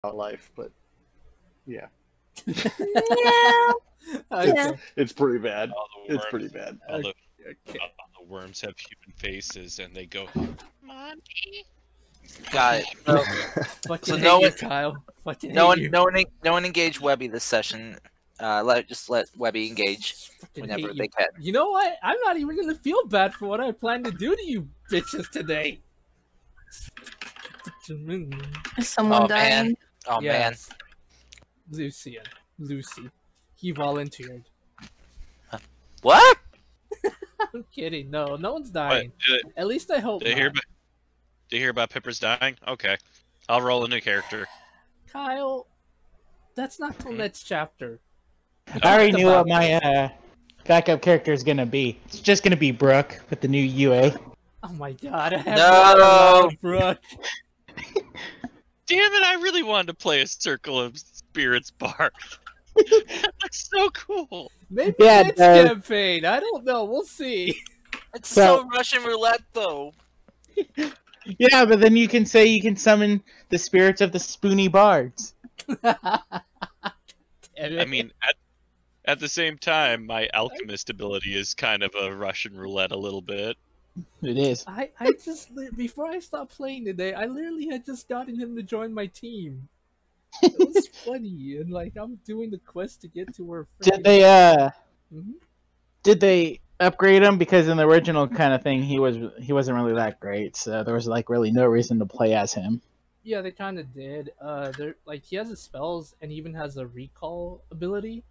life, but yeah, Yeah. it's Yeah. it's pretty bad. All the It's pretty worms, bad. Okay. all the worms have human faces, and they go, "Mommy." Got it. So, Fucking hate no you, one, Kyle. Fucking no hate one, you. no one engage Webby this session. Just let Webby engage Fucking whenever hate they you. can. You know what? I'm not even gonna feel bad for what I plan to do to you bitches today. Is someone Oh, dying? man. Oh man. Yes. Lucy. He volunteered. What? I'm kidding. No one's What? dying. At least I hope Did not. you hear about Pipper's dying? Okay, I'll roll a new character. Kyle, that's not till next chapter. I already talked knew about what my backup character is gonna be. It's just gonna be Brooke with the new UA. Oh my god, I have No. Brooke. Damn it! I really wanted to play a Circle of Spirits bar. That's so cool. Maybe Yeah, next Dad. campaign. I don't know. We'll see. It's So- so Russian roulette, though. Yeah, but then you can say you can summon the spirits of the Spoony Bards. I mean, at the same time, my alchemist ability is kind of a Russian roulette a little bit. It is. I just before I stopped playing today, I literally had just gotten him to join my team. It was funny, and like I'm doing the quest to get to where. Did they Mhm. did they upgrade him? Because in the original kind of thing, he wasn't really that great, so there was like really no reason to play as him. Yeah, they kind of did. They're like he has his spells and even has a recall ability,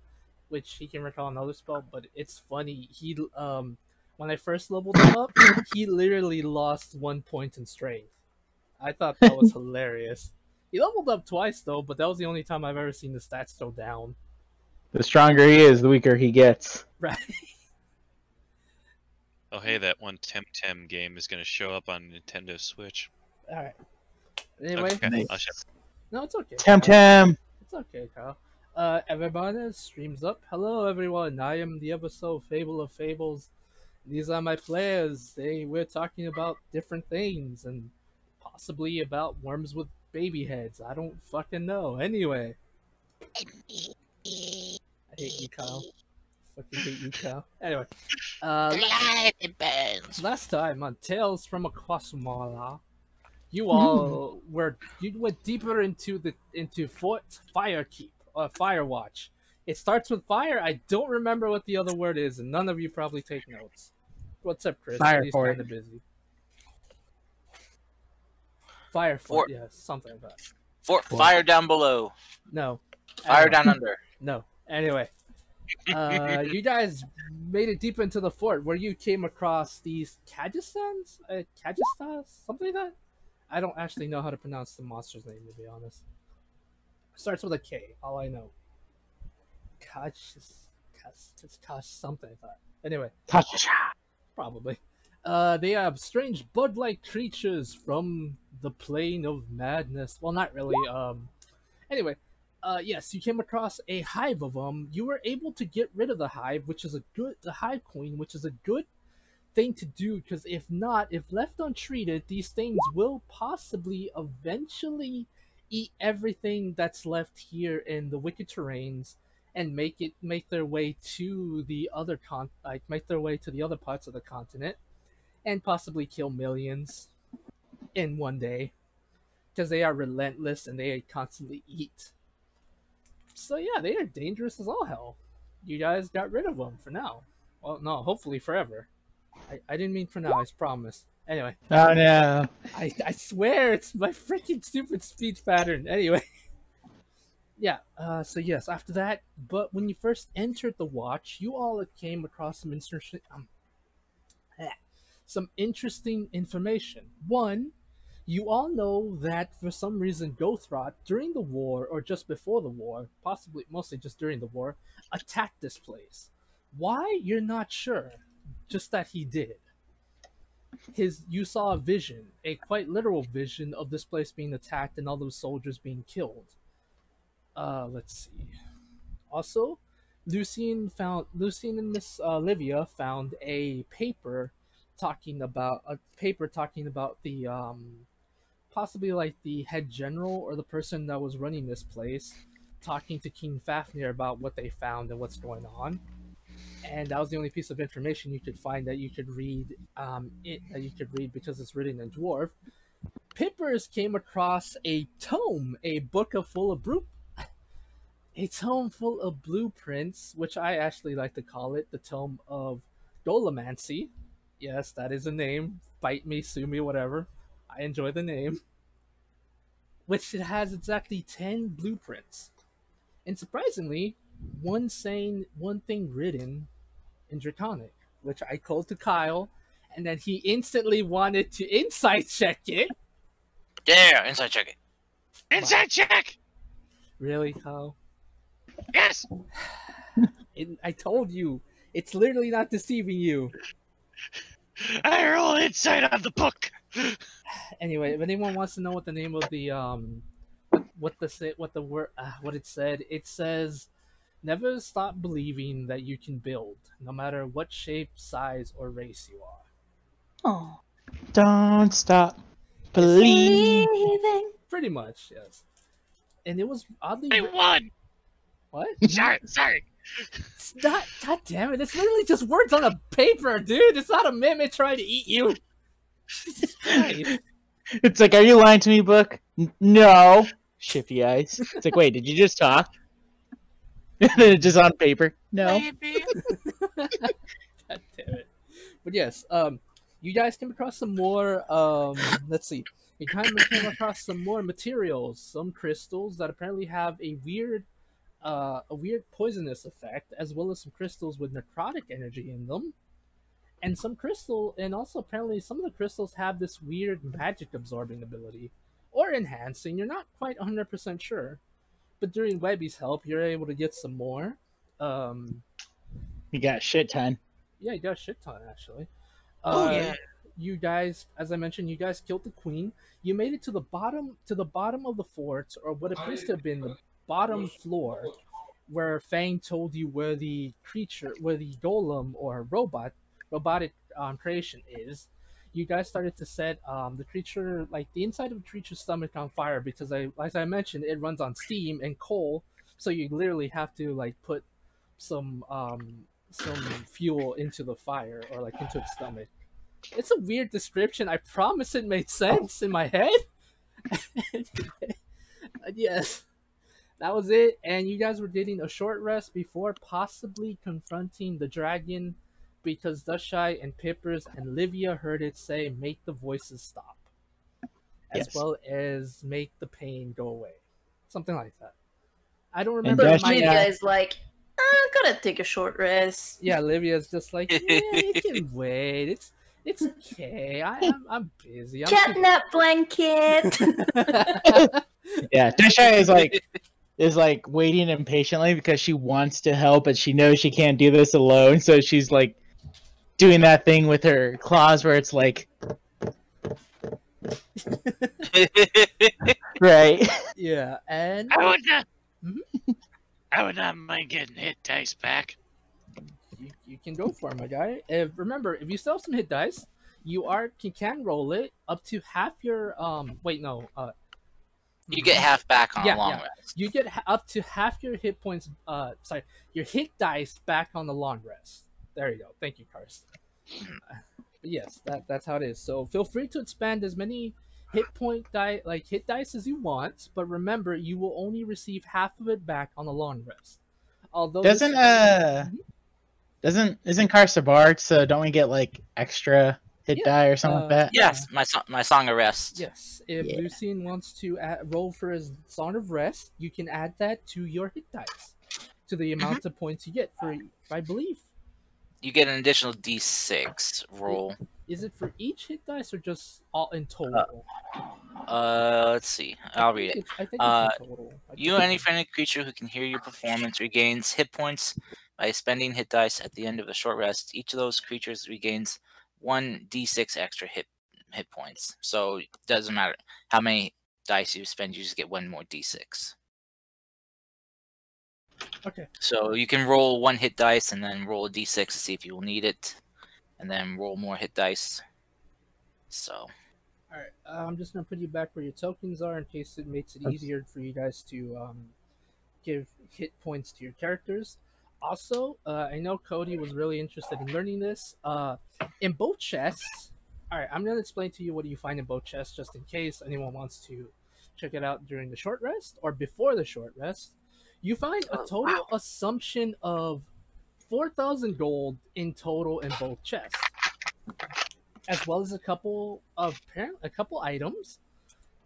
which he can recall another spell. But it's funny. When I first leveled him up, he literally lost 1 point in strength. I thought that was hilarious. He leveled up twice though, but that was the only time I've ever seen the stats go down. The stronger he is, the weaker he gets. Right. Oh, hey, that one Temtem game is going to show up on Nintendo Switch. All right. Anyway, Okay, I'll show. no, it's okay. Temtem. It's okay, Kyle. Everybody, streams up. Hello, everyone. I am the episode Fable of Fables. These are my players. We're talking about different things and possibly about worms with baby heads. I don't fucking know. Anyway, I hate you, Kyle. Fucking hate you, Kyle. Anyway, last time on Tales from Aquasumala, you all went deeper into Fort Firekeep or Firewatch. It starts with fire. I don't remember what the other word is, and none of you probably take notes. What's up, Chris? He's Firefort. kind of busy. Firefort, yeah, something like that. Fire down below. No. Fire Anyway. down under. No. Anyway, you guys made it deep into the fort where you came across these Kajistans? Kajistas? Something like that? I don't actually know how to pronounce the monster's name, to be honest. Starts with a K, all I know. Something like that. Anyway, probably. They have strange bud-like creatures from the plane of madness. Well, not really. Anyway, yes, you came across a hive of them. You were able to get rid of the hive, the hive queen, which is a good thing to do, because if left untreated, these things will possibly eventually eat everything that's left here in the wicked terrains and make their way to the other parts of the continent and possibly kill millions in one day, because they are relentless and they constantly eat. So yeah, they are dangerous as all hell. You guys got rid of them for now. Well, no, hopefully forever. I didn't mean for now, I promise. Anyway. Oh no. I swear it's my freaking stupid speech pattern. Anyway. Yeah, so yes, after that, but when you first entered the watch, you all came across some interesting information. One, you all know that for some reason Gothrot, during the war, or just before the war, possibly mostly just during the war, attacked this place. Why? You're not sure. Just that he did. You saw a vision, a quite literal vision of this place being attacked and all those soldiers being killed. Let's see. Also, Lucien and Miss Livia found a paper talking about the possibly like the head general or the person that was running this place talking to King Fafnir about what they found and what's going on. And that was the only piece of information you could find that you could read. That you could read because it's written in dwarf. Pippers came across a tome, a book full of a tome full of blueprints, which I actually like to call it the tome of Dolomancy. Yes, that is a name. Fight me, sue me, whatever. I enjoy the name. Which it has exactly 10 blueprints. And surprisingly, one thing written in Draconic, which I called to Kyle, and then he instantly wanted to insight check it. Yeah, inside check it. Inside check! Really, Kyle? Yes! I told you, it's literally not deceiving you. I roll inside of the book! Anyway, if anyone wants to know what the name of the what it said, it says, "Never stop believing that you can build, no matter what shape, size, or race you are." Oh. Don't stop believing. Believing. Pretty much, yes. And it was oddly I won! what? Sorry. It's not. God damn it! It's literally just words on a paper, dude. It's not a mimic trying to eat you. Jesus Christ. It's like, are you lying to me, book? No. Shifty eyes. It's like, wait, did you just talk? And then it's just on paper. No. Maybe. God damn it. But yes, you guys came across some more. Let's see. You kind of came across some more materials, some crystals that apparently have a weird poisonous effect, as well as some crystals with necrotic energy in them. And also apparently some of the crystals have this weird magic absorbing ability, or enhancing. You're not quite 100% sure, but during Webby's help, you're able to get some more. You got a shit ton. Yeah, you got a shit ton actually. Oh, yeah. You guys, as I mentioned, you guys killed the queen. You made it to the bottom of the fort, or what appears to have been the bottom floor, where Fang told you where the golem or robotic creation is. You guys started to set the creature, like the inside of the creature's stomach, on fire because, as I mentioned, it runs on steam and coal. So you literally have to like put some fuel into the fire, or like into its stomach. It's a weird description. I promise it made sense in my head. Yes, that was it. And you guys were getting a short rest before possibly confronting the dragon, because Dushai and Pippers and Livia heard it say, "Make the voices stop," as Yes. well as "make the pain go away," something like that. I don't remember. Dushai- But Livia is like, I gotta take a short rest. Yeah, Livia's just like, yeah, it can wait. It's okay. I'm busy. I'm Catnap blanket. Yeah, Desha is like waiting impatiently because she wants to help, but she knows she can't do this alone. So she's like doing that thing with her claws where it's like, right? Yeah, and I would not mind getting hit dice back. you can go for it, my guy. Remember, if you still have some hit dice, you can roll it up to half your You get half back on Yeah, a long yeah. rest. You get up to half your hit points. Your hit dice back on the long rest. There you go. Thank you, Karst. Yes, that's how it is. So feel free to expand as many hit dice as you want, but remember, you will only receive half of it back on the long rest. Although isn't Karst a bard? So don't we get like extra hit die or something like that? Yes, my song of rest. Yes, if Yeah. Lucien wants to roll for his Song of Rest, you can add that to your hit dice, to the amount of points you get for, I believe. You get an additional d6 roll. Is it for each hit dice or just all in total? Let's see. I'll read it. I think it's in total. You or any friendly creature who can hear your performance regains hit points by spending hit dice at the end of a short rest. Each of those creatures regains 1d6 extra hit points. So it doesn't matter how many dice you spend, you just get one more d6. Okay. So you can roll one hit dice and then roll a d6 to see if you will need it, and then roll more hit dice. So Alright, I'm just gonna put you back where your tokens are in case it makes it easier for you guys to give hit points to your characters. Also, I know Cody was really interested in learning this. In both chests, alright, I'm gonna explain to you what you find in both chests just in case anyone wants to check it out during the short rest or before the short rest. You find a total assumption of 4,000 gold in total in both chests, as well as a couple items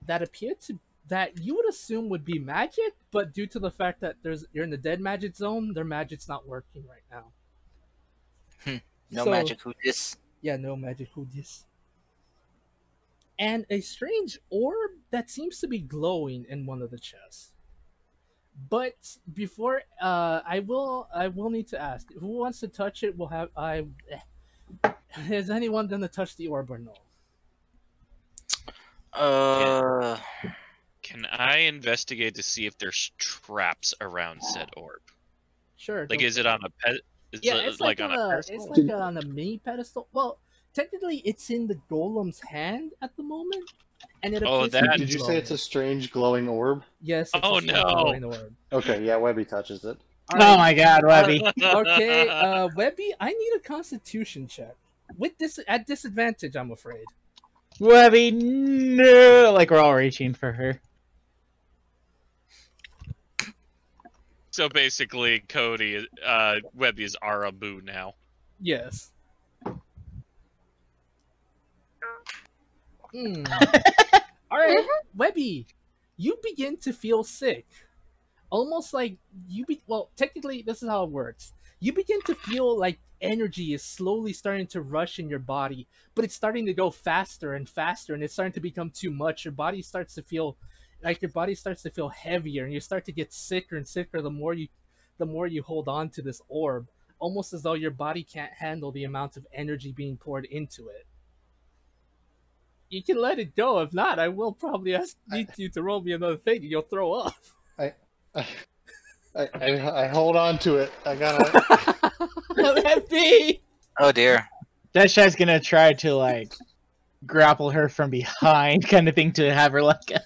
that appear to that you would assume would be magic, but due to the fact that you're in the dead magic zone, their magic's not working right now. No magic who dis. Yeah, no magic who dis. And a strange orb that seems to be glowing in one of the chests. But before I will need to ask who wants to touch it. Is anyone gonna touch the orb or no? Can I investigate to see if there's traps around said orb? Sure. Like, is it on a pet? It's like on a pedestal? It's like on a mini pedestal. Well, technically, it's in the golem's hand at the moment, and it appears to be Did you say it's a strange glowing orb? Yes. It's Oh, a strange glowing orb. Okay, yeah, Webby touches it. Oh my god, Webby. Okay, Webby, I need a Constitution check with this at disadvantage. I'm afraid. Webby, no! Like we're all reaching for her. So basically, Cody, Webby is Arabu now. Yes. All right, Webby, you begin to feel sick. Almost like well, technically, this is how it works. You begin to feel like energy is slowly starting to rush in your body, but it's starting to go faster and faster, and it's starting to become too much. Your body starts to feel heavier, and you start to get sicker and sicker the more you hold on to this orb, almost as though your body can't handle the amount of energy being poured into it. You can let it go. If not, I will probably need you to roll me another thing, and you'll throw up. I hold on to it. I gotta. Let me. Oh dear. That guy's gonna try to like grapple her from behind, kind of thing, to have her let go.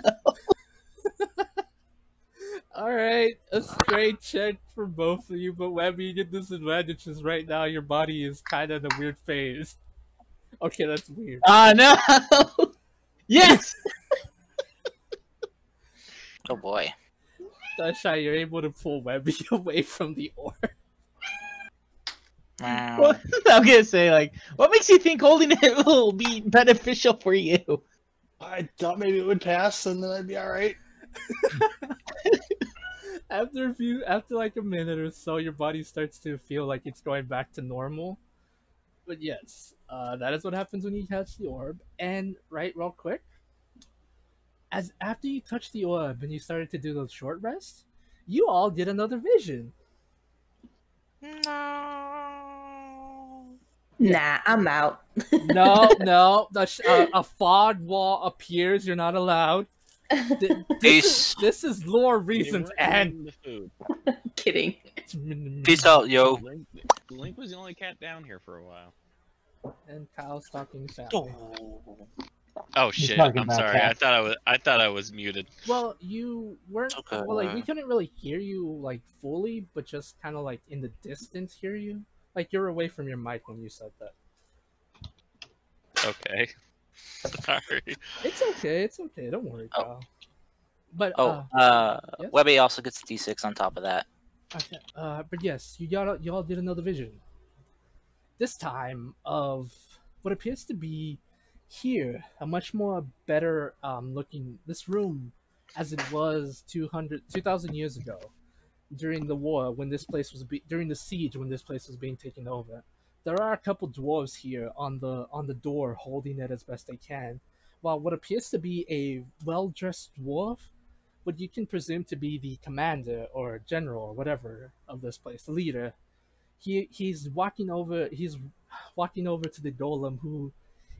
All right, a straight check for both of you, but Webby, you get disadvantages right now. Your body is kind of in a weird phase. Okay, that's weird. Oh no! Yes. Oh boy. Dashai, you're able to pull Webby away from the orb. Well, I'm gonna say, like, what makes you think holding it will be beneficial for you? I thought maybe it would pass, and then I'd be all right. After like a minute or so, your body starts to feel like it's going back to normal. But yes, that is what happens when you touch the orb. And real quick, as after you touch the orb and you started to do those short rests, you all get another vision. Nah, I'm out. No. A fog wall appears. You're not allowed. This is lore reasons, and Kidding. Peace out, yo. Link was the only cat down here for a while. And Kyle's talking sadly. Oh shit! talking I'm about sorry. cats. I thought I was muted. Well, you weren't. Okay. Well, like we couldn't really hear you like fully, but just kind of like in the distance hear you. Like you're away from your mic when you said that. Okay. Sorry. It's okay. It's okay. Don't worry, Kyle. But yes? Webby also gets a D6 on top of that. Okay. But yes, y'all did another vision. This time of what appears to be here, a much more better looking this room as it was 2,000 years ago during the war when this place was during the siege when this place was being taken over. There are a couple dwarves here on the door holding it as best they can, while what appears to be a well-dressed dwarf, what you can presume to be the commander or general or whatever of this place, the leader. He's walking over to the golem who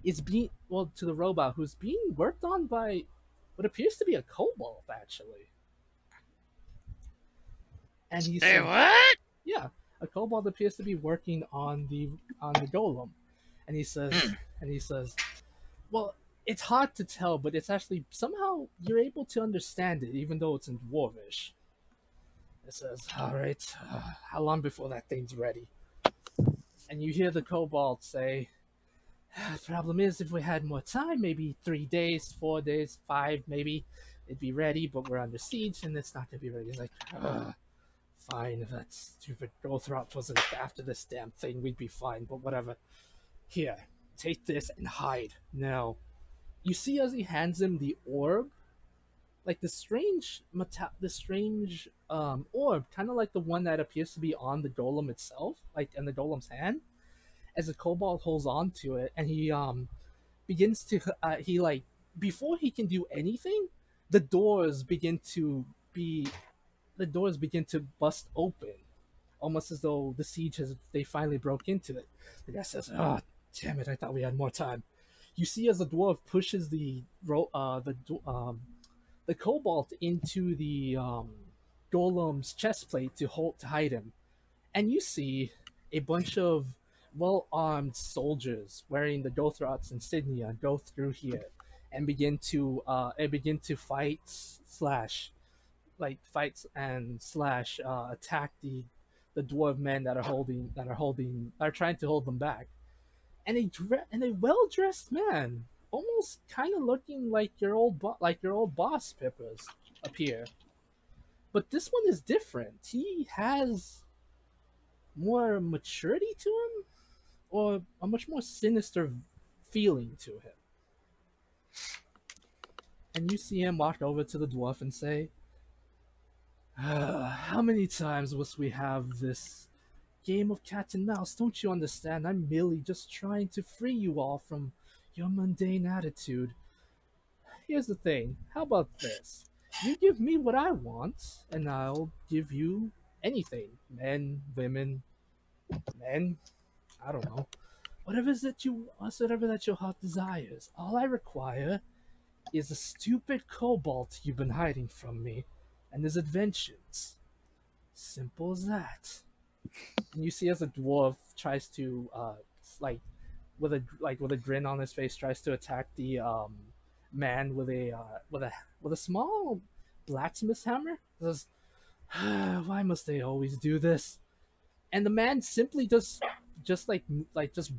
is being to the robot who's being worked on by what appears to be a kobold actually. And he said, what? Yeah, a kobold appears to be working on the golem, and he says, well, It's hard to tell, but it's actually somehow you're able to understand it, even though it's in Dwarvish. It says, "All right, how long before that thing's ready?" And you hear the kobold say, "The problem is, if we had more time, maybe 3 days, 4 days, 5, maybe it'd be ready. But we're under siege, and it's not gonna be ready." It's like, fine, if that stupid Gothroth wasn't after this damn thing, we'd be fine. But whatever. Here, take this and hide now. You see as he hands him the orb, like the strange orb, kind of like the one that appears to be on the golem itself, like in the golem's hand. As the kobold holds on to it, and he begins to he like before he can do anything, the doors begin to bust open, almost as though the siege they finally broke into it. The guy says, "Oh, damn it! I thought we had more time." You see as the dwarf pushes the kobold into the golem's chest plate to hide him, and you see a bunch of well-armed soldiers wearing the Gothroth's insignia go through here and begin to fight attack the dwarf men that are trying to hold them back. And a well-dressed man, almost kind of looking like your old boss Pippers, appear. But this one is different. He has more maturity to him, or a much more sinister feeling to him. And you see him walk over to the dwarf and say, "How many times must we have this game of cat and mouse? Don't you understand? I'm merely just trying to free you all from your mundane attitude. Here's the thing. How about this? You give me what I want, and I'll give you anything. Men, women, men, I don't know. Whatever that your heart desires. All I require is a stupid kobold you've been hiding from me, and his inventions. Simple as that." And you see as the dwarf tries to with a grin on his face, tries to attack the man with a small blacksmith hammer. He says, "Why must they always do this?" And the man simply just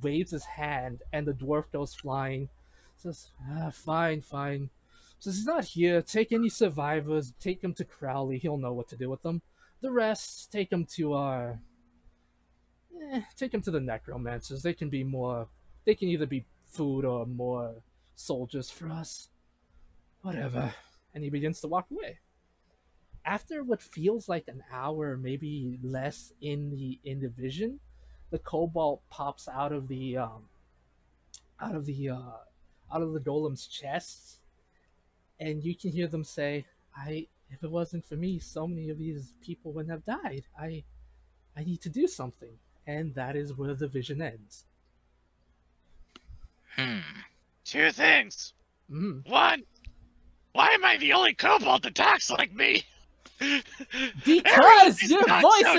waves his hand, and the dwarf goes flying. Says, "Fine, fine." Says, "He's not here. Take any survivors, take them to Crowley. He'll know what to do with them. The rest, take them to the necromancers. They can either be food or more soldiers for us. Whatever." And he begins to walk away. After what feels like an hour, maybe less, in the vision, the kobold pops out of the golem's chest, and you can hear them say, If it wasn't for me, so many of these people wouldn't have died. I need to do something." And that is where the vision ends. Two things. Mm. One, why am I the only kobold that talks like me? Because your voice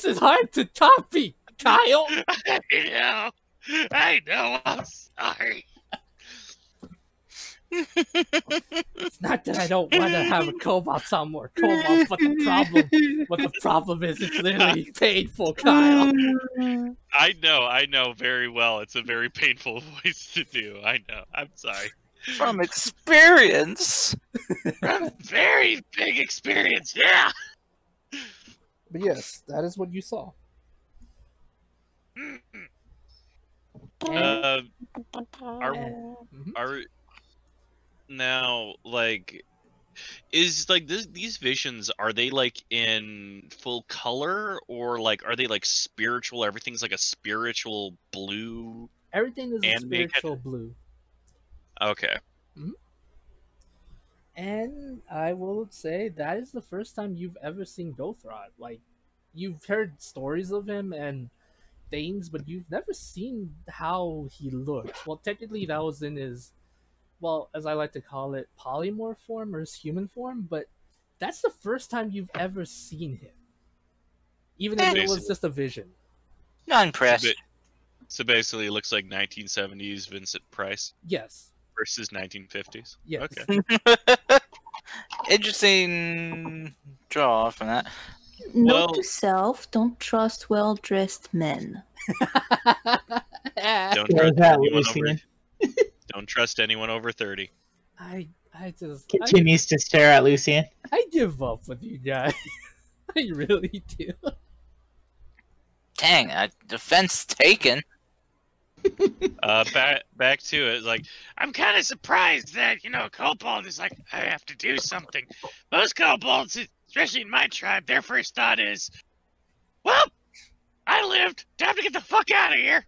is hard to copy, Kyle. I know. I'm sorry. It's not that I don't want to have a kobold sound more kobold, but the problem is it's literally painful, Kyle. I know very well. It's a very painful voice to do. I know. I'm sorry. From experience. From very big experience, yeah. But yes, that is what you saw. Are Mhm. now, like, is like these visions, are they like in full color, or like are they like spiritual? Everything's like a spiritual blue. Everything is a And make it- spiritual blue. Okay. And I will say that is the first time you've ever seen Gothroth. Like, you've heard stories of him and things, but you've never seen how he looks. Well, technically that was in his, well, as I like to call it, polymorph form, or his human form, but that's the first time you've ever seen him. Even if it was Basically. just a vision. Not impressed. So basically, it looks like 1970s Vincent Price Yes. versus 1950s. Yes. Okay. Interesting draw from that. Note Well- to self: don't trust well-dressed men. Don't There's trust that, anyone over. Lucian. Don't trust anyone over 30. I just Continues to stare at Lucian. I give up with you guys. I really do. Dang, defense taken. Back to it. Like, I'm kind of surprised that Kobold is like, I have to do something. Most kobolds, especially in my tribe, their first thought is, well, I lived. Time to get the fuck out of here.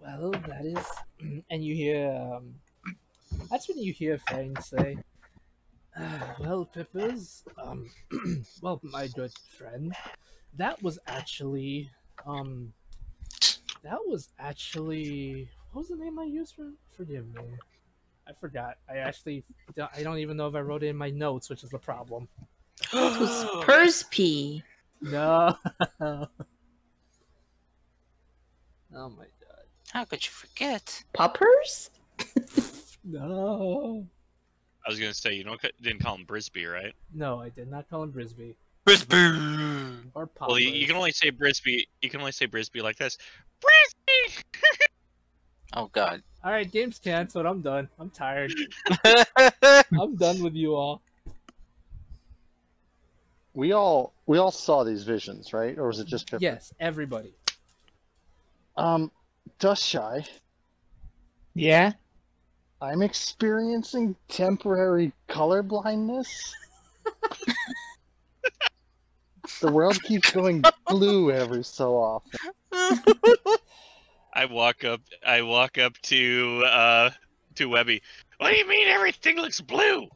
Well, that is, and you hear. That's when you hear Fang say, "Well, Pippers, well, my good friend, that was actually, what was the name I used for? Forgive me, I forgot. I don't even know if I wrote it in my notes, which is the problem. It was Perspi. No. Oh my god. How could you forget? Poppers? No. I was gonna say, didn't call him Brisby, right? No, I did not call him Brisby Brisbane. or Poppers. Well, you can only say Brisby. You can only say Brisby like this. Brisby. Oh god. All right, game's canceled. I'm done. I'm tired. I'm done with you all. We all saw these visions, right? Or was it just Pippa? Yes, everybody. Dust Shy, Yeah? I'm experiencing temporary color blindness. The world keeps going blue every so often. I walk up to Webby. What do you mean everything looks blue?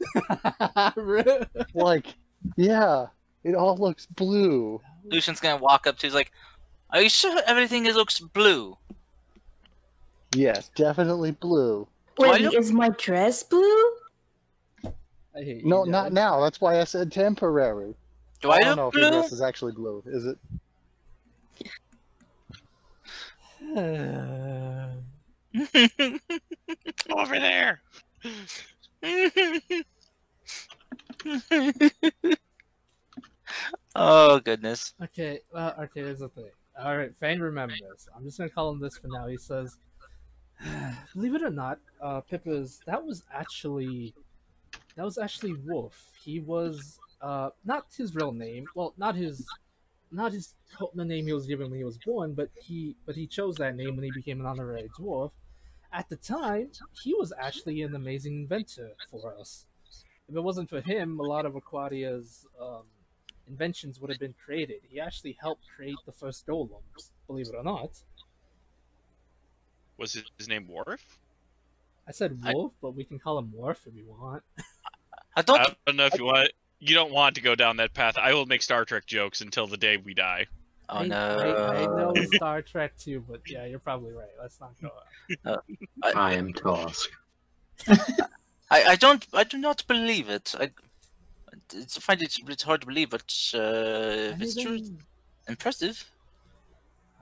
Like, yeah, it all looks blue. Lucian's gonna walk up to. He's like, "Are you sure everything looks blue?" Yes, definitely blue. Why Wait, do- is my dress blue? I hate No, you not guys. now. That's why I said temporary. Do I don't know look if your blue? dress is actually blue. Is it? Over there. Oh goodness. Okay, okay, here's the thing. Alright, Fane, remember this. I'm just gonna call him this for now. He says, believe it or not, Pippa's, that was actually Wolf. He was, not his real name. Well, not the name he was given when he was born, but he chose that name when he became an honorary dwarf. At the time, he was actually an amazing inventor for us. If it wasn't for him, a lot of Ocraria's inventions would have been created. He actually helped create the first golems, believe it or not. Was his name Worf? I said Wolf, but we can call him Worf if you want. I don't. I don't know if you want. You don't want to go down that path. I will make Star Trek jokes until the day we die. Oh I no. know Star Trek too, but yeah, you're probably right. Let's not go. I am Task. I do not believe it. I find it's hard to believe, but if it's true, Anything- impressive.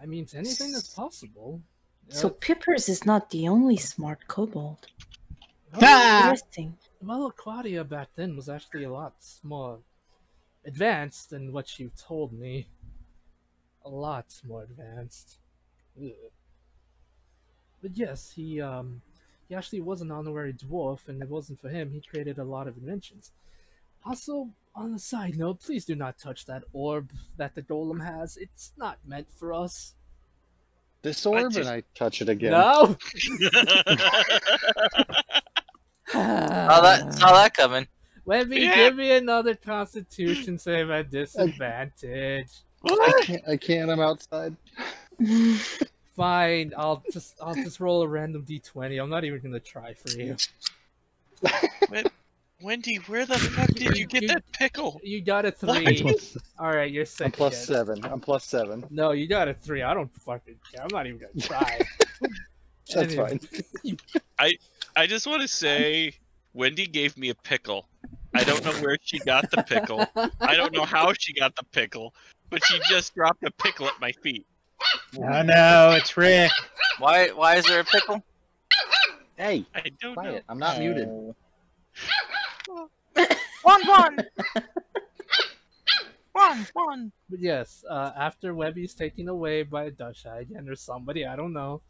I mean, anything is possible. So Pippers is not the only smart kobold. Ah! Interesting. Well, Aquaria back then was actually a lot more advanced than what you told me. A lot more advanced. Ugh. But yes, he actually was an honorary dwarf, and if it wasn't for him, he created a lot of inventions. Also, on a side note, please do not touch that orb that the golem has. It's not meant for us. This orb, just- and I touch it again. No! Saw that coming. Webby, Yeah. give me another Constitution save at disadvantage. I can't. I'm outside. Fine, I'll just roll a random d20. I'm not even gonna try for you. Wendy, where the fuck did you get that pickle? You got a I'm 3. plus, Alright, you're I'm sick. plus kid. 7. I'm plus 7. No, you got a 3. I don't fucking care. I'm not even gonna try. That's Anyway. fine. I just want to say, Wendy gave me a pickle. I don't know where she got the pickle. I don't know how she got the pickle, but she just dropped a pickle at my feet. Oh no, it's Rick. Why is there a pickle? Hey, I don't know. quiet. I'm not muted. One. One. But yes, after Webby's taken away by Dusha, again, there's somebody, I don't know.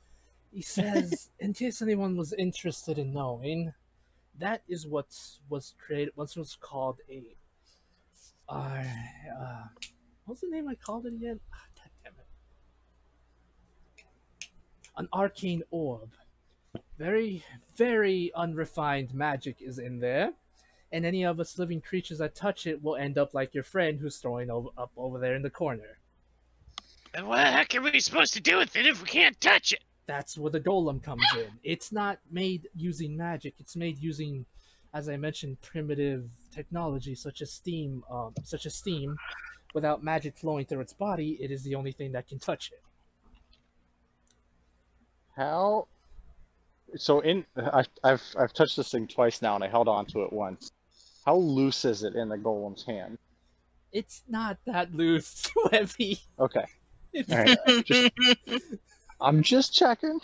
He says, in case anyone was interested in knowing, that is what was created, what was called a. What's the name I called it again? God damn it. An arcane orb. Very, very unrefined magic is in there. And any of us living creatures that touch it will end up like your friend who's throwing up over there in the corner. And what the heck are we supposed to do with it if we can't touch it? That's where the golem comes in. It's not made using magic. It's made using, as I mentioned, primitive technology such as steam. Without magic flowing through its body, it is the only thing that can touch it. How? So I've touched this thing twice now, and I held on to it once. How loose is it in the golem's hand? It's not that loose, Webby. Okay. It's All right. I'm just checking.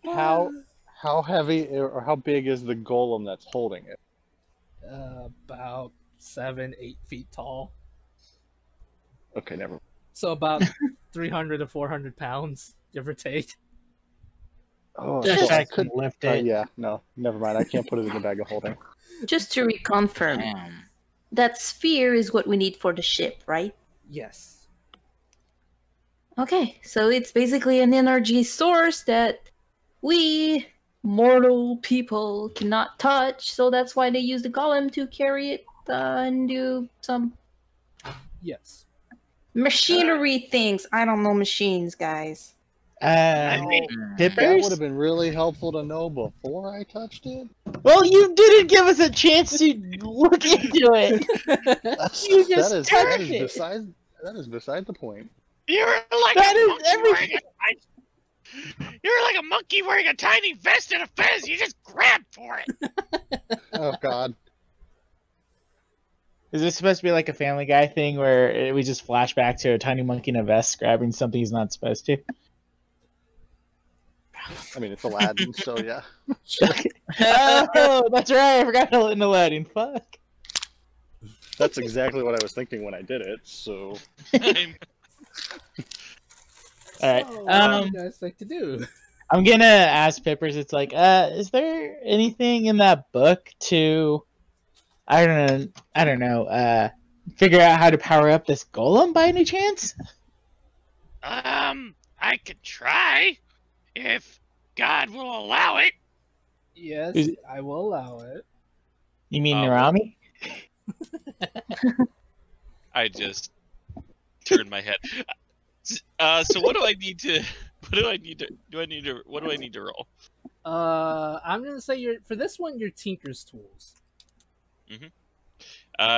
How heavy or how big is the golem that's holding it? about 7-8 feet tall. Okay, never. So about 300 to 400 pounds, give or take. Oh, Just so I couldn't lift it. yeah, no, never mind. I can't put it in the bag of holding. Just to reconfirm, Damn. that sphere is what we need for the ship, right? Yes. Okay, so it's basically an energy source that we mortal people cannot touch, so that's why they use the golem to carry it and do some Yes. machinery things. I don't know machines, guys. I mean, That Pippers? would have been really helpful to know before I touched it. Well, you didn't give us a chance to look into it. You just touched it. That is beside the point. you're like That a is monkey wearing you're like a monkey wearing a tiny vest and a fez. You just grab for it. Oh God. Is this supposed to be like a Family Guy thing where we just flash back to a tiny monkey in a vest grabbing something he's not supposed to? I mean, it's Aladdin, so yeah. Oh, that's right. I forgot in Aladdin. Fuck. That's exactly what I was thinking when I did it. So All right. So, what do you guys like to do? I'm gonna ask Pippers. It's like, is there anything in that book to, I don't know, figure out how to power up this golem by any chance? I could try if God will allow it. Yes, Is it- I will allow it. You mean Oh. Narami? I just turned my head. So what do I need to? What do I need to? What do I need to roll? I'm gonna say for this one, your Tinker's tools,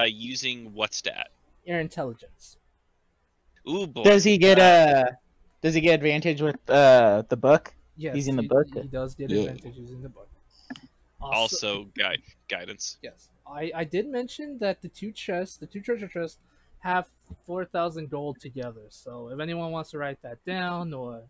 Using what stat? your intelligence. Ooh boy. Does he get advantage with the book? Yes, Using the he, book? he does get Yeah. advantage using the book. Also guidance. Yes, I did mention that the two treasure chests, have 4,000 gold together. So if anyone wants to write that down or,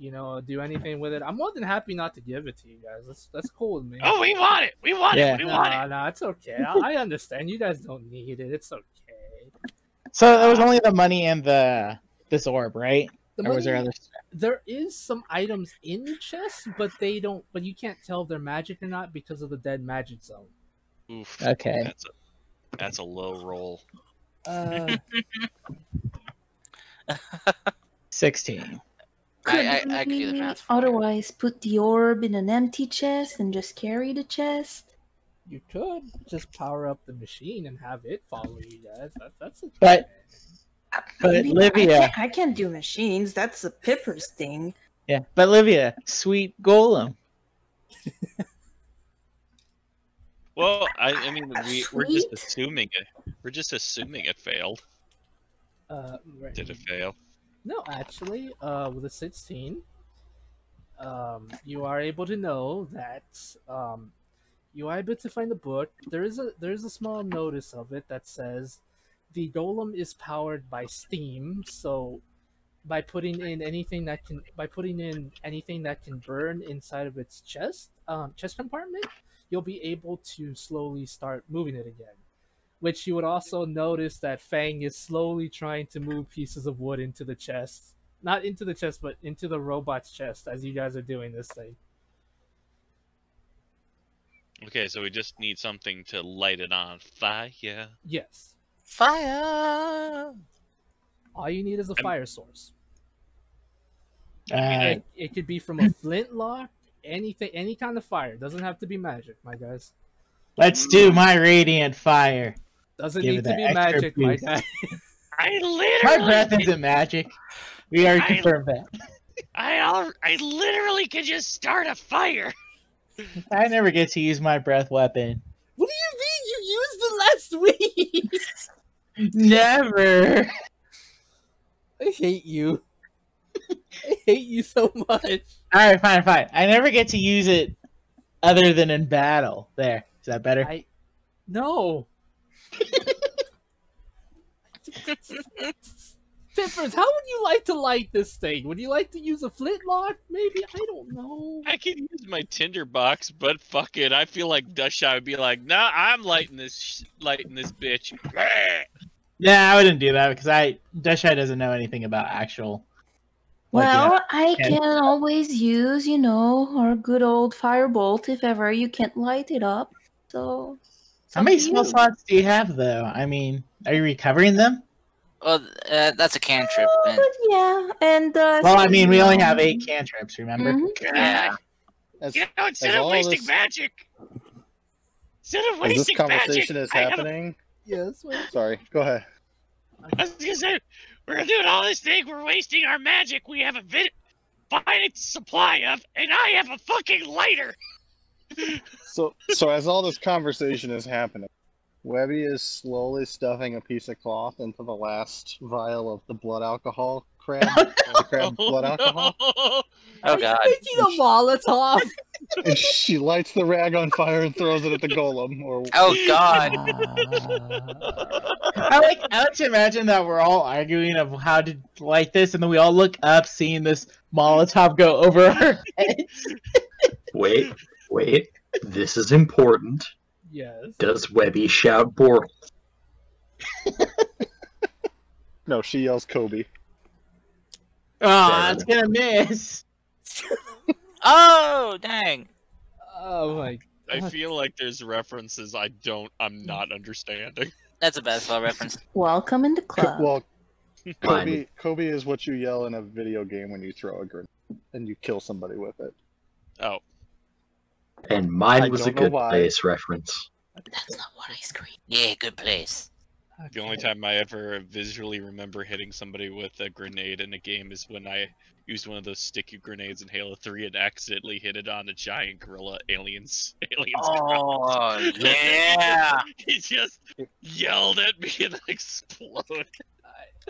do anything with it, I'm more than happy not to give it to you guys. That's cool with me. Oh, we want it. We want Yeah. it. We want it. No, it's okay. I understand. You guys don't need it. It's okay. So it was only the money and this orb, right? The Or was there money- other? There is some items in the chest, but but you can't tell if they're magic or not because of the dead magic zone. Oof. Okay. That's a low roll. 16. I Could can do the we math for you. otherwise put the orb in an empty chest and just carry the chest? You could just power up the machine and have it follow you guys. That's a But Maybe- Livia, I can't do machines. That's a Pipper's thing. yeah, but Livia, sweet golem. Well, I mean, we're just Sweet. assuming it. We're just assuming it failed. right. Did it fail? No, actually, with a 16, you are able to know that you are able to find the book. There is a small notice of it that says the golem is powered by steam, so by putting in anything that can burn inside of its chest compartment, you'll be able to slowly start moving it again. Which you would also notice that Fang is slowly trying to move pieces of wood into the chest. Not into the chest, but into the robot's chest as you guys are doing this thing. Okay, so we just need something to light it on fire. Yes. Fire! All you need is a fire source. Alright. It could be from a flintlock, anything, any kind of fire. Doesn't have to be magic, my guys. Let's do my radiant fire. Doesn't Give need it to that be extra magic, my boost. guy. I My literally, breath isn't magic. We already confirmed that. I literally could just start a fire. I never get to use my breath weapon. What do you mean? You used it last week. Never. I hate you. I hate you so much. Alright, fine. I never get to use it other than in battle. There. Is that better? No. Tippers, how would you like to light this thing? Would you like to use a flintlock? Maybe? I don't know. I could use my tinderbox, but fuck it. I feel like Dushai would be like, nah, I'm lighting this bitch. Yeah, I wouldn't do that because Dushai doesn't know anything about actual. Well, I can always use, our good old firebolt if ever you can't light it up. So, How many spell slots do you have, though? I mean, are you recovering them? Well, that's a cantrip. Oh, but yeah, and well, I mean, we only have 8 cantrips. Remember? Yeah. Instead of wasting magic, instead of wasting as this conversation magic, is happening. Yes. Sorry, go ahead. I was gonna say, we're doing all this thing. We're wasting our magic. We have a finite supply of, and I have a fucking lighter. So as all this conversation is happening, Webby is slowly stuffing a piece of cloth into the last vial of the blood alcohol crab. Crab blood alcohol. Oh god. Making a Molotov. And she lights the rag on fire and throws it at the golem. Oh god. I like to imagine that we're all arguing of how to light this, and then we all look up, seeing this Molotov go over our heads. Wait. This is important. Yes. Does Webby shout Bortles? No, she yells Kobe. Oh, it's gonna miss. Oh, dang. Oh my I feel like there's references I'm not understanding. That's a basketball reference. Welcome in the club. Well, Kobe is what you yell in a video game when you throw a grenade and you kill somebody with it. Oh. And mine I was a don't know good why. place reference. That's not what I screamed. Yeah, good place. The only time I ever visually remember hitting somebody with a grenade in a game is when I used one of those sticky grenades in Halo 3 and accidentally hit it on a giant gorilla aliens. Oh, yeah. He just yelled at me and exploded.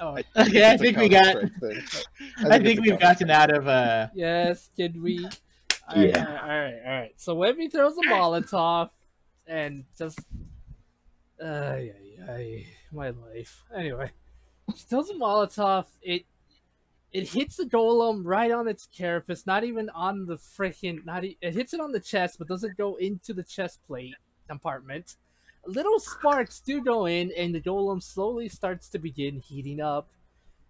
Okay, I think we got. I think we've gotten out of. Yes, did we? Yeah. All right. So Webby throws a Molotov, and just, my life. Anyway, she throws a Molotov. It hits the golem right on its carapace, not even on the freaking. It hits it on the chest, but doesn't go into the chest plate compartment. Little sparks do go in, and the golem slowly starts to begin heating up.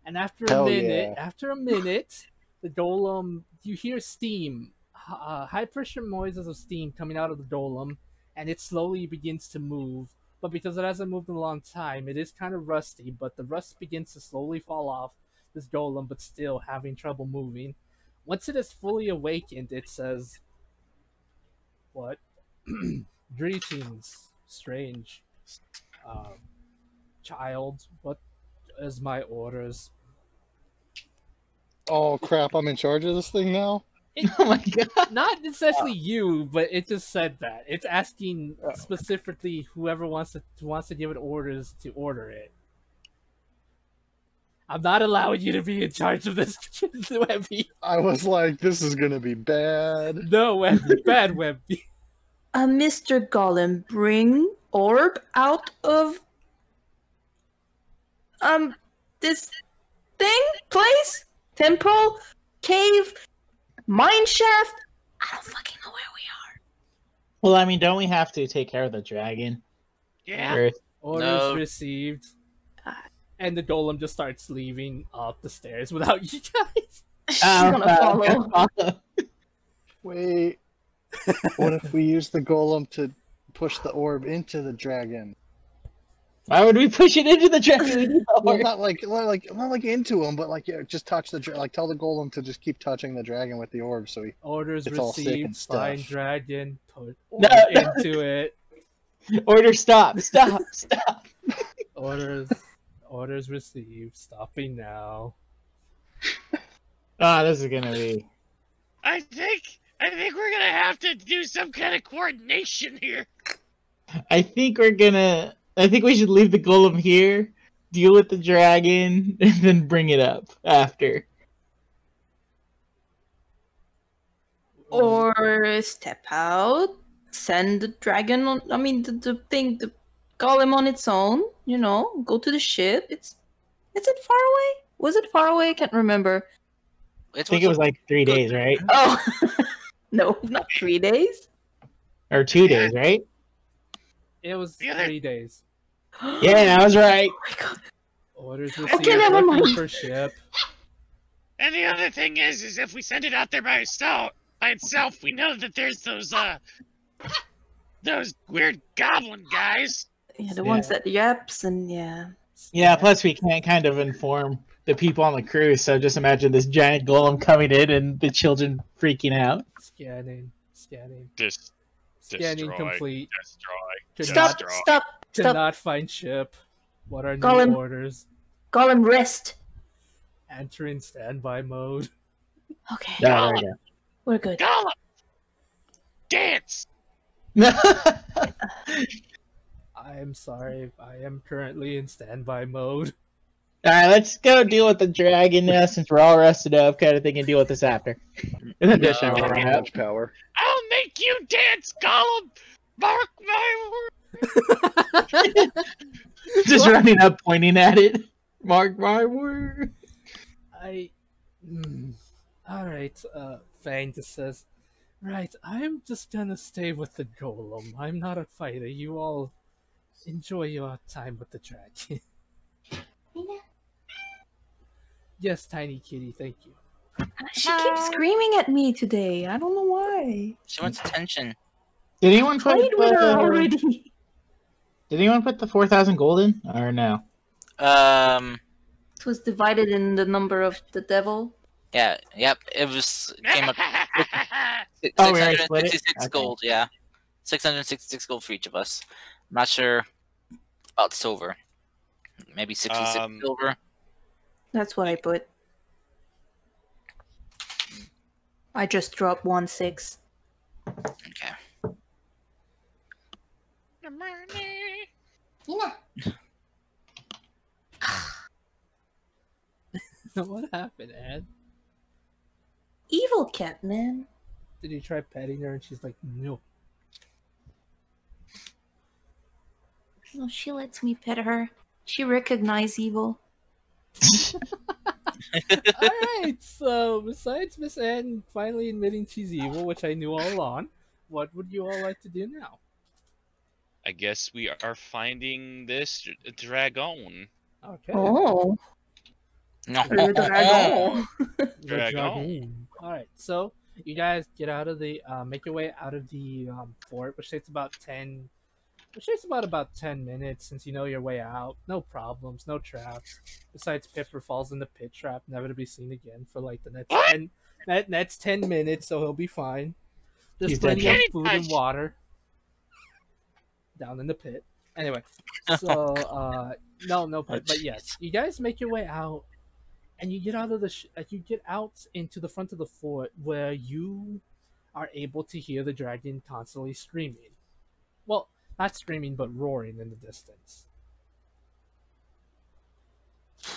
And after a minute, the golem, you hear steam, high pressure noises of steam coming out of the golem, and it slowly begins to move. But because it hasn't moved in a long time, it is kind of rusty, but the rust begins to slowly fall off this golem, but still having trouble moving. Once it is fully awakened, it says, "What? Greetings, strange child. What is my orders?" Oh crap! I'm in charge of this thing now. Oh my god! Not essentially you, but it just said that. It's asking specifically whoever wants to give it orders to order it. I'm not allowing you to be in charge of this, Webby. I was like, this is gonna be bad. No, Webby, bad Webby. Mr. Golem, bring orb out of this thing, please. temple, cave, mine shaft. I don't fucking know where we are. Well, I mean, don't we have to take care of the dragon? Yeah. First? Orders No. received. And the golem just starts leaving up the stairs without you guys. She's gonna follow. Wait. What if we use the golem to push the orb into the dragon? Why would we push it into the dragon? We need the Well, orb. not like into him, but like just touch the like tell the golem to just keep touching the dragon with the orb, so he Orders It's all sick and received. stuff. Find dragon. Put orb No. into it. Order, stop, stop, stop. Orders received. Stopping now. Ah, this is gonna be. I think we're gonna have to do some kind of coordination here. I think we should leave the golem here, deal with the dragon, and then bring it up after. Or step out, send the dragon on. I mean, the golem on its own. You know, go to the ship. Is it far away? Was it far away? I can't remember. I think it was like 3 days, right? Oh, no, not 3 days. Or 2 days, right? It was The other- 3 days. Yeah, I was right. Oh my god. Orders received. Okay, never looking mind. for ship. And the other thing is if we send it out there by itself, we know that there's those weird goblin guys. Yeah, the ones that yaps and yeah. Yeah, plus we can't kind of inform the people on the cruise, so just imagine this giant golem coming in and the children freaking out. Scanning. Scanning Scanning complete. Destroy. Stop! Destroy. Stop! Did Stop! not find ship. What are new Golem. orders? Golem, rest. Entering standby mode. Okay, Yeah, there we're good. Gollum! Dance! we go. I am sorry. I am currently in standby mode. Alright, let's go deal with the dragon now since we're all rested up, kind of thing, and deal with this after. In addition, Not we're very gonna have- much power. I'll make you dance, Gollum! Mark my word! just running up, pointing at it. Mark my word. Alright, Fang just says, right, I'm just gonna stay with the golem. I'm not a fighter. You all enjoy your time with the dragon. Yes, tiny kitty, thank you. She keeps screaming at me today. I don't know why. She wants attention. Did anyone put Played with her the, already. Did anyone put the 4,000 gold in? Or no? It was divided in the number of the devil. Yeah, yep. It was came up Oh, we already split it? 666 Okay. gold. Yeah, 666 gold for each of us. I'm not sure about silver. Maybe 66 silver. That's what I put. I just dropped 1-6. Okay. What happened, Ed? Evil cat, man. Did you try petting her and she's like, no. No, she lets me pet her. She recognizes evil. Alright, so besides Miss Anne finally admitting she's evil, which I knew all along, what would you all like to do now? I guess we are finding this dragon. Okay. Oh. No. Le dragon. Dragon. Alright, so you guys get out of the make your way out of the fort, which takes about 10 minutes since you know your way out. No problems, no traps. Besides Pipper falls in the pit trap, never to be seen again for like the next 10 minutes, so he'll be fine. There's He's plenty dead. of food and water down in the pit. Anyway, so no, but yes, you guys make your way out, and you get out of you get out into the front of the fort where you are able to hear the dragon constantly screaming. Well, not screaming, but roaring in the distance.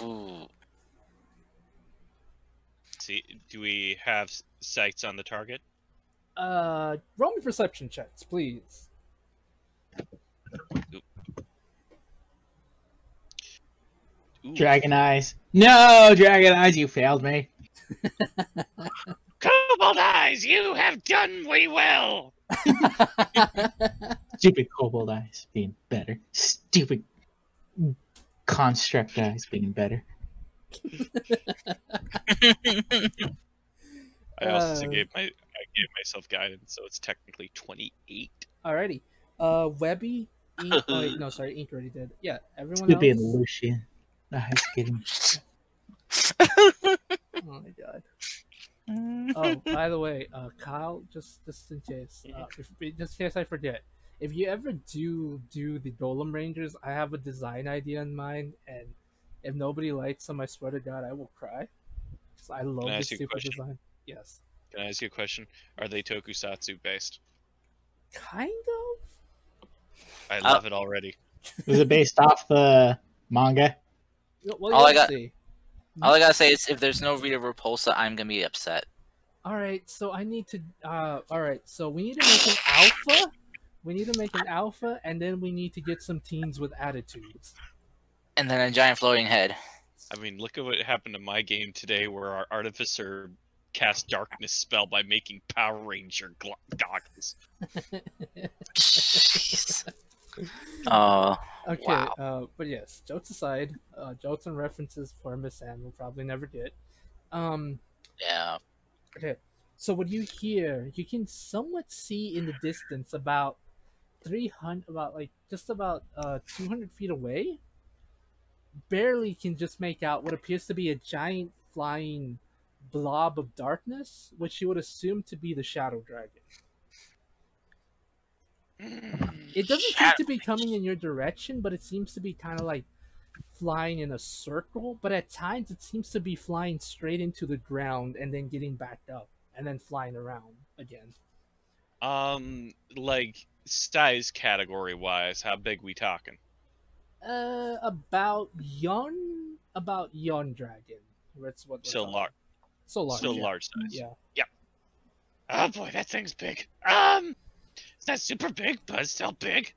Ooh. See, do we have sights on the target? Roll me perception checks, please. Ooh. Dragon Eyes. No, Dragon Eyes, you failed me. Cobalt Eyes, you have done way well. Stupid kobold eyes being better. Stupid construct eyes being better. I also gave myself guidance, so it's technically 28. Alrighty. Webby, Ink. Oh, wait, no, sorry, Ink already did. Yeah, everyone Stupid else. Lucian. Eyes getting. Oh my god. Oh, by the way, Kyle, just in case, just in case I forget, if you ever do the Golem Rangers, I have a design idea in mind, and if nobody likes them, I swear to God, I will cry. Because I love I this ask you a stupid question? design. Yes. Can I ask you a question? Are they tokusatsu based? Kind of. I love it already. Was it based off the manga? Well, All I you'll got- see. All I gotta say is, if there's no Rita Repulsa, I'm gonna be upset. All right, so I need to. All right, so we need to make an alpha. We need to make an alpha, and then we need to get some teens with attitudes. And then a giant floating head. I mean, look at what happened to my game today, where our artificer cast darkness spell by making Power Ranger goggles. Jeez. Oh, Okay, wow. but yes, jokes aside, jokes and references for Miss Anne we'll probably never get. Yeah. Okay, so what you hear, you can somewhat see in the distance about 300, just about 200 feet away. Barely can just make out what appears to be a giant flying blob of darkness, which you would assume to be the Shadow Dragon. It doesn't seem to be coming in your direction, but it seems to be kind of like flying in a circle. But at times, it seems to be flying straight into the ground and then getting back up and then flying around again. Like size category wise, how big we talking? About yon dragon. That's what. Still large. So large. Still yeah. large size. Yeah. Oh boy, that thing's big. It's not super big, but it's still big.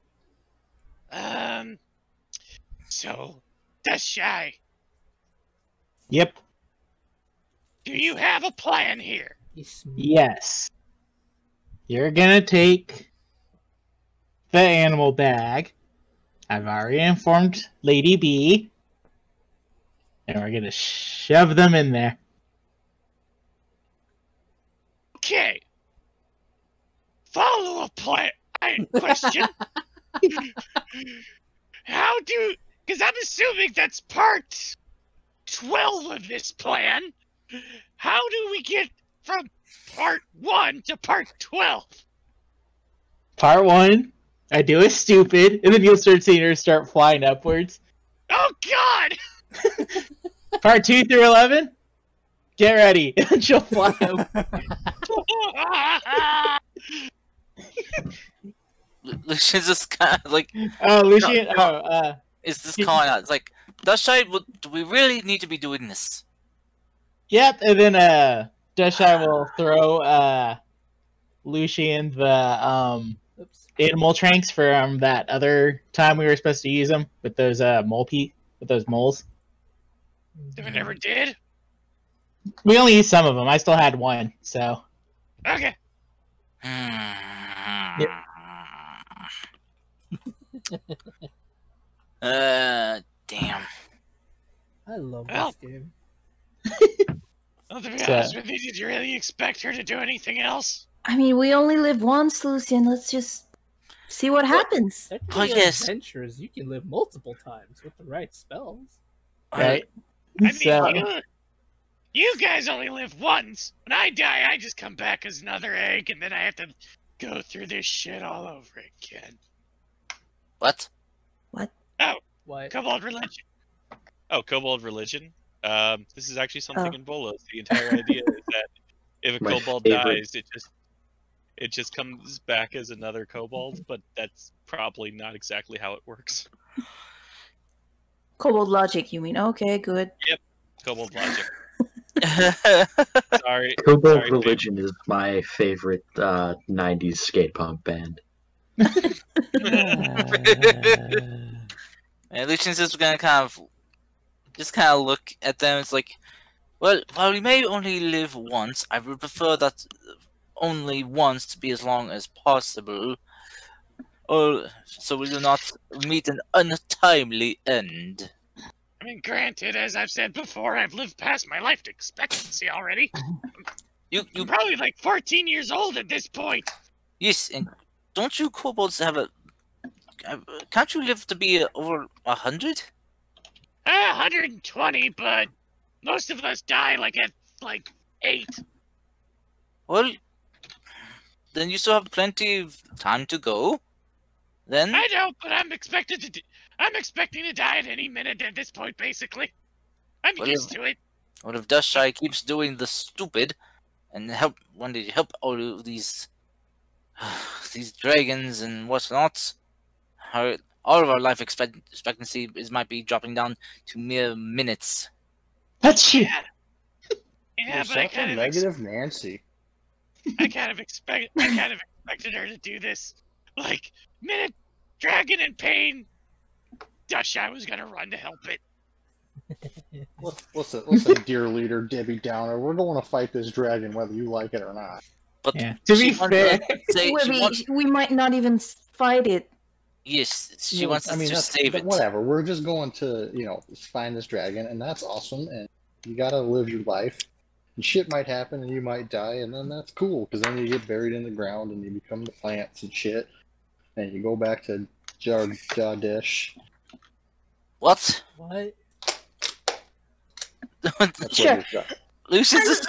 So that's shy. Yep. Do you have a plan here? Yes. You're gonna take the animal bag. I've already informed Lady B. And we're gonna shove them in there. Okay. Follow-up plan. Question. How do... Because I'm assuming that's part 12 of this plan. How do we get from part 1 to part 12? Part 1, I do a stupid, and then you'll start seeing her start flying upwards. Oh, God! Part 2 through 11, get ready. And she'll fly up. Lucian's just kind of like, Lucian, is this calling out? It's like, Dustshy, do we really need to be doing this? Yep, and then Dustshy will throw Lucian the animal tranks from that other time we were supposed to use them with those moles. If I never did? We only used some of them. I still had one, so. Okay. Yep. Damn. I love Well. this game. Well, to be So- honest with you, did you really expect her to do anything else? I mean, we only live once, Lucian. Let's just see what happens. Technically, yes. adventures you can live multiple times with the right spells. Right? I mean, So, you guys only live once. When I die, I just come back as another egg, and then I have to go through this shit all over again. What? What? Kobold religion. Oh, kobold religion? This is actually something Oh. in Bolos. The entire idea is that if a My kobold favorite. dies, it just comes back as another kobold, but that's probably not exactly how it works. Kobold logic, you mean? Okay, good. Kobold logic. Sorry. Kobold sorry, Religion is my favorite 90s skate punk band. And Lucian's just gonna kind of look at them. It's like, Well, while we may only live once, I would prefer that only once to be as long as possible. Or so we do not meet an untimely end. I mean, granted, as I've said before, I've lived past my life expectancy already. You I'm probably like 14 years old at this point. Yes, and don't you kobolds have a? Can't you live to be over 100? 120, but most of us die like at 8. Well, then you still have plenty of time to go. Then I know, but I'm expecting to die at any minute at this point. Basically, I'm Well, used to it. what if Dustshy keeps doing the stupid, and help all of these these dragons and whatnot? All of our life expectancy might be dropping down to mere minutes. That's you. Yeah, You're but I such a kind of negative Nancy. expected her to do this. Like, minute dragon in pain. Dushy was gonna run to help it. Listen, dear leader Debbie Downer, we're going to fight this dragon whether you like it or not. But Yeah. To be fair, We might not even fight it. yes, she No, wants us to save it. Whatever. We're just going to, find this dragon, and that's awesome. And you gotta live your life. And shit might happen, and you might die, and then that's cool because then you get buried in the ground, and you become the plants and shit, and you go back to Jardish. What? What? That's Sure. what you've got. Lucius is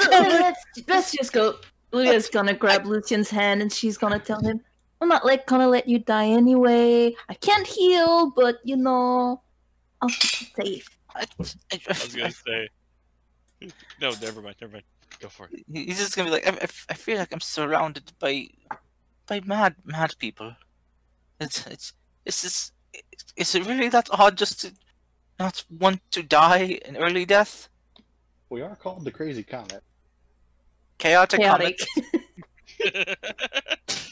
Let's just go. Lulia's gonna grab Lucian's hand and she's gonna tell him, I'm not gonna let you die anyway. I can't heal, but I'll keep you safe. I was gonna say. No, never mind. Go for it. He's just gonna be like, I feel like I'm surrounded by mad people. It's just, is it really that odd just to not want to die an early death? We are called the Crazy Comet. Chaotic.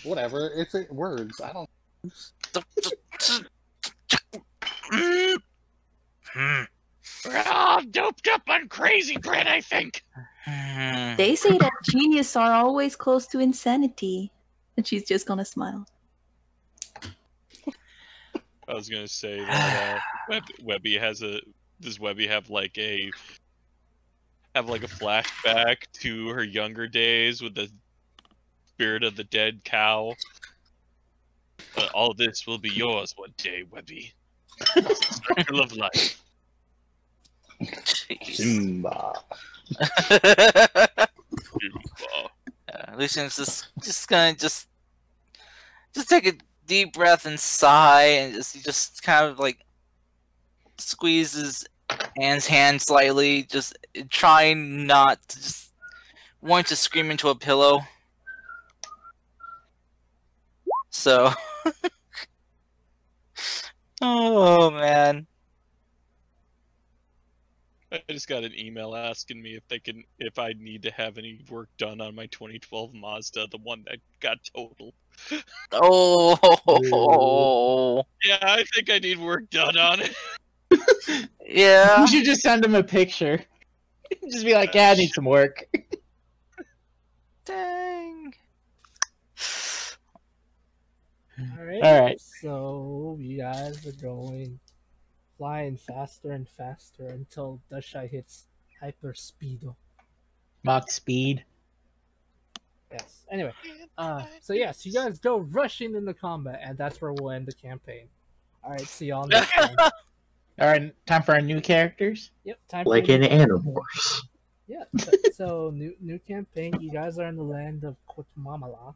Whatever. It's words. I don't. We're all doped up on crazy bread, I think. They say that genius are always close to insanity. And she's just gonna smile. I was gonna say that Webby has a. Does Webby have like a flashback to her younger days with the spirit of the dead cow? All this will be yours one day, Webby. It's the circle of life. Simba. Lucian's just gonna just take a deep breath and sigh, and just kind of like squeezes Anne's hand slightly, just trying not to just want to scream into a pillow. So, oh man. I just got an email asking me if I need to have any work done on my 2012 Mazda, the one that got totaled. Oh. Yeah, I think I need work done on it. Yeah. You should just send him a picture. Just be like, yeah, I need some work. Dang. Alright. So you guys are flying faster and faster until Dustshy hits hyper speedo. Mach speed. Yes. Anyway, so yes, you guys go rushing into combat, and that's where we'll end the campaign. Alright, see y'all next time. Alright, time for our new characters. Yep, time Like for in Animorphs. Yeah, so new campaign. You guys are in the land of Kotmamala,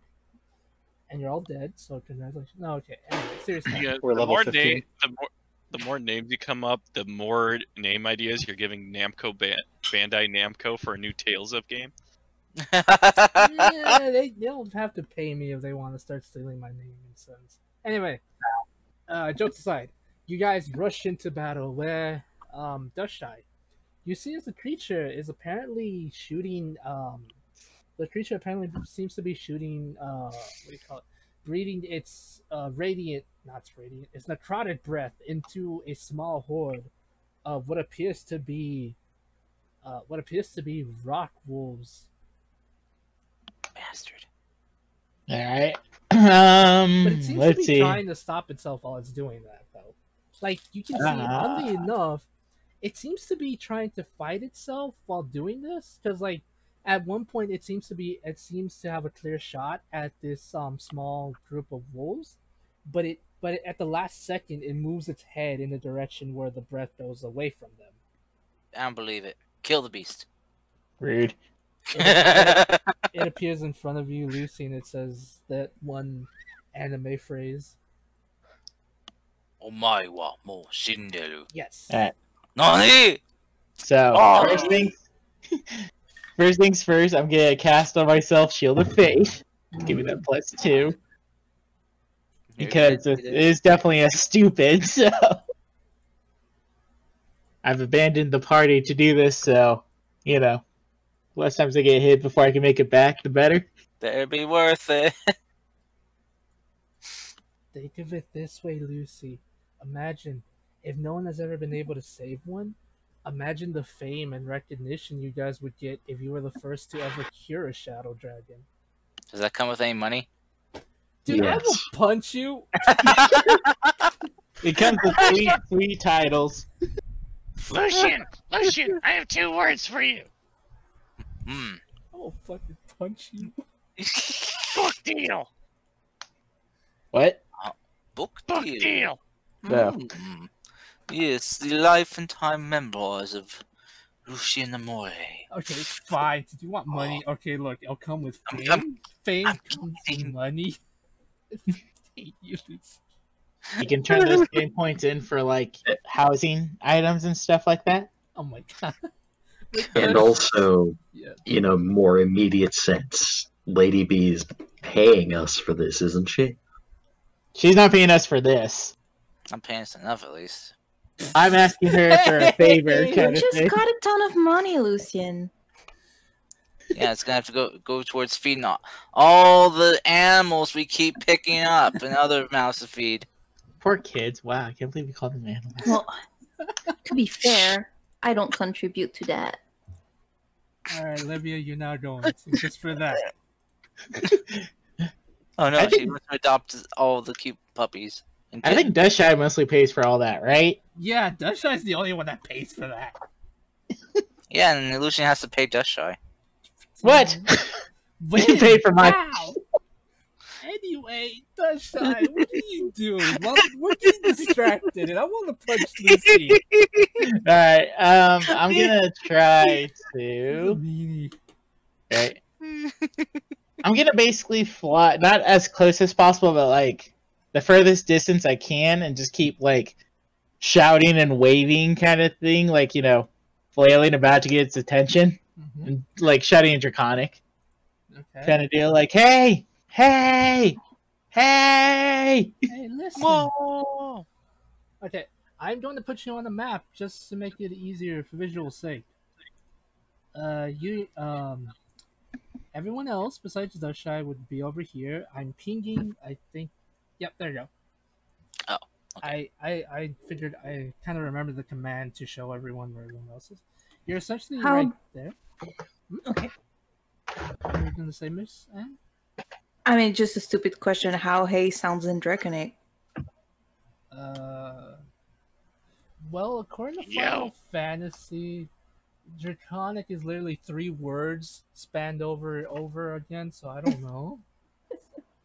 and you're all dead. So congratulations. No, okay. Anyway, seriously. Yeah, We're the level more 15. the more names you come up, the more name ideas you're giving Bandai Namco for a new Tales of game. Yeah, they don't have to pay me if they want to start stealing my name and sons. Anyway, jokes aside, you guys rush into battle where Dustshy, you see as the creature is apparently shooting. The creature apparently seems to be shooting. What do you call it? Breathing its its necrotic breath into a small horde of what appears to be what appears to be rock wolves. Bastard. All right. But it seems to Let's be see. trying to stop itself while it's doing that, though. Like, you can see, oddly enough, it seems to be trying to fight itself while doing this. Because, like, at one point, it seems to have a clear shot at this small group of wolves. But at the last second, it moves its head in the direction where the breath goes away from them. I don't believe it. Kill the beast. Rude. It appears in front of you, Lucy, and it says that one anime phrase. Omae wa mo shinderu. Yes. All right. Nani? So Oh. first things first. I'm gonna cast on myself Shield of Faith. Give me that +2 because it is definitely a stupid. So I've abandoned the party to do this. So less times I get hit before I can make it back, the better. Better be worth it. Think of it this way, Lucy. Imagine if no one has ever been able to save one. Imagine the fame and recognition you guys would get if you were the first to ever cure a shadow dragon. Does that come with any money? Dude, I will punch you. It comes with three titles. Lucian, I have 2 words for you. Hmm. I will fucking punch you. Book deal. What? Book Book deal. deal. No. Yes, the life and time memoirs of Lucian Amore. Okay, fine. Do you want money? Okay, look, I'll come with fame. I'm Fame I'm comes with kidding. money. Hate you, Lucy. You can turn those game points in for like housing items and stuff like that. Oh my god. And also, Yeah. more immediate sense, Lady B is paying us for this, isn't she? She's not paying us for this. I'm paying us enough at least. I'm asking her for a favor, You kind of just thing. got a ton of money, Lucian. Yeah, it's gonna have to go towards feeding all the animals we keep picking up and other mouths to feed. Poor kids. Wow, I can't believe we called them animals. Well, to be fair, I don't contribute to that. Alright, Libya, you're now going. Just for that. Oh no, I she think- wants to adopt all the cute puppies. And I think Dushy mostly pays for all that, right? Yeah, Dushy's the only one that pays for that. yeah, and Lucian has to pay Dushy. What? When? You paid for my- How? Anyway, Dushy, what are you doing? Well, we're getting distracted, and I want to punch Lucy. Alright, I'm gonna try You're a to... meanie. Right. I'm gonna basically fly, not as close as possible, but like the furthest distance I can, and just keep like shouting and waving kind of thing, like flailing about to get its attention, and like shouting in Draconic Okay. kind of deal, like hey, hey, hey. Hey, listen. Whoa! Okay, I'm going to put you on the map just to make it easier for visual sake. Everyone else besides Dushy would be over here. I'm pinging. I think. Yep, there you go. Oh, okay. I figured I kind of remember the command to show everyone where everyone else is. You're essentially How- right there. Okay. What are you going to say, Miss Anne? I mean, just a stupid question. How hey sounds in Draconic? Well, according to Final Fantasy, Draconic is literally 3 words spanned over again, so I don't know.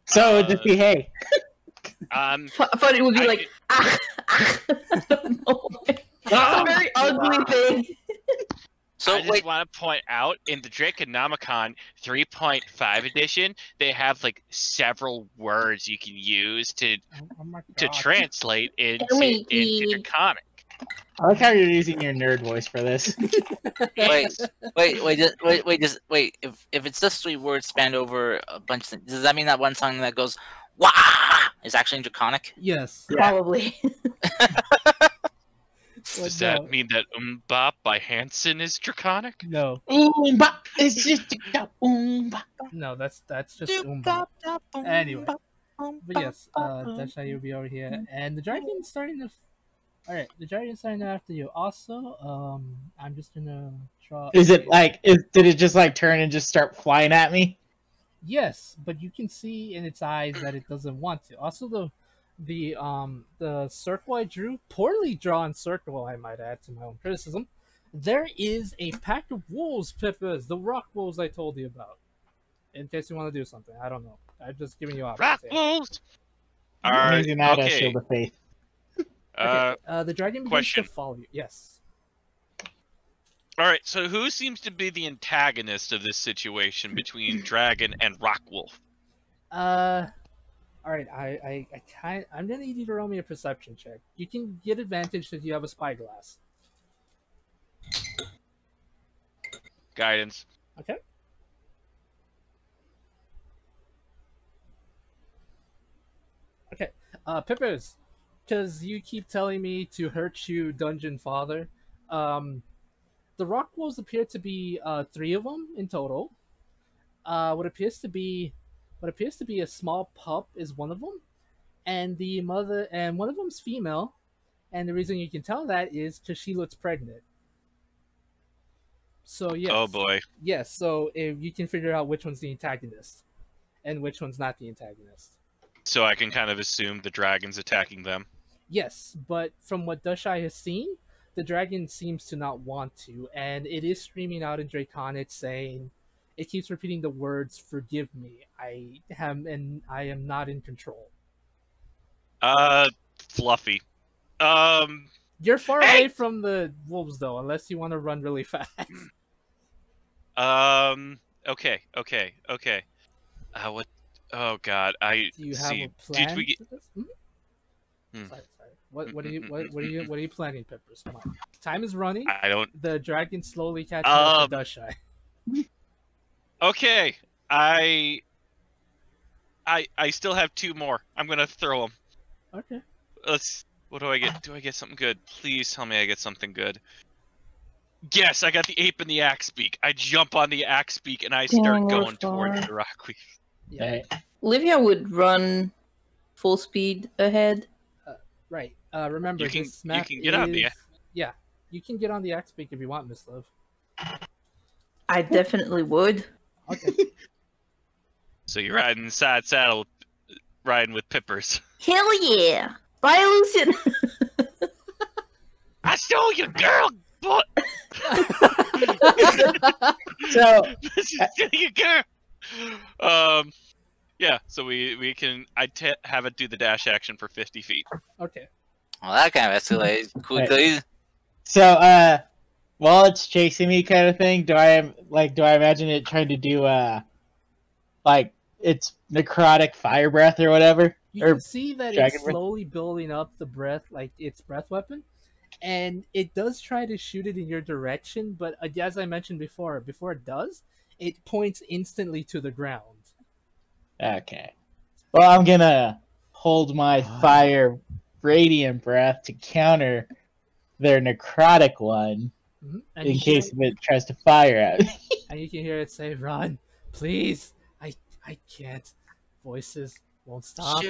So it'd just be hey. I thought it would be like ah, ah. I don't know. It's a very ugly thing. So I just wait, want to point out in the Draconomicon 3.5 edition, they have like several words you can use to Oh my to god. translate into Wiki. Draconic. I like how you're using your nerd voice for this. wait. If it's just 3 words spanned over a bunch of things, does that mean that one song that goes "wah" is actually in Draconic? Yes. Probably. Does no. that mean that Bop by Hanson is Draconic? No, Oomba, it's just a oomba. no, that's just Umba. Anyway. But yes, Dushy will be over here, and the dragon's starting to All right, the dragon's signing after you. Also, I'm just gonna draw. Is it like? Did it just like turn and just start flying at me? Yes, but you can see in its eyes that it doesn't want to. Also, the circle I drew, poorly drawn circle, I might add to my own criticism. There is a pack of wolves, Pippas, the rock wolves I told you about. In case you want to do something, I don't know. I'm just giving you options. Rock here. wolves. I'm using that as Okay. shield of faith. Okay, the dragon begins question. to follow you. Yes. All right. So who seems to be the antagonist of this situation between dragon and rock wolf? All right. I'm gonna need you to roll me a perception check. You can get advantage if you have a spyglass. Guidance. Okay. Okay. Pippers, because you keep telling me to hurt you, Dungeon Father. The rock wolves appear to be 3 of them in total. What appears to be a small pup is one of them, and one of them's female. And the reason you can tell that is because she looks pregnant. So yes. Oh boy. Yes. So if you can figure out which one's the antagonist, and which one's not the antagonist. So I can kind of assume the dragon's attacking them. Yes, but from what Dushai has seen, the dragon seems to not want to, and it is screaming out in Draconic, saying, it keeps repeating the words, "Forgive me. I am not in control." Fluffy. You're far Hey! away from the wolves, though, unless you want to run really fast. Okay. What? Oh God, I Do you have see. a plan Did we get? for this? Hmm? Hmm. Sorry. What are you planning, Peppers? Come on. Time is running. I don't. The dragon slowly catches up to Dushai. Okay, I still have 2 more. I'm gonna throw them. Okay. Let's. What do I get? Do I get something good? Please tell me I get something good. Yes, I got the ape and the axe beak. I jump on the axe beak and I start Dang, we're going towards far. the rock weave. Yeah. Olivia would run full speed ahead. Right. Remember, You can- this map you can get on the- Yeah, you can get on the axe peak if you want, Miss Love. I definitely would. Okay. So you're riding side saddle, riding with Pippers. Hell yeah! Bye, Lucian! I stole your girl, boy. So Steal your girl. Yeah. So we can. Have it do the dash action for 50 feet. Okay. Well, that kind of escalated quickly. So, while it's chasing me, kind of thing, do I imagine it trying to do like its necrotic fire breath or whatever? You Or can see that dragon it's breath? slowly building up the breath, like its breath weapon, and it does try to shoot it in your direction. But as I mentioned before it does, it points instantly to the ground. Okay. Well, I'm gonna hold my fire radiant breath to counter their necrotic one And in you case can, it tries to fire at me. and you can hear it say, "Run, please! I can't." Voices won't stop.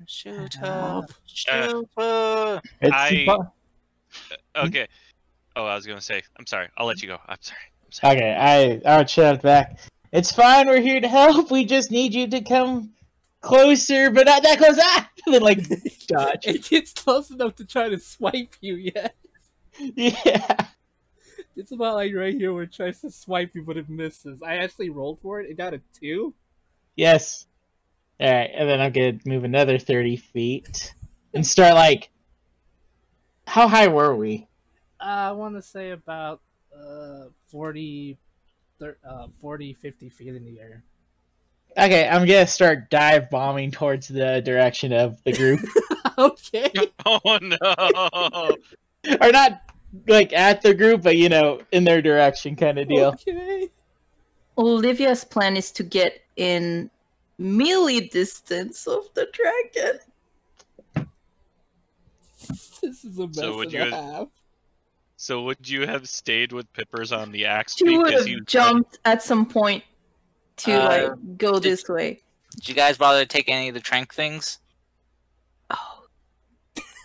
Shoot her. Help. Shoot her. It's I- fu- Okay. Oh, I was gonna say. I'm sorry. I'll let you go. I'm sorry. Okay, I would shout back. It's fine, we're here to help. We just need you to come closer, but not that close. Ah! And then, like, dodge. It gets close enough to try to swipe you. Yeah, Yeah. it's about like right here where it tries to swipe you, but it misses. I actually rolled for it. It got a 2. Yes. Alright, and then I'm gonna move another 30 feet and start, like... How high were we? I want to say about 40, 50 feet in the air. Okay, I'm gonna start dive bombing towards the direction of the group. Okay. Oh no! Or not, like, at the group, but, you know, in their direction kind of deal. Okay. Olivia's plan is to get in melee distance of the dragon. This is a mess So would and you- a half. So would you have stayed with Pippers on the axe? She would because have jumped at some point to like go this way. Did you guys bother to take any of the trank things? Oh,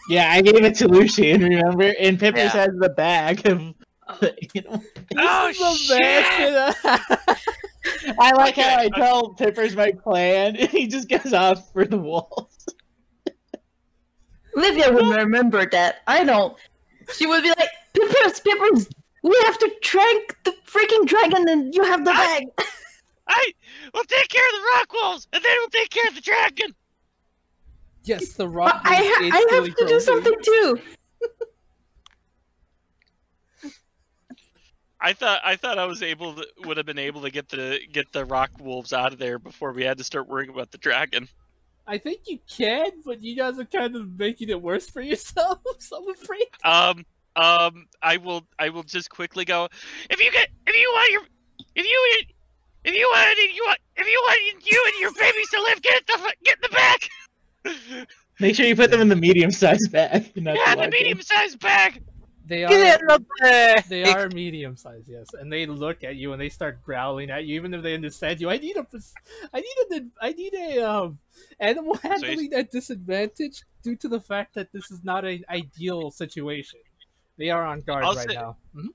Yeah, I gave it to Lucian, remember? And Pippers Yeah. has the bag of, you know. Oh, This is the best. I like how I Okay, tell Pippers my plan, and he just goes off for the walls. Livia would remember that. I know. She would be like, Pippers, Pippers, we have to trank the freaking dragon and you have the bag. We'll take care of the rock wolves, and then we'll take care of the dragon. Yes, the rock. I have to do something too. I thought I would have been able to get the rock wolves out of there before we had to start worrying about the dragon. I think you can, but you guys are kind of making it worse for yourselves. I'm afraid. I will just quickly go. If you want you and your babies to live, get in the back. Make sure you put them in the medium-sized bag. Not Yeah, the the large one. medium-sized bag. They Get in are. the bag. They are medium sized, yes, and they look at you and they start growling at you, even if they understand you. I need a animal handling at disadvantage due to the fact that this is not an ideal situation. They are on guard right now. Mhm.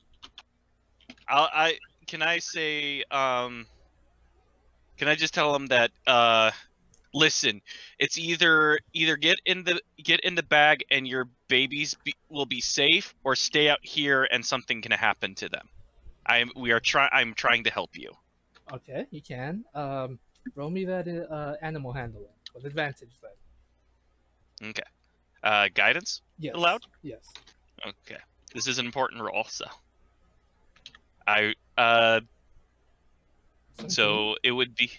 Can I say can I just tell them that listen, it's either get in the bag and your babies will be safe, or stay out here and something can happen to them. I'm trying to help you. Okay, you can. Roll me that animal handling with advantage then. Okay. Guidance Yes. allowed? Yes. Okay. This is an important roll, so I 17, so it would be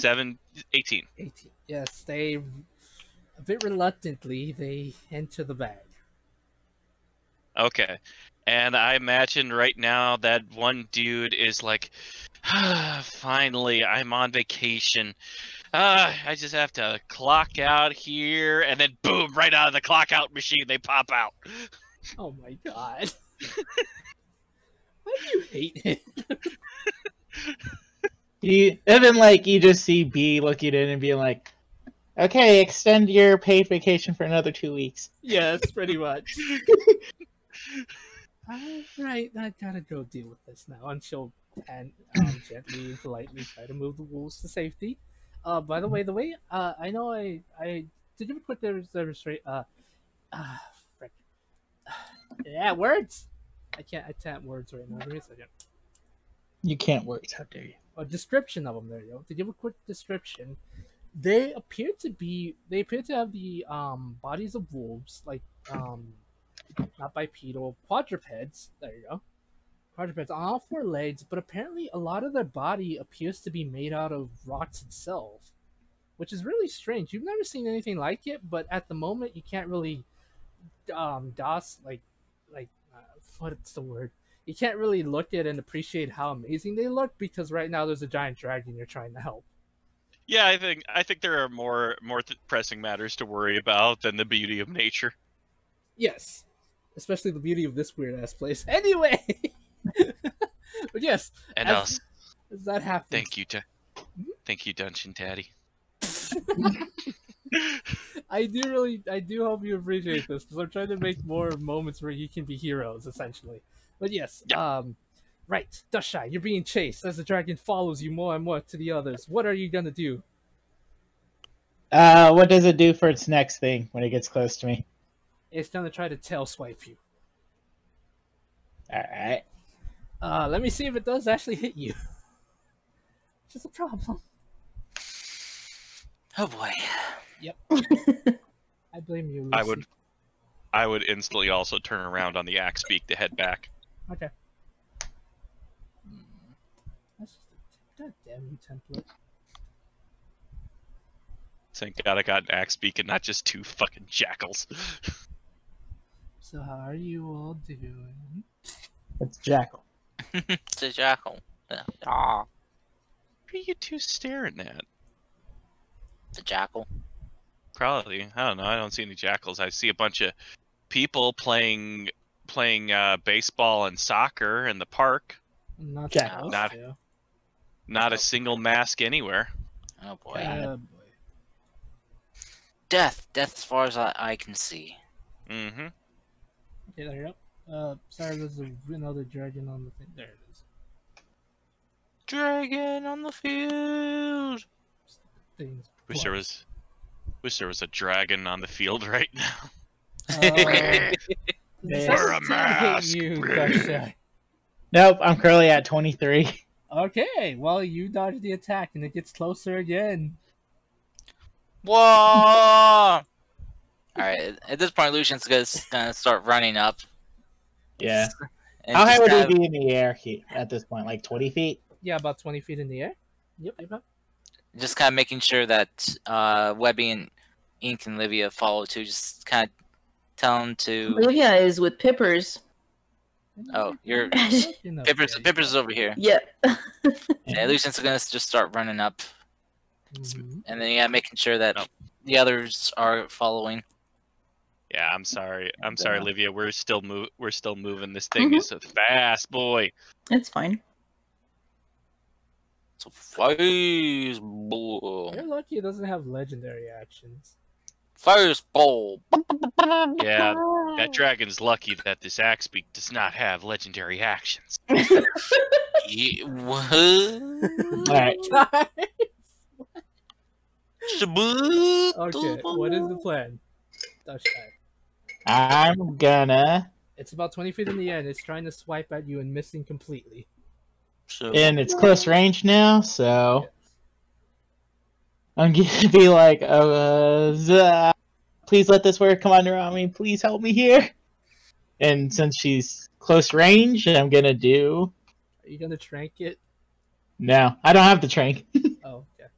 18. 18. Yes, they a bit reluctantly they enter the bag. Okay. And I imagine right now that one dude is like, finally, I'm on vacation. I just have to clock out here, and then boom, right out of the clock out machine, they pop out. Oh my god. Why do you hate it? You just see B looking in and being like, okay, extend your paid vacation for another 2 weeks. Yes, pretty much. Right, I gotta go deal with this now. And she'll gently and politely try to move the wolves to safety. By the way, I know I did you put the restraint? Frick. Yeah, words. I can't words right now. Give me a second. You can't work, how dare you. A description of them. There you go. To give a quick description, they appear to have the bodies of wolves, like not bipedal quadrupeds. There you go. Quadrupeds on all four legs, but apparently a lot of their body appears to be made out of rocks itself, which is really strange. You've never seen anything like it, but at the moment you can't really what's the word? You can't really look at and appreciate how amazing they look because right now there's a giant dragon you're trying to help. Yeah, I think there are more pressing matters to worry about than the beauty of nature. Yes, especially the beauty of this weird ass place. Anyway, but yes, And as that happens, thank you, Dungeon Daddy. I do hope you appreciate this because I'm trying to make more moments where you can be heroes, essentially. But yes, right, Dushai, you're being chased as the dragon follows you more and more to the others. What are you gonna do? What does it do for its next thing when it gets close to me? It's gonna try to tail swipe you. Alright. Let me see if it does actually hit you. Which is a problem. Oh boy. Yep. I blame you, I Lucy. would instantly also turn around on the axe beak to head back. Okay. That's just a goddamn template. Thank God I got an axe beak and not just two fucking jackals. So how are you all doing? It's Jackal. It's a jackal. Ah, What are you two staring at? the jackal. Probably. I don't know. I don't see any jackals. I see a bunch of people playing baseball and soccer in the park. Not Jackal. supposed to. Not a single mask anywhere. Oh boy. Boy. Death as far as I can see. Mm-hmm. Okay, there you go. Sorry, there's another dragon on the thing. There it is. Dragon on the field. Things. Wish there was a dragon on the field right now. Wear a 17 mask, hit you, please. Dasha. Nope, I'm currently at 23. Okay, well, you dodge the attack and it gets closer again. Whoa! Alright, at this point, Lucian's gonna start running up. Yeah. And How high just would kind he of- be in the air at this point? Like 20 feet? Yeah, about 20 feet in the air. Yep. just kind of making sure that Webby and Ink and Livia follow too. Just kind of tell them to. Olivia is with Pippers. Oh, you're You know, Pippers. yeah, Pippers is over here. Yeah. Yeah, Lucian's gonna just start running up, Mhm. and then making sure that No. the others are following. Yeah, I'm sorry. I'm And, sorry, Livia. We're still moving. This thing Mhm. is a fast boy. It's fine. So Fireball. You're lucky it doesn't have legendary actions. Fireball. Yeah, that dragon's lucky that this axe beak does not have legendary actions. What? Alright. Okay, what is the plan? Dasha. I'm gonna. It's about 20 feet in the air and it's trying to swipe at you and missing completely. So, And it's close range now, so Yes. I'm gonna be like, please let this work. Come on, Narami. Please help me here. And since she's close range, I'm gonna do. Are you gonna trank it? No, I don't have the trank. Oh, okay.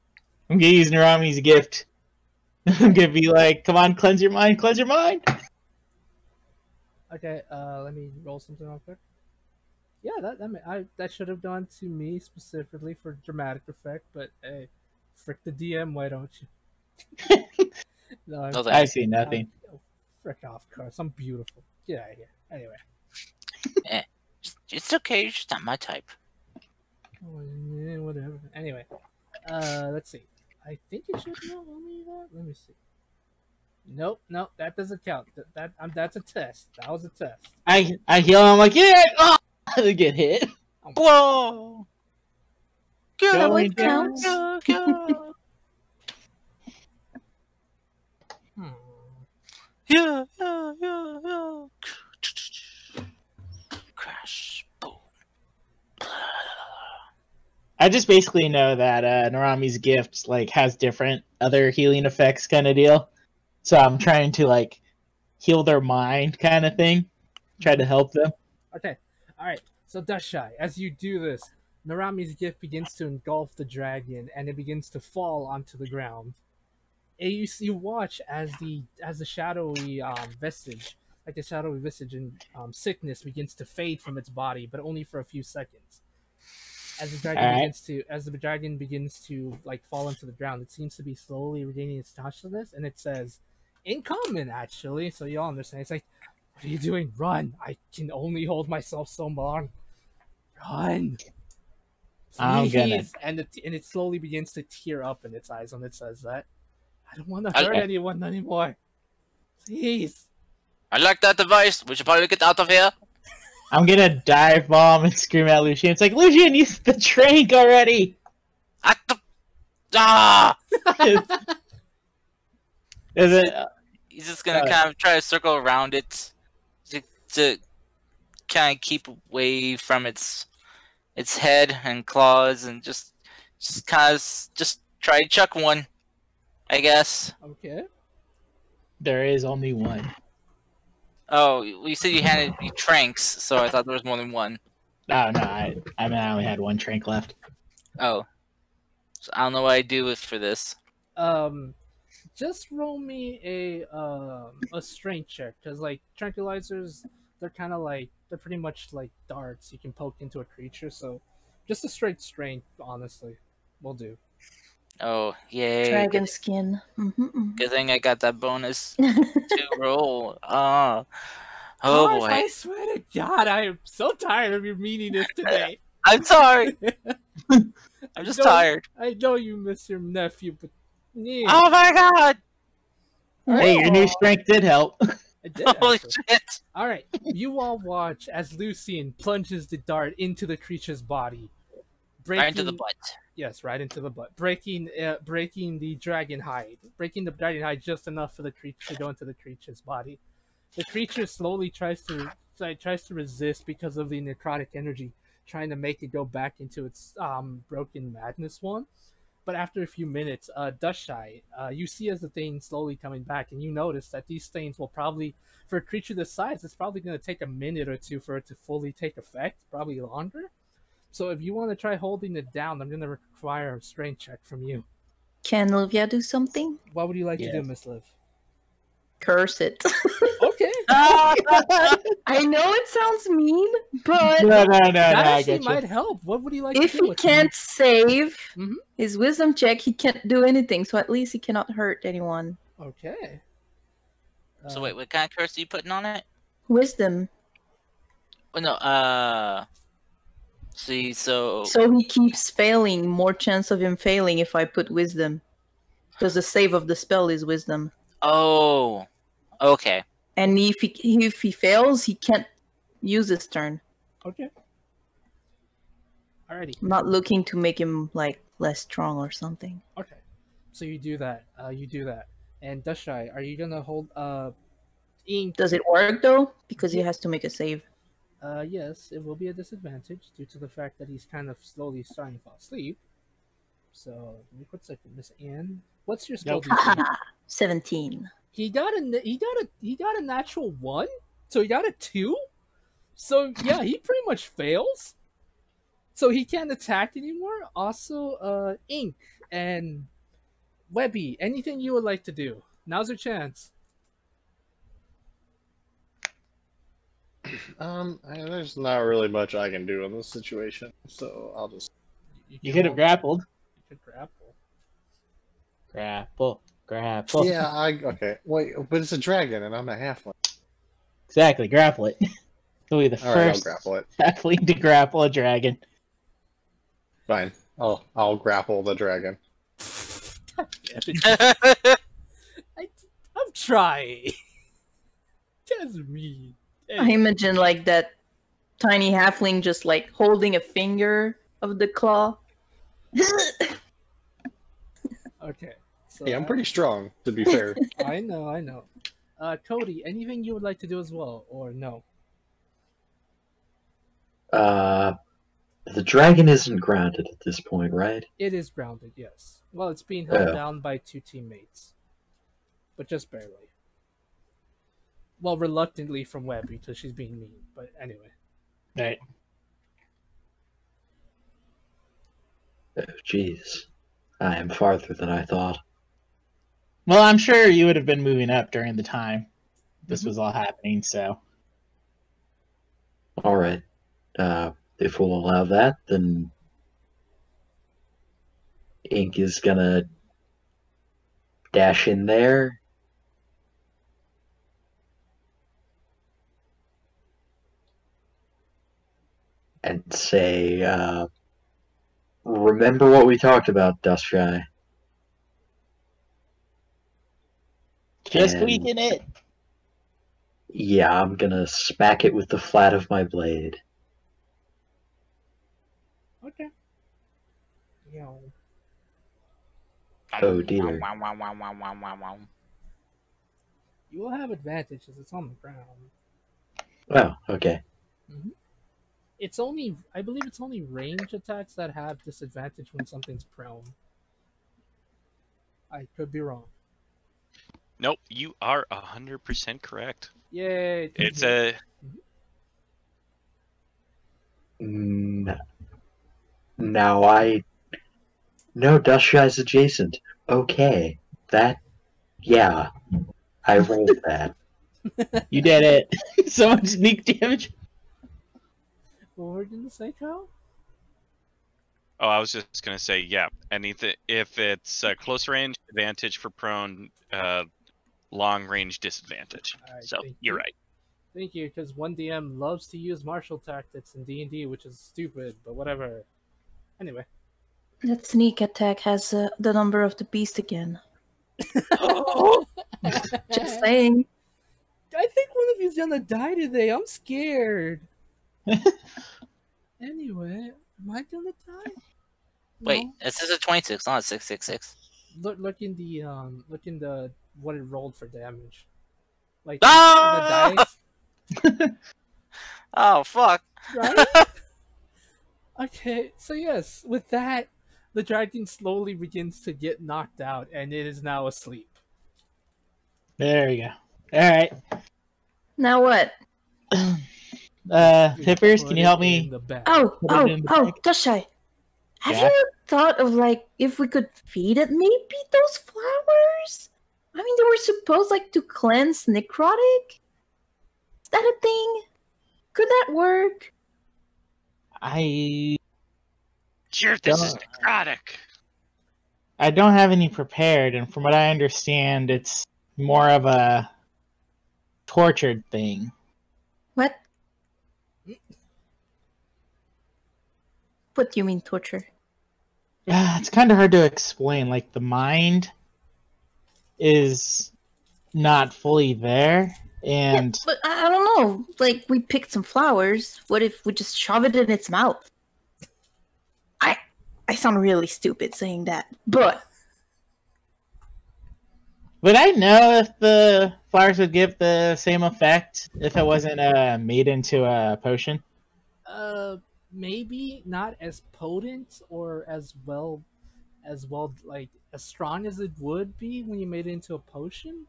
I'm gonna use Narami's gift. I'm gonna be like, come on, cleanse your mind, cleanse your mind. Okay, let me roll something real quick. Yeah, that should have gone to me specifically for dramatic effect, but hey, frick the DM, why don't you? No, I'm, No, I see nothing. oh, frick off, Cars. I'm beautiful. Get out of here. Anyway. it's okay. You're just not my type. Oh, yeah, whatever. Anyway, let's see. I think it should know only that. Let me see. Nope, that doesn't count. That's a test. That was a test. I heal. I'm like, yeah. Oh! I get hit. Whoa! Going down. Go. Hmm. Yeah. Crash. Boom. I just basically know that Narami's gift like has different other healing effects, kind of deal. So I'm trying to like heal their mind, kind of thing. Try to help them. Okay, alright. So, Dashai, as you do this, Narami's gift begins to engulf the dragon, and it begins to fall onto the ground. And you watch as the shadowy vestige, like the shadowy visage and sickness, begins to fade from its body, but only for a few seconds. As the dragon begins to like fall into the ground, it seems to be slowly regaining its consciousness, and it says, "In common, actually." So you all understand. It's like, "What are you doing? Run! I can only hold myself so long. Run!" I'm gonna. Please." And it slowly begins to tear up in its eyes when it says that. I don't want to I- hurt anyone anymore. Please. I like that device. We should probably get out of here. I'm gonna dive bomb and scream at Lucian. It's like, Lucian, use the trank already. Ah! Is it? He's just gonna kind of try to circle around it to kind of keep away from its head and claws, and just kind of just try to chuck one, I guess. Okay. There is only one. Oh, you said you handed me tranks, so I thought there was more than one. Oh no, I mean I only had one trank left. Oh, so I don't know what I do for this. Just roll me a strength check, because like tranquilizers, they're pretty much like darts you can poke into a creature. So just a straight strength, honestly, will do. Oh, yay! Dragon skin. Good thing I got that bonus to roll. Oh boy! I swear to God, I am so tired of your meaniness today. I'm sorry. I'm just tired. I know you miss your nephew, but Oh my god! Hey, your new strength did help. It did. Holy Actually. shit! All right, you all watch as Lucian plunges the dart into the creature's body, breaking Right into the butt. Yes, right into the butt, breaking the dragon hide, just enough for the creature to go into the creature's body. The creature slowly tries to resist because of the necrotic energy, trying to make it go back into its broken madness one. But after a few minutes, Dushai, you see as the thing slowly coming back, and you notice that these things will probably, for a creature this size, it's probably going to take a minute or two for it to fully take effect, probably longer. So if you want to try holding it down, I'm going to require a strength check from you. Can Livia do something? What would you like to do, Miss Liv? Curse it. Okay. I know it sounds mean, but That I actually get might you. help. What would you like if to do he with can't save Mhm. his wisdom check, he can't do anything. So at least he cannot hurt anyone. Okay. So wait, what kind of curse are you putting on it? Wisdom. Oh no, see, so he keeps failing. More chance of him failing if I put wisdom, because the save of the spell is wisdom. oh, okay. And if he fails, he can't use his turn. Okay. Alrighty. I'm not looking to make him like less strong or something. Okay. So you do that. And Dushai, are you gonna hold ink? Does it work though? Because he has to make a save. Yes, it will be a disadvantage due to the fact that he's kind of slowly starting to fall asleep. So let me quick second, Miss Anne. What's your spell DC? 17. He got a natural 1, so he got a 2. So yeah, he pretty much fails. So he can't attack anymore. Also, Ink and Webby, anything you would like to do? Now's your chance. There's not really much I can do in this situation, so I'll just. You could have grappled. You could grapple. Grapple. Yeah, okay. Wait, but it's a dragon, and I'm a halfling. Exactly, grapple it. You'll be the All right, I'll first grapple it. halfling to grapple a dragon. Fine. I'll grapple the dragon. I'm trying. That's mean. I imagine like that tiny halfling just like holding a finger of the claw. Okay. So Hey, I'm pretty strong, to be fair. I know. Cody, anything you would like to do as well, or no? The dragon isn't grounded at this point, right? It is grounded, yes. Well, it's being held Oh. down by 2 teammates, but just barely. Well, reluctantly from Webby because she's being mean. But anyway. Right. Oh, jeez. I am farther than I thought. Well, I'm sure you would have been moving up during the time this was all happening, so. Alright. If we'll allow that, then Ink is gonna dash in there. And say, remember what we talked about, Dustshy. Just And- tweaking it. Yeah, I'm gonna smack it with the flat of my blade. Okay. Yeah. Oh, dear. Wow, wow, wow, wow, wow, wow, wow. You will have advantage as it's on the ground. Oh, okay. It's only, I believe it's only range attacks that have disadvantage when something's prone. I could be wrong. Nope, you are 100% correct. Yay! It's a Now No, Dustshy's adjacent. Okay. Yeah. I rolled that. You did it. So much sneak damage. What were you gonna say, Kyle? Oh, I was just gonna say, yeah. Anything if it's close range, advantage for prone, long range disadvantage. Alright, So thank you're you. right. Thank you, because one DM loves to use martial tactics in D&D, which is stupid, but whatever. Anyway. That sneak attack has the number of the beast again. Just saying. I think one of you's gonna die today. I'm scared. Anyway, am I gonna die? Wait, No. this is a 26, not a 666. Look in the what it rolled for damage. Like Ah! the dice, Oh, fuck. right? Okay, so yes, with that, the dragon slowly begins to get knocked out, and it is now asleep. There you go. All right. Now what? Pippers, Put can you it help in me? the bag. Oh, Put it in the bag. Toshai. Have Yeah? you thought of like if we could feed it maybe those flowers? I mean, they were supposed like to cleanse necrotic. Is that a thing? Could that work? Sure, this is necrotic. I don't have any prepared, and from what I understand, it's more of a tortured thing. What? What do you mean torture? It's kind of hard to explain. Like, the mind is not fully there, and But I don't know. Like we picked some flowers. What if we just shove it in its mouth? I sound really stupid saying that, but would I know if the flowers would give the same effect if it wasn't made into a potion? Maybe not as potent or as well, like as strong as it would be when you made it into a potion.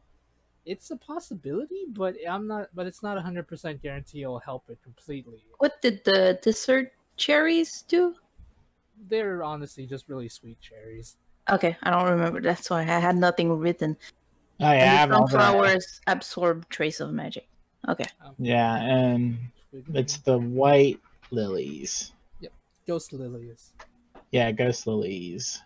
It's a possibility, but it's not 100% guarantee it'll help it completely. what did the dessert cherries do? They're honestly just really sweet cherries. Okay, I don't remember. That's why I had nothing written. Oh yeah, I And have the all that. sunflowers absorb trace of magic. Okay. Yeah, and it's the white lilies. Ghost lilies. Yeah, ghost lilies.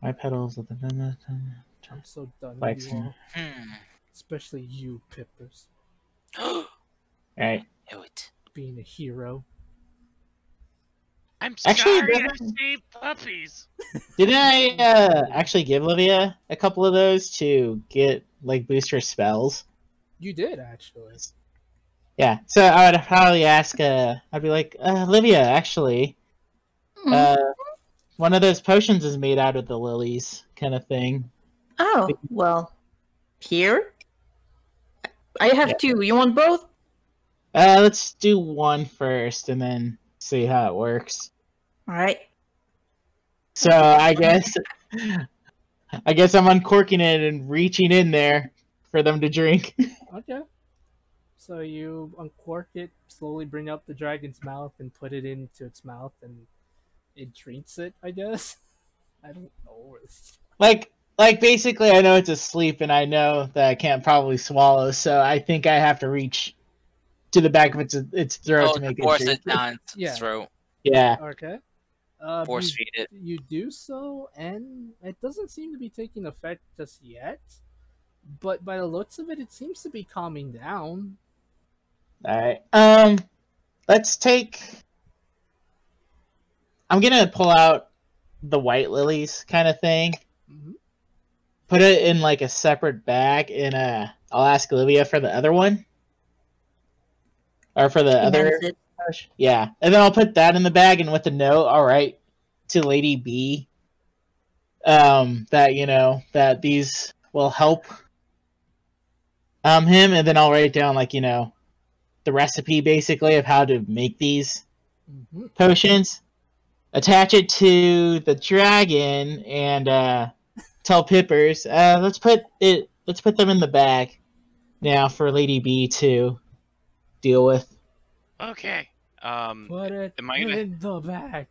White petals. I'm so done Like with you all. Hmm. Especially you, Pippers. Alright. Knew it. Being a hero. I'm Actually, sorry, I doesn't- saved puppies. Didn't I actually give Livia a couple of those to get like boost her spells? You did, actually. Yeah, so I would probably ask. I'd be like, Livia, actually, one of those potions is made out of the lilies, kind of thing. Oh, well. Here? I have two. You want both? Let's do one first, and then see how it works. Alright. So I guess I'm uncorking it and reaching in there for them to drink. Okay. So you uncork it, slowly bring up the dragon's mouth, and put it into its mouth, and it drinks it, I guess. I don't know. Like basically, I know it's asleep, and I know that I can't probably swallow, so I think I have to reach to the back of its throat to make it force drink. it down its Yeah. throat. Yeah. Okay. Force feed it. You do so, and it doesn't seem to be taking effect just yet. But by the looks of it, it seems to be calming down. All right. Let's take. I'm gonna pull out the white lilies kind of thing. Mhm. Put it in like a separate bag, and I'll ask Olivia for the other one, or for the She other. hands it. Yeah, and then I'll put that in the bag, and with a note, all right, to Lady B. That that these will help. Him, and then I'll write down like the recipe basically of how to make these Mhm. potions. Attach it to the dragon, and tell Pippers, let's put them in the bag now for Lady B to deal with. Okay. Put it Am I gonna- in the bag.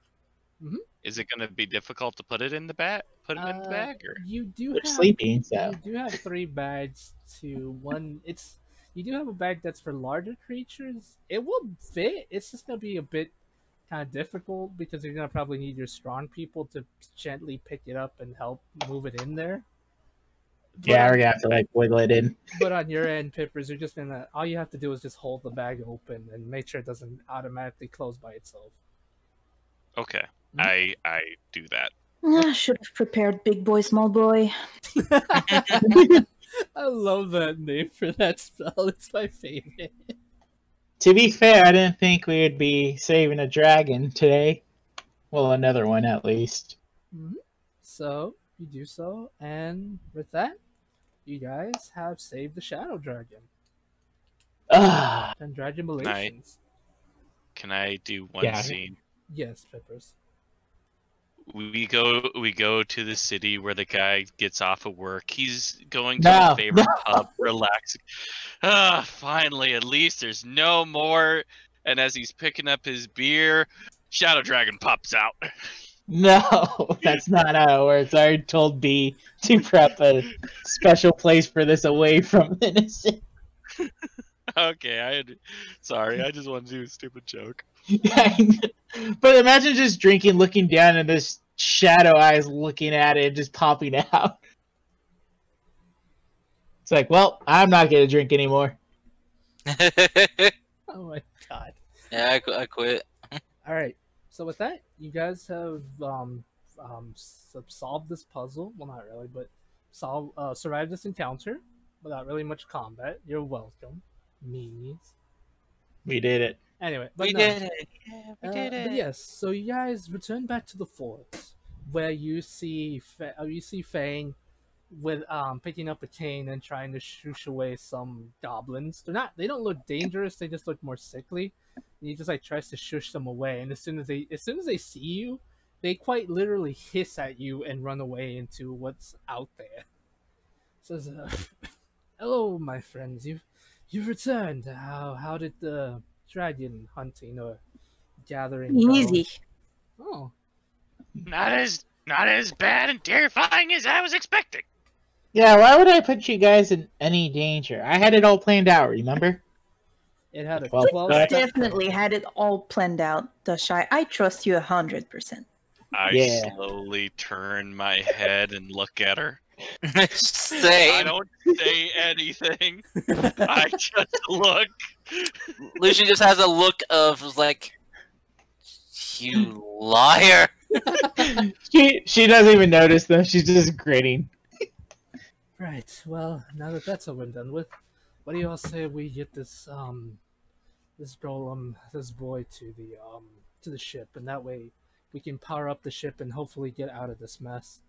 Is it gonna be difficult to put it in the bag? Put it in the bag, or You do They're have sleeping, so you do have 3 bags to one. You do have a bag that's for larger creatures. It will fit. It's just gonna be a bit kind of difficult because you're gonna probably need your strong people to gently pick it up and help move it in there. yeah, But we're gonna have to like wiggle it in. But on your end, Pippers, you're just gonna. All you have to do is just hold the bag open and make sure it doesn't automatically close by itself. okay. Mhm. I do that. Should have prepared big boy, small boy. I love that name for that spell. It's my favorite. To be fair, I didn't think we would be saving a dragon today. Well, another one at least. So you do so, and with that, you guys have saved the Shadow Dragon. Ah, Congratulations. Can I do one Yeah. scene? Yes, Peppers. We go to the city where the guy gets off of work. He's going to No, a favorite pub, relaxing. Finally, at least there's no more. And as he's picking up his beer, Shadow Dragon pops out. no, that's not how it works. I already told B to prep a special place for this away from innocent. Okay, sorry, I just wanted to do a stupid joke. But imagine just drinking, looking down, and this shadow eyes looking at it, just popping out. It's like, well, I'm not gonna drink anymore. Oh my god. Yeah, I quit. All right. So with that, you guys have solved this puzzle. Well, not really, but survived this encounter without really much combat. You're welcome, meanies. We did it. Anyway, We did it. Yeah, we did But it. yes, so you guys return back to the forest, where you see Fang with picking up a cane and trying to shoosh away some goblins. They don't look dangerous. They just look more sickly. And he just like tries to shush them away. And as soon as they see you, they quite literally hiss at you and run away into what's out there. Says, "Hello, my friends. You've returned. How did the dragon hunting or gathering go?" Easy. Oh, Not as bad and terrifying as I was expecting. Yeah, why would I put you guys in any danger? I had it all planned out, remember? it had a Well, 12 I- Definitely had it all planned out, Dashai. I trust you 100%. I Yeah. slowly turn my head and look at her. I Same. don't say anything. I just look. Lucian just has a look of like, you liar. She doesn't even notice them. She's just grinning. Right. Well, now that that's over and done with, what do you all say we get this this golem, this boy to the ship, and that way we can power up the ship and hopefully get out of this mess.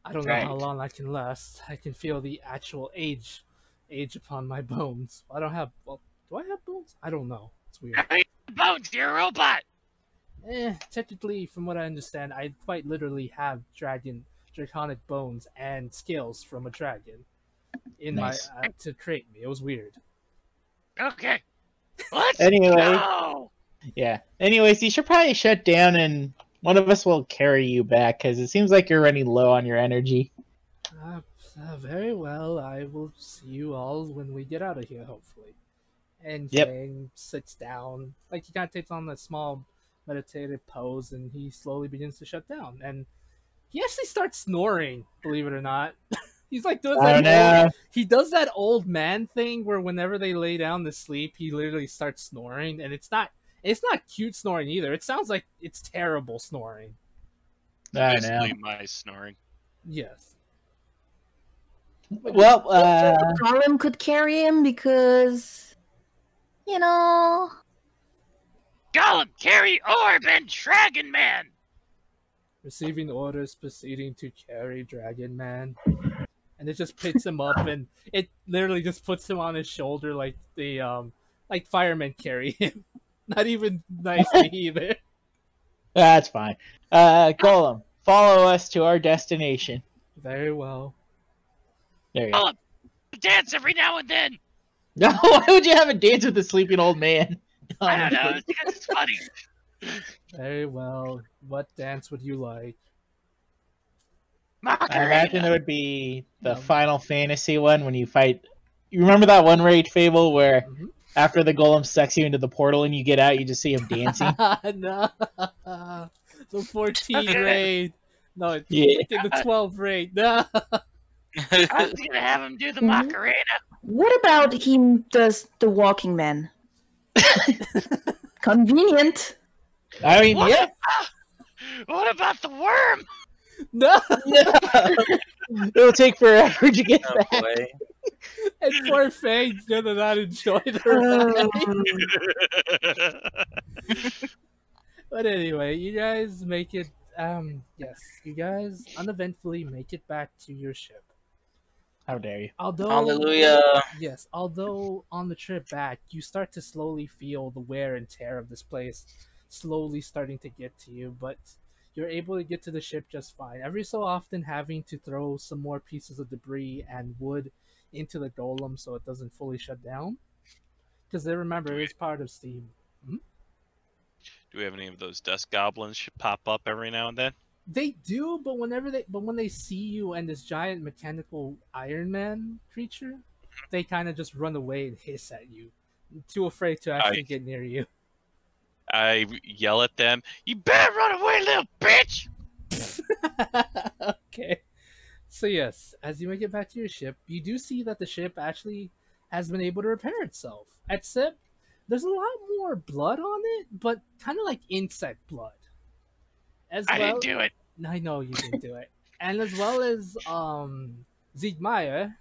I don't know how Right. long I can last. I can feel the actual age upon my bones. I don't have. Well, do I have bones? I don't know. It's weird. Bones, you're a robot. Technically, from what I understand, I quite literally have draconic bones and scales from a dragon in Nice. my to create me. It was weird. Okay. Let's Anyway. go. Yeah. Anyways, you should probably shut down and one of us will carry you back because it seems like you're running low on your energy. Very well. I will see you all when we get out of here, hopefully. And Yep. Fang sits down, like he kind of takes on a small meditative pose, and he slowly begins to shut down. And he actually starts snoring, believe it or not. He's like doing I don't know. he does that old man thing where whenever they lay down to sleep, he literally starts snoring, and it's not cute snoring either. It sounds like it's terrible snoring. I know. Basically my snoring. Yes. Well, Gollum could carry him because, you know, Gollum, carry orb and Dragon Man. Receiving orders, proceeding to carry Dragon Man. And it just picks him up, and it literally just puts him on his shoulder like the like firemen carry him. Not even nicely either. that's fine. Golem, follow us to our destination. Very well. There you go. Gollum, dance every now and then. No, why would you have a dance with a sleeping old man? I don't know. It's funny. Very well. What dance would you like? I imagine it Macarena. would be the No. Final Fantasy one when you fight. You remember that one raid fable where Mhm. after the golem sucks you into the portal and you get out, you just see him dancing? No. The 14 Okay. raid. No, it's Yeah. in the 12 raid. No. I was gonna have him do the Mhm. Macarena. what about he does the walking man? Convenient. I mean, What? yeah. What about the worm? No! It'll take forever to get Oh back. boy. And poor Fang's gonna not enjoy the ride. But anyway, you guys make it. Yes, you guys uneventfully make it back to your ship. How dare you? Although, Hallelujah. yes, although on the trip back, you start to slowly feel the wear and tear of this place slowly starting to get to you, but you're able to get to the ship just fine. Every so often, having to throw some more pieces of debris and wood into the golem so it doesn't fully shut down. Because they remember it is part of Steam. Do we have any of those dust goblins pop up every now and then? They do, but when they see you and this giant mechanical Iron Man creature, they kind of just run away and hiss at you, too afraid to actually get near you. I yell at them, "You better run away, little bitch!" Okay. So yes, as you make it back to your ship, you do see that the ship actually has been able to repair itself. Except there's a lot more blood on it, but kind of like insect blood. I didn't do it. I know you didn't do it. And as well as Ziegmeyer,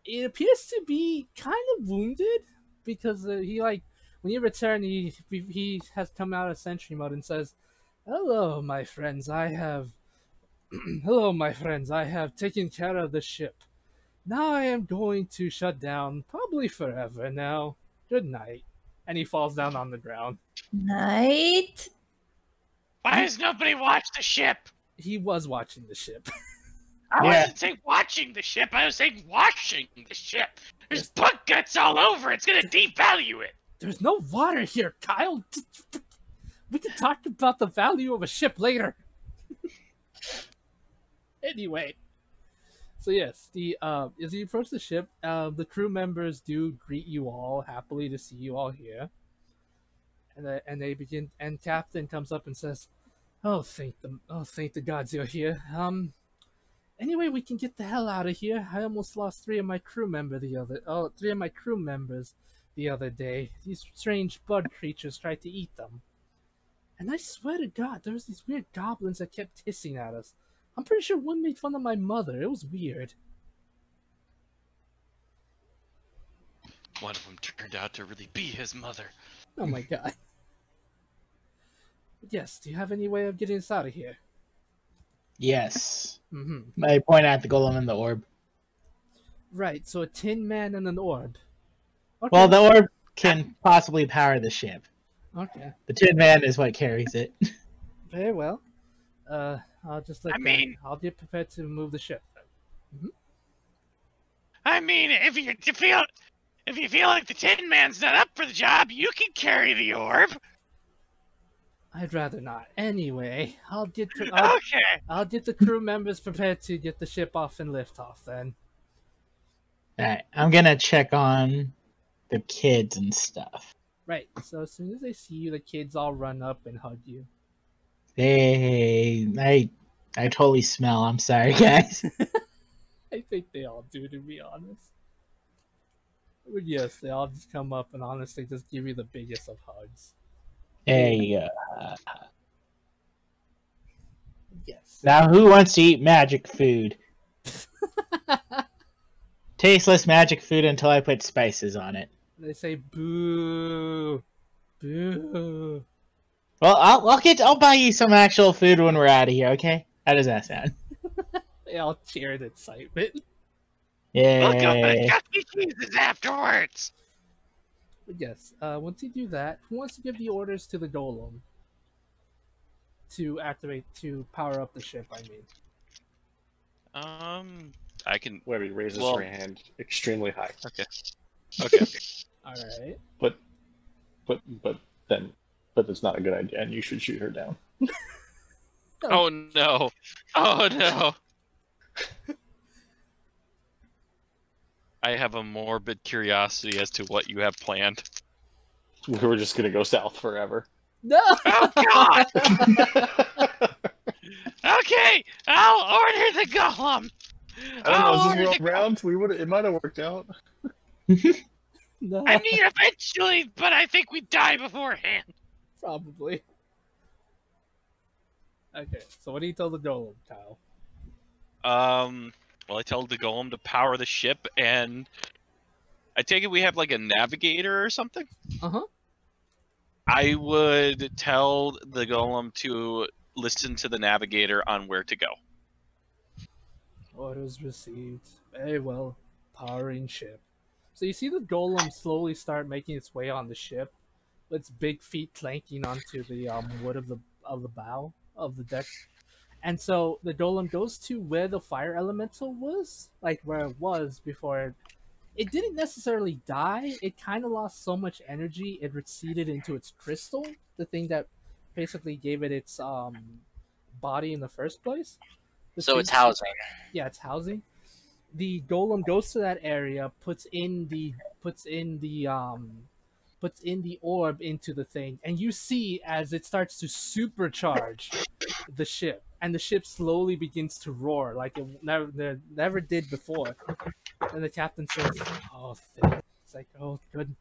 it appears to be kind of wounded because he when you return, he has come out of sentry mode and says, "Hello, my friends. I have hello, my friends. I have taken care of the ship. Now I am going to shut down, probably forever now. Good night." And he falls down on the ground. Night. Why does nobody watch the ship? He was watching the ship. I Yeah. wasn't saying watching the ship. I was saying washing the ship. There's bug guts all over. It's gonna devalue it. There's no water here, Kyle. We can talk about the value of a ship later. Anyway, so yes, the as you approach the ship, the crew members do greet you all happily to see you all here, and they begin. And Captain comes up and says, "Oh, thank the gods you're here. Anyway, we can get the hell out of here. I almost lost three of my crew members the other day. These strange bud creatures tried to eat them. And I swear to God, there was these weird goblins that kept hissing at us. I'm pretty sure one made fun of my mother. It was weird." One of them turned out to really be his mother. Oh my God. Yes, do you have any way of getting us out of here? Yes. Mm-hmm. I point at the golem and the orb. Right, so a tin man and an orb. Okay. Well, the orb can possibly power the ship. Okay. The Tin Man is what carries it. Very well. I'll just let I'll get prepared to move the ship. Mm-hmm. I mean, if you feel like the Tin Man's not up for the job, you can carry the orb. I'd rather not. Anyway, I'll get the crew members prepared to get the ship off and lift off then. Alright, I'm gonna check on the kids and stuff. Right, so as soon as they see you, the kids all run up and hug you. Hey, I totally smell. I'm sorry, guys. I think they all do, to be honest. But yes, they all just come up and honestly just give you the biggest of hugs. There you go. Yes. Now, who wants to eat magic food? Tasteless magic food until I put spices on it. They say boo, boo. Well, I'll buy you some actual food when we're out of here. Okay? How does that sound? They all cheer in excitement. Yeah. We'll go to Chuck E. Cheese's afterwards. But yes, once you do that, who wants to give the orders to the golem to power up the ship? I mean, I can. Webby raises Well- her hand extremely high. Okay. all right. But it's not a good idea, and you should shoot her down. Oh no! Oh no! I have a morbid curiosity as to what you have planned. We were just gonna go south forever. No. Oh God! Okay, I'll order the golem. I don't know. Is this round? It might have worked out. No. I mean, eventually, but I think we die beforehand. Probably. Okay, so what do you tell the golem, Kyle? Well, I tell the golem to power the ship, and I take it we have like a navigator or something. Uh-huh. I would tell the golem to listen to the navigator on where to go. Orders received. Very well. Powering ship. So you see the golem slowly start making its way on the ship, with its big feet clanking onto the wood of the bow of the deck. And so the golem goes to where the fire elemental was, like where it was before. It didn't necessarily die. It kind of lost so much energy it receded into its crystal, the thing that basically gave it its body in the first place. So it's housing. Yeah, it's housing. The golem goes to that area, puts in the orb into the thing, and you see as it starts to supercharge the ship, and the ship slowly begins to roar like it never did before. And the captain says, "Oh, thing." It's like, "Oh, good."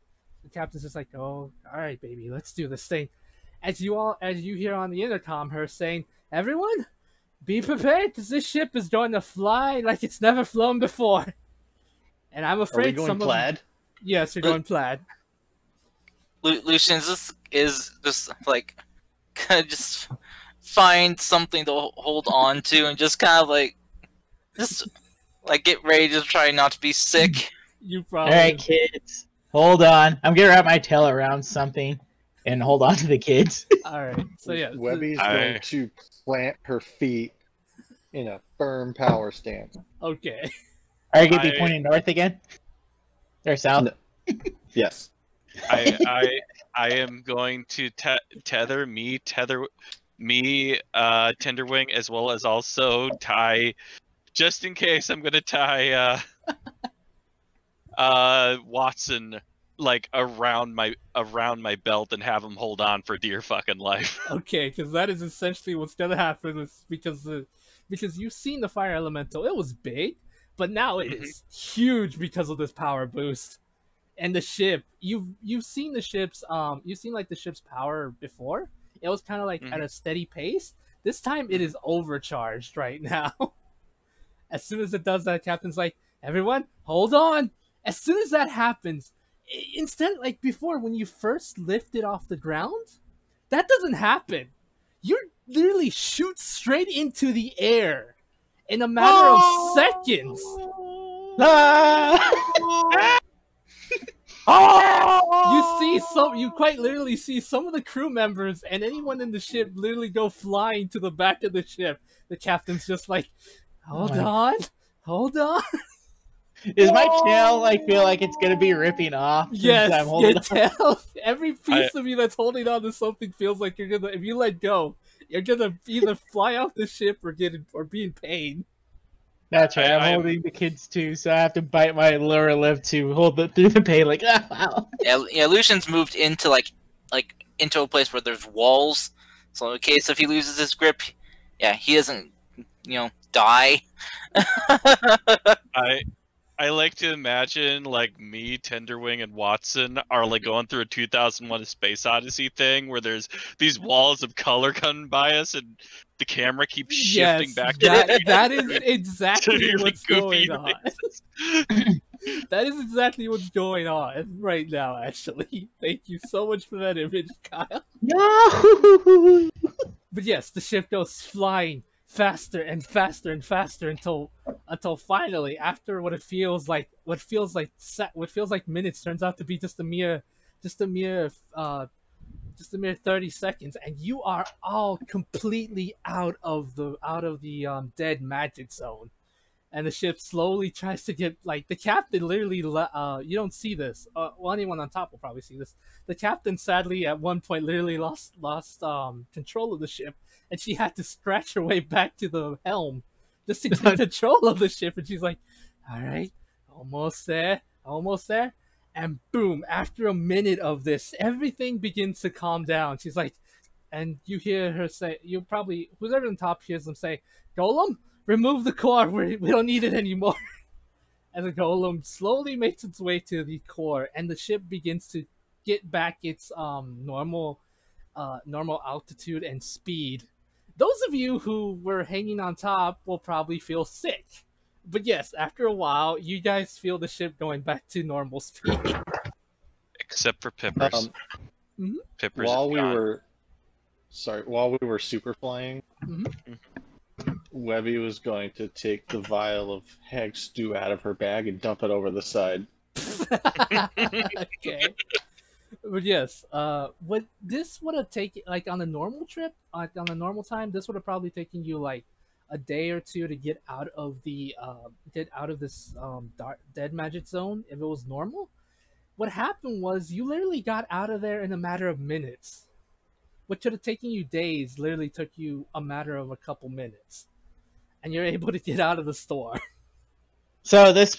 The captain's just like, "Oh, all right, baby, let's do this thing." As you hear on the intercom, her saying, "Everyone, be prepared, because this ship is going to fly like it's never flown before." And I'm Are we afraid going some plaid? of yes, you're going plaid. Lucian is just like kind of just find something to hold on to and just kind of like just like get ready to try not to be sick. You All probably right, kids, hold on. I'm gonna wrap my tail around something and hold on to the kids. all right. So yeah, Webby's I- going to plant her feet in a firm power stance. okay. Are you gonna be I- pointing north again? Or south? No. Yes. I am going to tether me, Tenderwing, as well as also tie, just in case. I'm gonna tie Watson like around my belt and have him hold on for dear fucking life. Okay, because that is essentially what's gonna happen. Is because you've seen the fire elemental. It was big, but now it is huge because of this power boost. And the ship, you've seen the ship's you've seen like the ship's power before. It was kind of like at a steady pace. This time it is overcharged right now. As soon as it does that, captain's like, "Everyone, hold on." As soon as that happens, instead, like before, when you first lift it off the ground, that doesn't happen. You literally shoot straight into the air in a matter of seconds. Ah! You quite literally see some of the crew members and anyone in the ship literally go flying to the back of the ship. The captain's just like, hold on. Is my tail like feel like it's gonna be ripping off? Yes, since I'm holding you on? tell. Every piece of you that's holding on to something feels like you're gonna. If you let go, you're gonna either fly off the ship or be in pain. That's right. I'm I'm- holding the kids too, so I have to bite my lower lip to hold it through the pain. Like, wow. Yeah, Lucian's moved into like into a place where there's walls. So in case if he loses his grip, yeah, he doesn't die. I like to imagine like me, Tenderwing, and Watson are like going through a 2001: A Space Odyssey thing where there's these walls of color coming by us and the camera keeps shifting Yes, back. that is exactly really what's goofy going on. faces. That is exactly what's going on right now. Actually, thank you so much for that image, Kyle. No. But yes, the ship goes flying faster and faster and faster until finally, after what feels like minutes, turns out to be just a mere 30 seconds, and you are all completely out of the dead magic zone. And the ship slowly tries to get, like, the captain literally you don't see this, well, anyone on top will probably see this. The captain sadly at one point literally lost control of the ship, and she had to scratch her way back to the helm just to get control of the ship. And she's like, "All right, almost there, and boom, after a minute of this, everything begins to calm down. She's like, and you hear her say, whoever on top hears them say, "Golem, remove the core, we don't need it anymore." And the golem slowly makes its way to the core, and the ship begins to get back its normal altitude and speed. Those of you who were hanging on top will probably feel sick. But yes, after a while, you guys feel the ship going back to normal speed. Except for Pippers. Mhm. Pippers While is we gone. were, sorry, while we were super flying, Mhm. Webby was going to take the vial of hag stew out of her bag and dump it over the side. Okay. But yes, what this would have taken, like on a normal trip, like on a normal time, this would have probably taken you like a day or two to get out of this dead magic zone if it was normal. What happened was you literally got out of there in a matter of minutes. What should have taken you days literally took you a matter of a couple minutes, and you're able to get out of the store. So this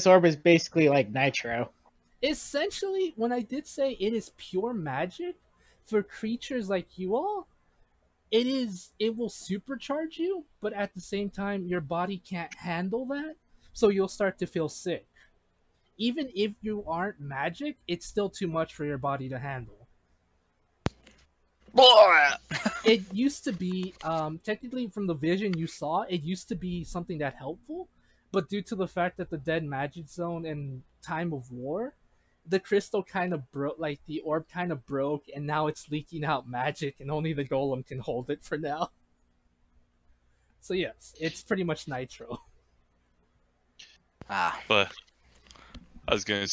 orb is basically like nitro. Essentially, when I did say it is pure magic for creatures like you all, it will supercharge you, but at the same time your body can't handle that, so you'll start to feel sick. Even if you aren't magic, it's still too much for your body to handle. It used to be, technically from the vision you saw, it used to be something that helpful, but due to the fact that the dead magic zone and time of war, the crystal kind of broke, like the orb kind of broke, and now it's leaking out magic, and only the golem can hold it for now. So yes, it's pretty much nitro. But I was gonna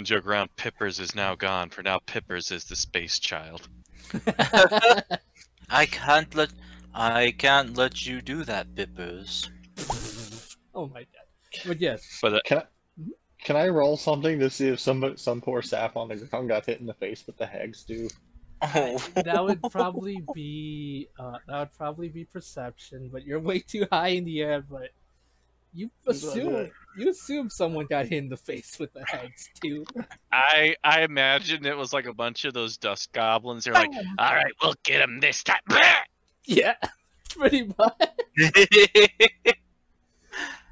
joke around. Pippers is now gone. For now, Pippers is the space child. I can't let you do that, Pippers. Oh my god. But yes. But Can I roll something to see if some poor sap on the ground got hit in the face with the hag stew? Oh. That would probably be perception, but you're way too high in the air. But you assume someone got hit in the face with the hags too. I imagine it was like a bunch of those dust goblins. They're like, all right, we'll get him this time. Yeah, pretty much.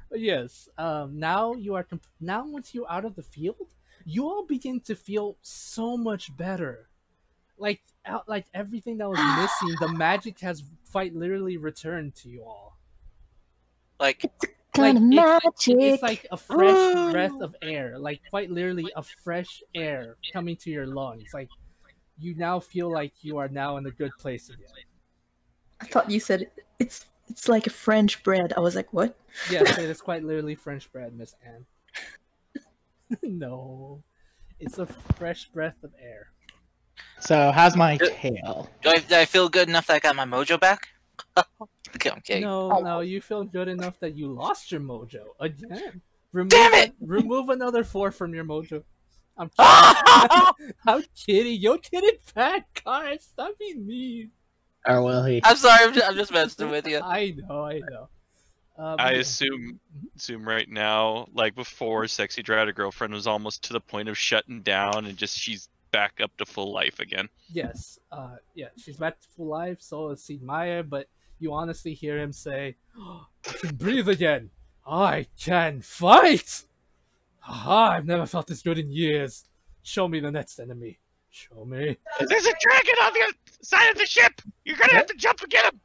But yes, now once you're out of the field, you all begin to feel so much better. Like everything that was missing, the magic has quite literally returned to you all. Like It's like a fresh breath of air, like quite literally a fresh air coming to your lungs. Like you now feel like you are now in a good place again. I thought you said it's like a French bread. I was like, what? Yes, it is quite literally French bread, Miss Anne. No, it's a fresh breath of air. So how's my tail? Do I feel good enough that I got my mojo back? Okay. No, you feel good enough that you lost your mojo again. Damn it! Remove another 4 from your mojo. I'm kidding. I'm kidding. You'll get it back, guys. Stop being mean. Or will he? I'm sorry. I'm just messing with you. I know. I assume right now, like before, Sexy Dread, girlfriend was almost to the point of shutting down, and just she's back up to full life again. Yes. Yeah, she's back to full life. So is Sid Meier, but you honestly hear him say, oh, "I can breathe again. I can fight. I've never felt this good in years. Show me the next enemy. Show me." There's a dragon on the other side of the ship. You're gonna have to jump and get him.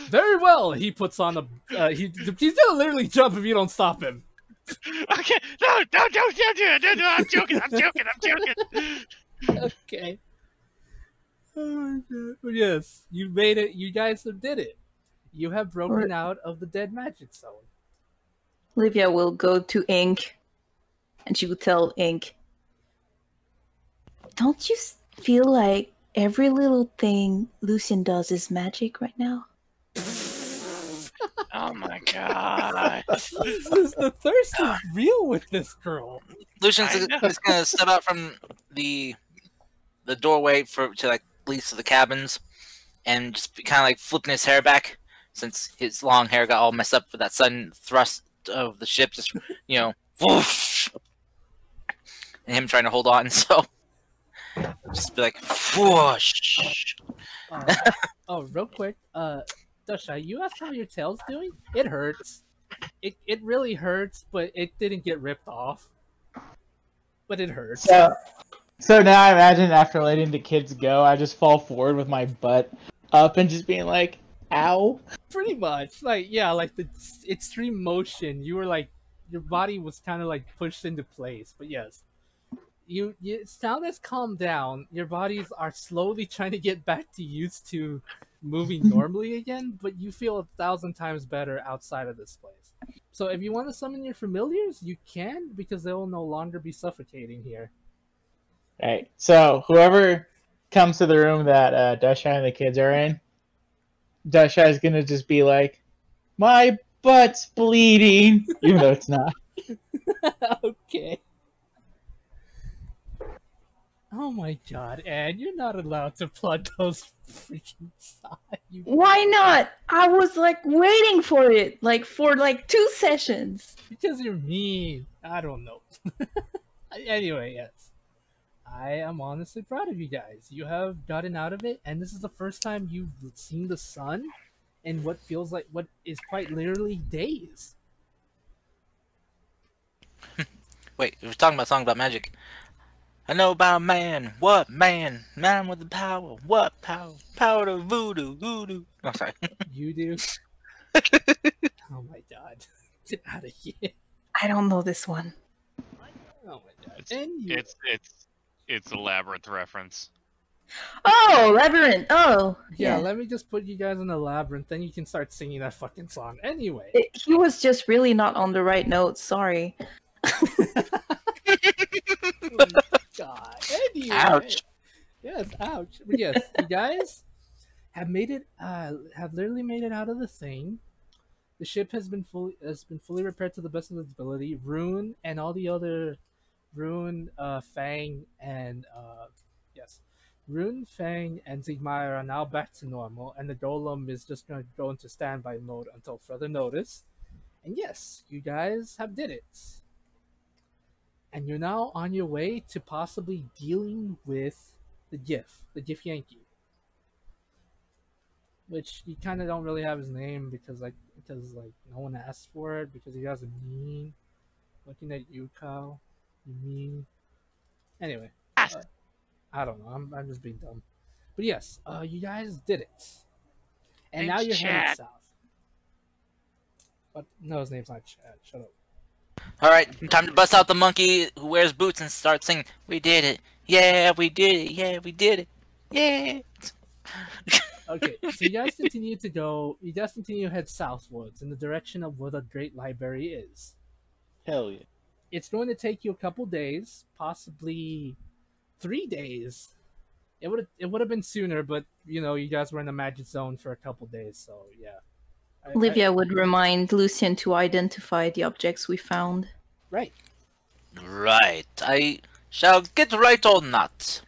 Very well. He puts on a. He's gonna literally jump if you don't stop him. Okay, no, don't do it. No, I'm joking. Okay. Oh my god. But yes, you made it. You guys did it. You have broken out of the dead magic zone. Olivia will go to Ink, and she will tell Ink, "Don't you feel like every little thing Lucian does is magic right now?" Oh my god. Jesus, the thirst is real with this girl. Lucian's just gonna step out from the doorway to like leads to the cabins, and just kind of like flipping his hair back since his long hair got all messed up with that sudden thrust of the ship. Just whoosh, and him trying to hold on. So just be like whoosh. Real quick, Dasha, you asked how your tail's doing? It hurts. It really hurts, but it didn't get ripped off. But it hurts. So now I imagine after letting the kids go, I just fall forward with my butt up and just being like, Ow. Pretty much, like yeah, like the extreme motion. You were like, your body was kind of like pushed into place. But yes, you sound has calmed down. Your bodies are slowly trying to get back to used to moving normally again. But you feel 1,000 times better outside of this place. So if you want to summon your familiars, you can because they will no longer be suffocating here. Right. So whoever comes to the room that Dusha and the kids are in, Dusha is gonna just be like, "My butt's bleeding," even though it's not. Okay. Oh my god, Ed, you're not allowed to plug those freaking signs. Why not? I was like waiting for it, like for like 2 sessions. Because you're mean. I don't know. Anyway, yes. I am honestly proud of you guys. You have gotten out of it, and this is the first time you've seen the sun in what feels like what is quite literally days. Wait, we were talking about Song About Magic. I know about man. What man? Man with the power. What power? Power to voodoo. Voodoo. Oh, sorry. You do? Oh my god. Get out of here. I don't know this one. Oh my god. And you... It's a labyrinth reference. Oh, Labyrinth. Oh, Yeah, yeah. let me just put you guys in the labyrinth, then you can start singing that fucking song. Anyway. He was just really not on the right note. Sorry. Oh, God. Anyway. Ouch. Yes, ouch. But yes, you guys have made it. Have literally made it out of the thing. The ship has been fully repaired to the best of its ability. Rune and all the other Rune, Fang, and yes, Rune, Fang, and Zigmire are now back to normal, and the golem is just going to go into standby mode until further notice. And yes, you guys have did it. And you're now on your way to possibly dealing with the GIF Yankee. Which you kind of don't really have his name because no one asked for it because you guys are mean. Looking at you, Kyle, you mean. Anyway, I don't know. I'm just being dumb. But yes, you guys did it, and now you're headed south. But no, his name's not Chad. Shut up. Alright, time to bust out the monkey who wears boots and start singing. We did it. Yeah, we did it. Yeah, we did it. Yeah. Okay, so you guys continue to go. You guys continue to head southwards in the direction of where the Great Library is. Hell yeah. It's going to take you a couple days, possibly 3 days. It would have been sooner, but you know you guys were in the magic zone for a couple days, so yeah. Olivia would remind Lucian to identify the objects we found. Right. Right. I shall get right on that.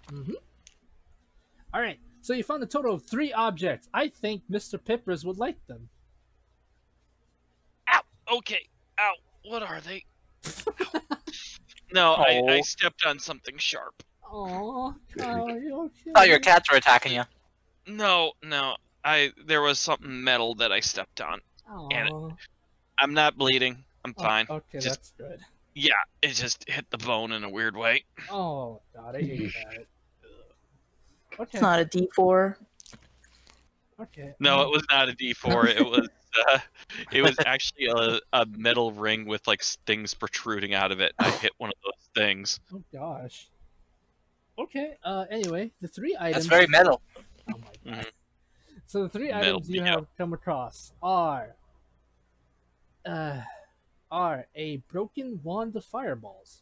All right. So you found a total of 3 objects. I think Mr. Pippers would like them. Ow! Okay. Ow! What are they? No, I stepped on something sharp. Aww, Kyle, are you okay? Thought your cats were attacking you. No. There was something metal that I stepped on. Aww. I'm not bleeding. I'm fine. Okay, that's good. Yeah, it just hit the bone in a weird way. Oh god, I hate that. Okay. It's not a D4. Okay. No, it was not a D4. It was actually a metal ring with like things protruding out of it. I hit one of those things. Oh gosh. Okay. Anyway, the 3 items. That's very metal. Oh my god. So the 3 Metal, items you yeah. have come across are a broken wand of fireballs.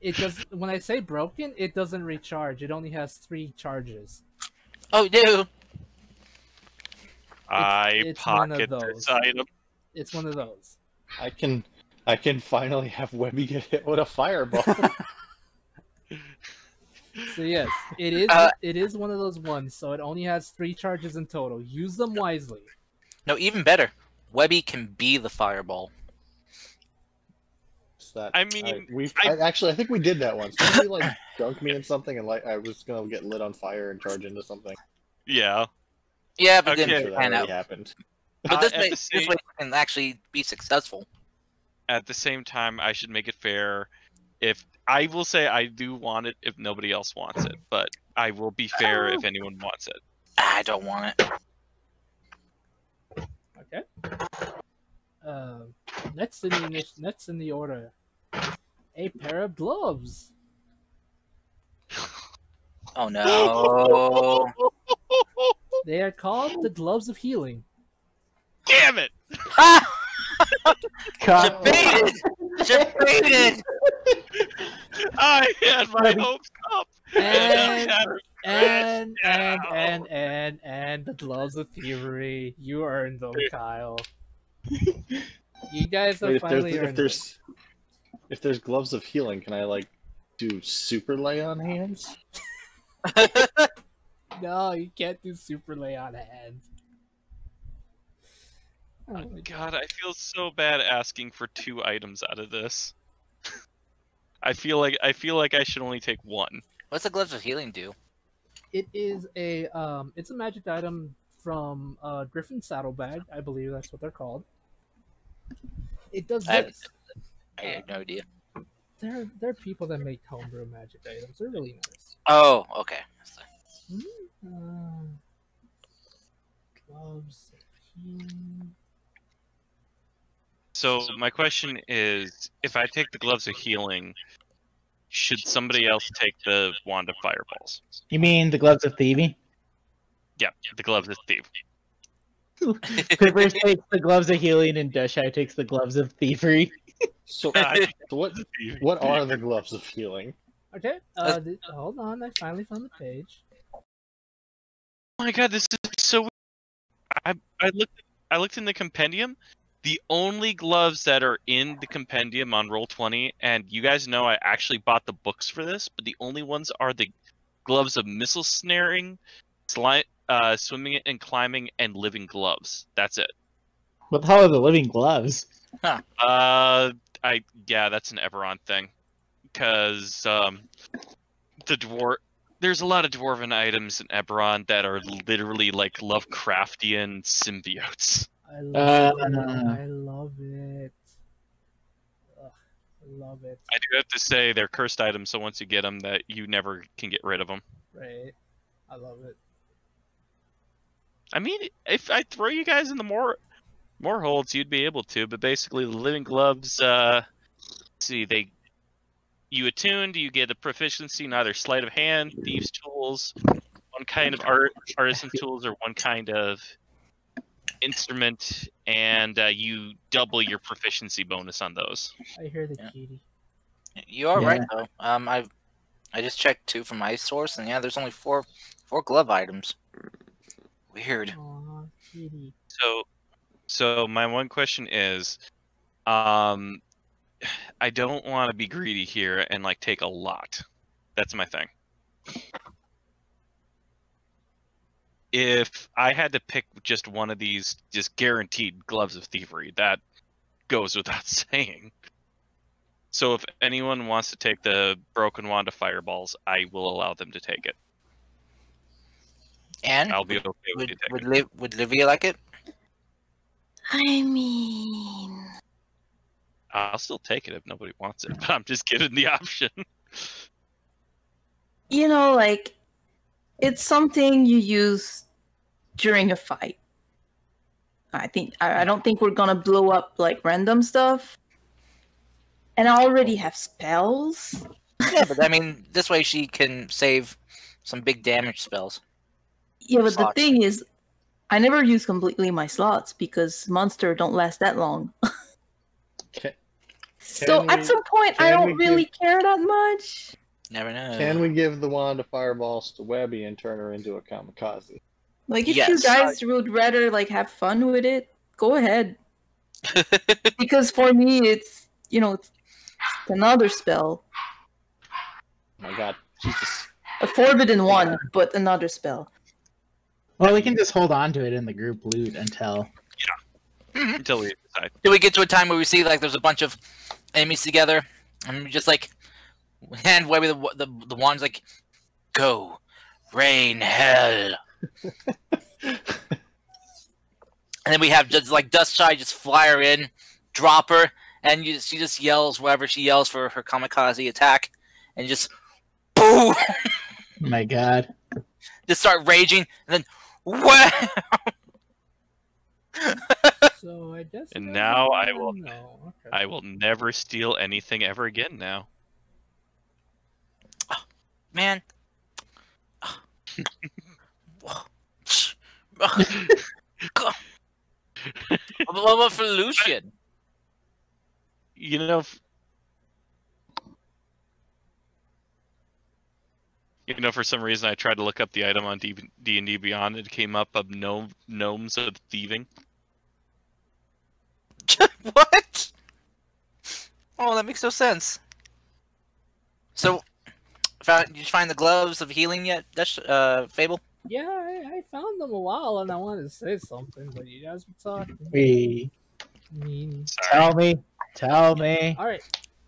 It does. When I say broken, it doesn't recharge. It only has 3 charges. Oh, no. It's one of pocket those. this item. It's one of those. I can finally have Webby get hit with a fireball. So yes, it is one of those ones. So it only has 3 charges in total. Use them wisely. No, even better. Webby can be the fireball. I mean, I think we did that once. Didn't you like dunk me in something and like I was gonna get lit on fire and charge into something? Yeah. Yeah, but Okay. didn't Sure, that pan already out. happened. But this at way the same- we can actually be successful. At the same time, I should make it fair. if I will say I do want it if nobody else wants it, but I will be fair if anyone wants it. I don't want it. Okay. Next in the order, a pair of gloves. Oh no! They are called the gloves of healing. Damn it! Debated. Debated. I had my hopes up. And the gloves of thievery. You earned them, Kyle. You guys have Wait, finally earned them. if there's gloves of healing, can I like do super lay on hands? No, you can't do super lay on hands. Oh my God, I feel so bad asking for 2 items out of this. I feel like I should only take 1. What's the gloves of healing do? It is it's a magic item from Griffin's Saddlebag. I believe that's what they're called. It does this. I have no idea. There are people that make homebrew magic items. They're really nice. Oh, okay. Gloves of healing. So my question is, if I take the gloves of healing, should somebody else take the wand of fireballs? You mean the gloves of thieving? Yeah, the gloves of thief. Clippers takes the gloves of healing, and Dushai takes the gloves of thievery. So what are the gloves of healing? Okay. Hold on. I finally found the page. Oh my God, this is so weird. I looked in the compendium. The only gloves that are in the compendium on Roll20, and you guys know I actually bought the books for this, but the only ones are the gloves of missile snaring, swimming and climbing, and living gloves. That's it. What the hell are the living gloves? Huh. Yeah, that's an Eberron thing, because there's a lot of dwarven items in Eberron that are literally like Lovecraftian symbiotes. I love it. Ugh, I love it. I do have to say they're cursed items, so once you get them, that you never can get rid of them. Right. I love it. I mean, if I throw you guys in the more holds, you'd be able to. But basically, the living gloves. Let's see, you attuned, you get a proficiency in either sleight of hand, thieves' tools, one kind of artisan tools, or one kind of instrument, and you double your proficiency bonus on those. I hear the kitty. You are right though. I just checked 2 from my source, and yeah, there's only 4 glove items. Weird. Aw, kitty. So my one question is, I don't want to be greedy here and like take a lot. That's my thing. If I had to pick just one of these, just guaranteed gloves of thievery, that goes without saying. So if anyone wants to take the broken wand of fireballs, I will allow them to take it. And I'll be okay with you taking it. Would Livia like it? I mean, I'll still take it if nobody wants it, but I'm just giving the option. you know, like, it's something you use during a fight. I don't think we're gonna blow up like random stuff. And I already have spells. Yeah, but I mean, this way she can save some big damage spells. Yeah, but the Slots. thing is, I never use completely my slots because monster don't last that long. So at some point, I don't really care that much. Never know. Can we give the wand of fireballs to Webby and turn her into a kamikaze? Like, if you Yes. guys would rather like have fun with it, go ahead. Because for me, it's it's another spell, Oh my God, Jesus! a forbidden one, but another spell. Well, we can just hold on to it in the group loot until. Until we decide. Do we get to a time where we see like there's a bunch of enemies together, and we just like hand Webby the wands, like, go, rain hell. And then we have just like Dust Shy just fly her in, drop her, and she just yells wherever she yells for her kamikaze attack, and just boom, Oh my god. just start raging, and then wow. So I guess. And now I will. No. Okay. I will never steal anything ever again now. Man. What about for Lucian? You know, for some reason I tried to look up the item on D&D Beyond. It came up of gnomes of thieving. What? Oh, that makes no sense. So, did you find the gloves of healing yet, Fable? Yeah, I found them a while and I wanted to say something, but you guys were talking. Tell me. Alright.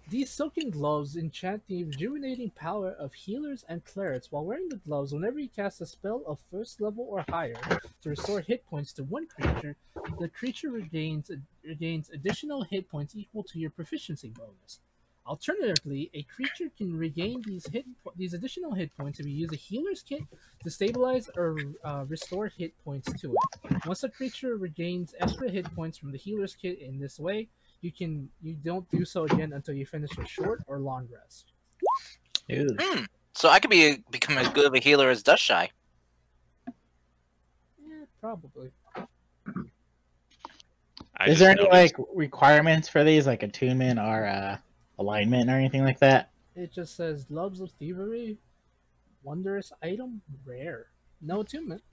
These silken gloves enchant the rejuvenating power of healers and clerics. While wearing the gloves, whenever you cast a spell of first level or higher to restore hit points to one creature, the creature regains additional hit points equal to your proficiency bonus. Alternatively, a creature can regain these additional hit points if you use a healer's kit to stabilize or restore hit points to it. Once a creature regains extra hit points from the healer's kit in this way, you don't do so again until you finish a short or long rest. So I could become as good of a healer as Dustshy. Yeah, probably. Is there any like requirements for these, like attunement or alignment or anything like that? It just says gloves of thievery, wondrous item, rare. No attunement.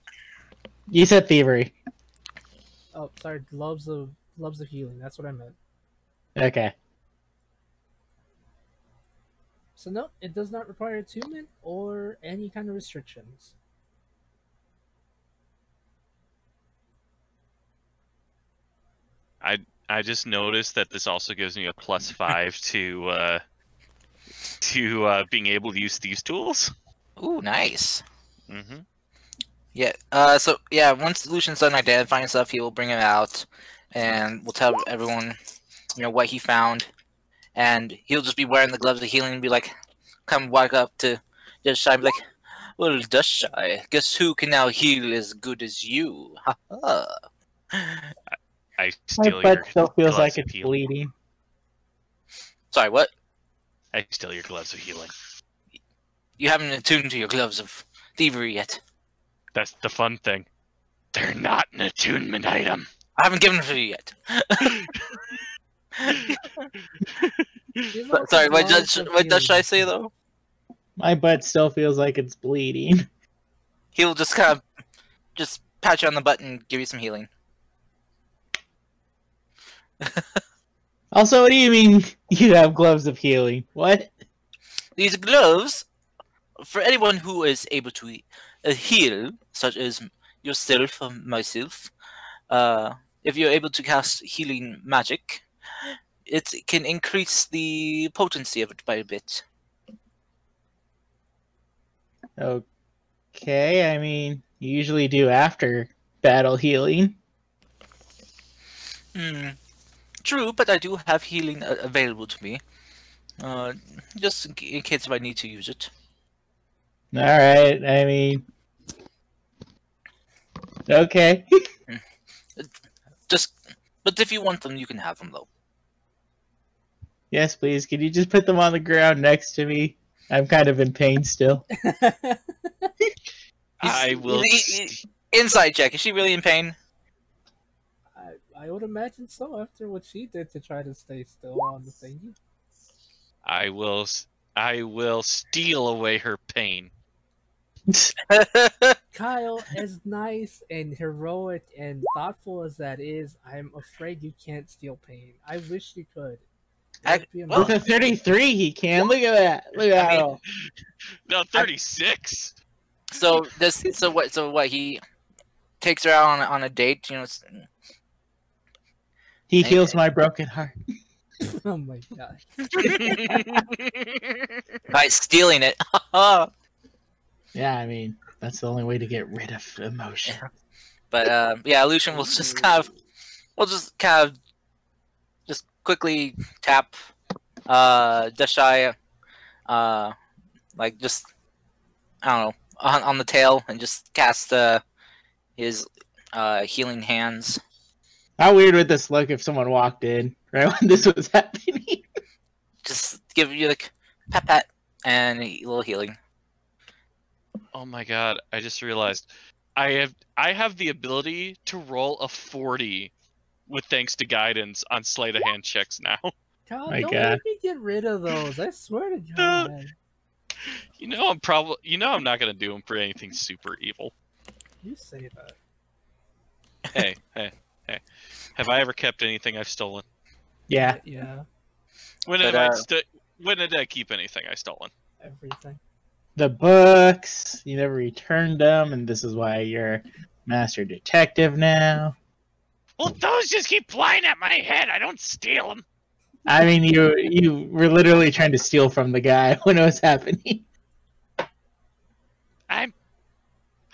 You said thievery. Oh, sorry, gloves of healing. That's what I meant. Okay. So no, it does not require attunement or any kind of restrictions. I just noticed that this also gives me a +5 to being able to use these tools. Ooh, nice. Mm-hmm. Yeah. So yeah, once Lucian's done identifying stuff, he will bring it out, and we'll tell everyone, what he found, and he'll just be wearing the gloves of healing and be like, come walk up to Dustshy and be like, well, Dustshy, guess who can now heal as good as you? Ha ha. I My steal butt your still feels gloves like of it's healing. bleeding. Sorry, what? I steal your gloves of healing. You haven't attuned to your gloves of thievery yet. That's the fun thing. They're not an attunement item. I haven't given them to you yet. Sorry, what does I say though? My butt still feels like it's bleeding. He'll just kind of just pat you on the butt and give you some healing. Also, what do you mean you have gloves of healing? What? These gloves, for anyone who is able to heal, such as yourself or myself, if you're able to cast healing magic, it can increase the potency of it by a bit. Okay, I mean, you usually do after battle healing. True, but I do have healing available to me. Just in case if I need to use it. Alright, I mean... Okay. But if you want them, you can have them, though. Yes, please. Can you just put them on the ground next to me? I'm kind of in pain still. I will. Inside check. Is she really in pain? I would imagine so after what she did to try to stay still on the thingy. I will steal away her pain. Kyle, as nice and heroic and thoughtful as that is, I'm afraid you can't steal pain. I wish you could. With a 33, he can. Look at that. Look at that. No, 36. So what? He takes her out on a date. He heals my broken heart. Oh my god. By stealing it. Yeah, I mean, that's the only way to get rid of emotion. But yeah, Lucian will just kind of, just quickly tap Dashai, like just I don't know on the tail and just cast his healing hands. How weird would this look if someone walked in right when this was happening? Just give you like pat pat and a little healing. Oh my god! I just realized I have the ability to roll a 40 with thanks to guidance on sleight of hand checks now. God, My don't God. make me get rid of those. I swear to God. I'm not gonna do them for anything super evil. You say that. Hey. Have I ever kept anything I've stolen? Yeah. Yeah, When did I keep anything I stolen? everything. The books. You never returned them, and this is why you're master detective now. Well, those just keep flying at my head. I don't steal them. I mean, you were literally trying to steal from the guy when it was happening. I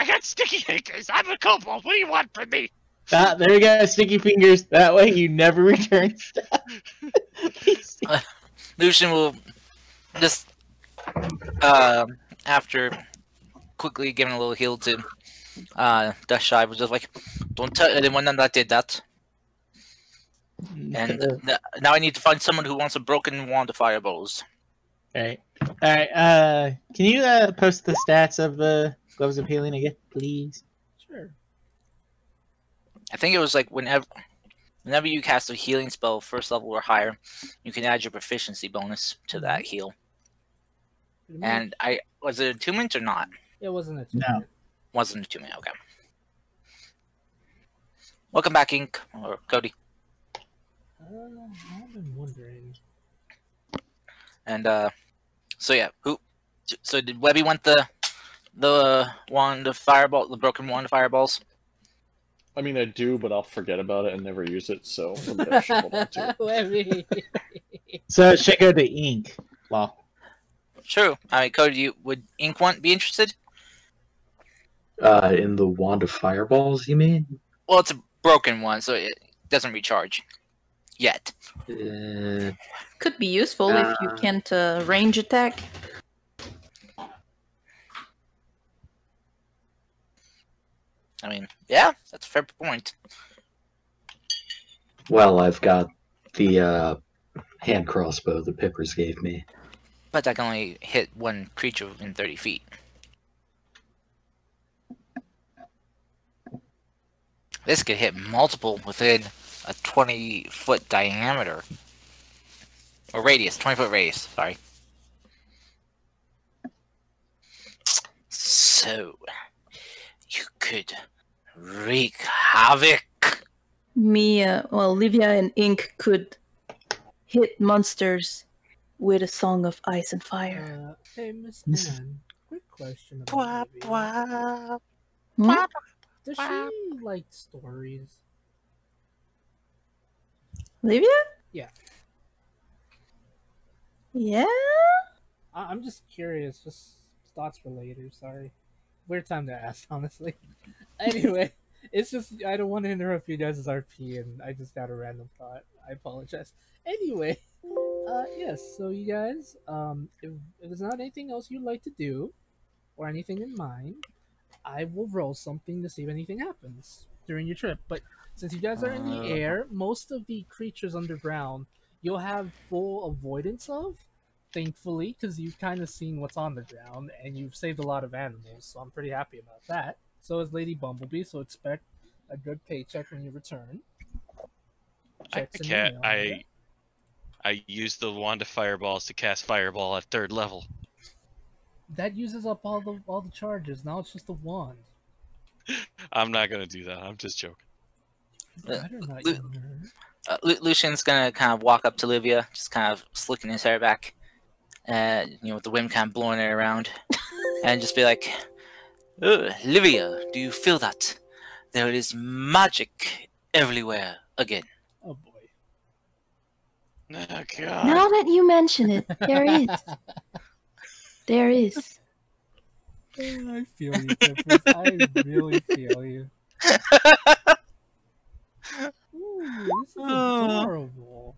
got sticky fingers. I'm a kobold. What do you want from me? Ah, there you go, sticky fingers. That way you never return stuff. Lucian will just after quickly giving a little heal to Dashai, was just like, don't tell anyone that I did that. And now I need to find someone who wants a broken wand of fireballs. Alright. Can you post the stats of the Gloves of Healing again, please? Sure. I think it was like whenever you cast a healing spell, first level or higher, you can add your proficiency bonus to that heal. And was it attunement or not? It wasn't a No. Wasn't attunement. Okay. Welcome back, Ink or Cody. I've been wondering. And so yeah, so did Webby want the wand of fireball, the broken wand of fireballs? I mean, I do, but I'll forget about it and never use it, so maybe I should hold on to it. Webby. So it should go to ink. Well, True. I mean, Cody, would Ink be interested? In the wand of fireballs, you mean? Well, it's a broken one, so it doesn't recharge yet. Could be useful if you can't range attack. I mean, yeah, that's a fair point. Well, I've got the hand crossbow the Pippers gave me. But I can only hit one creature within 30 feet. This could hit multiple within a 20-foot diameter. Or radius, 20-foot radius, sorry. So, you could wreak havoc. Livia and Ink could hit monsters with a song of ice and fire. Hey, Miss Anne, quick question Bwah, about Livia. bwah. Does she like stories? Livia? Yeah. Yeah? I'm just curious, just thoughts for later, sorry. Weird time to ask, honestly. Anyway, it's just, I don't want to interrupt you guys' RP, and I just got a random thought. I apologize. Anyway, yes, so you guys, if there's not anything else you'd like to do, or anything in mind, I will roll something to see if anything happens during your trip. But since you guys are in the air, most of the creatures underground you'll have full avoidance of, thankfully, because you've kind of seen what's on the ground and you've saved a lot of animals, so I'm pretty happy about that. So is Lady Bumblebee, so expect a good paycheck when you return. Checks in the mail, I used the wand of fireballs to cast fireball at 3rd level. That uses up all the charges. Now it's just a wand. I'm not gonna do that. I'm just joking. Better not, you nerd. Lucian's gonna kind of walk up to Livia, just kind of slicking his hair back, and with the wind kind of blowing it around, and just be like, Livia, do you feel that? There is magic everywhere again. Oh boy. Oh god. Now that you mention it, there is. There is. I feel you, Peppers. I really feel you. Ooh, this is adorable.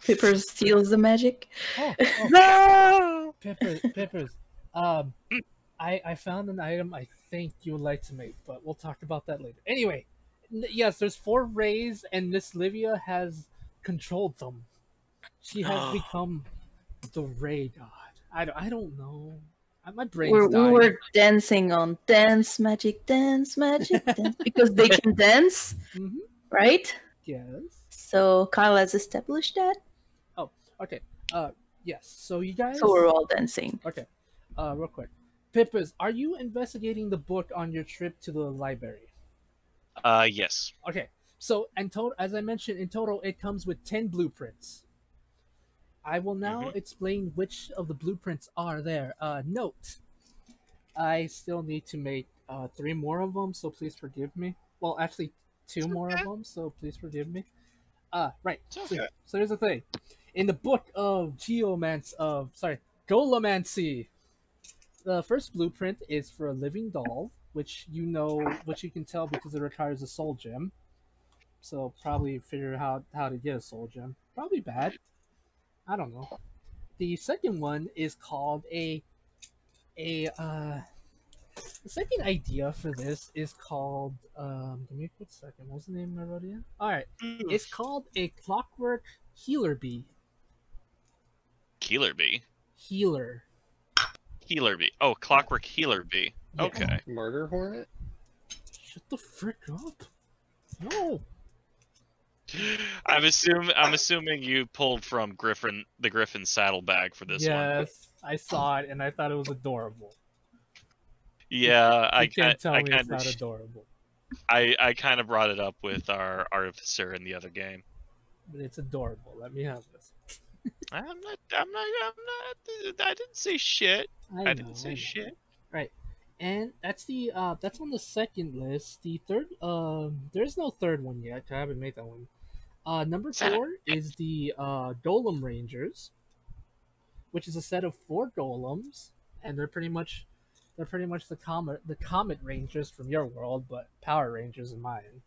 Pipper steals the magic. Oh, No! Pippers. I found an item I think you would like to make, but we'll talk about that later. Anyway, yes, there's 4 rays, and Miss Livia has controlled them. She has become the ray god. I don't know. My brain's We dying. were dancing on dance magic, dance because they can dance, Mhm. right? Yes. So Kyle has established that. Oh, okay. Yes. So you guys. So we're all dancing. Okay. Real quick. Pippers, are you investigating the book on your trip to the library? Yes. Okay. So, as I mentioned, in total, it comes with 10 blueprints. I will now explain which of the blueprints are there. Note, I still need to make 3 more of them, so please forgive me. Well, actually, 2 more of them, so please forgive me. Right. okay. So here's the thing. In the book of Golomancy, the first blueprint is for a living doll, which you can tell because it requires a soul gem. So probably figure out how to get a soul gem. Probably bad. I don't know. The second one is called the second idea for this is called give me a quick second. What's the name I wrote in? Alright. It's called a clockwork healer bee. Healer bee. Healer. Healer bee. Oh, clockwork healer bee. Yeah. Okay. Murder hornet? Shut the frick up. No. I'm assuming you pulled from the Griffin saddlebag for this one. Yes, I saw it and I thought it was adorable. Yeah, You can't tell me it's not adorable. I kind of brought it up with our artificer in the other game. But it's adorable. Let me have this. I'm not. I didn't say shit. I didn't say know. shit. Right. And that's that's on the second list. The third there's no third one yet. I haven't made that one. Number 4 is the Golem Rangers, which is a set of 4 golems, and they're pretty much the Comet Rangers from your world, but Power Rangers in mine.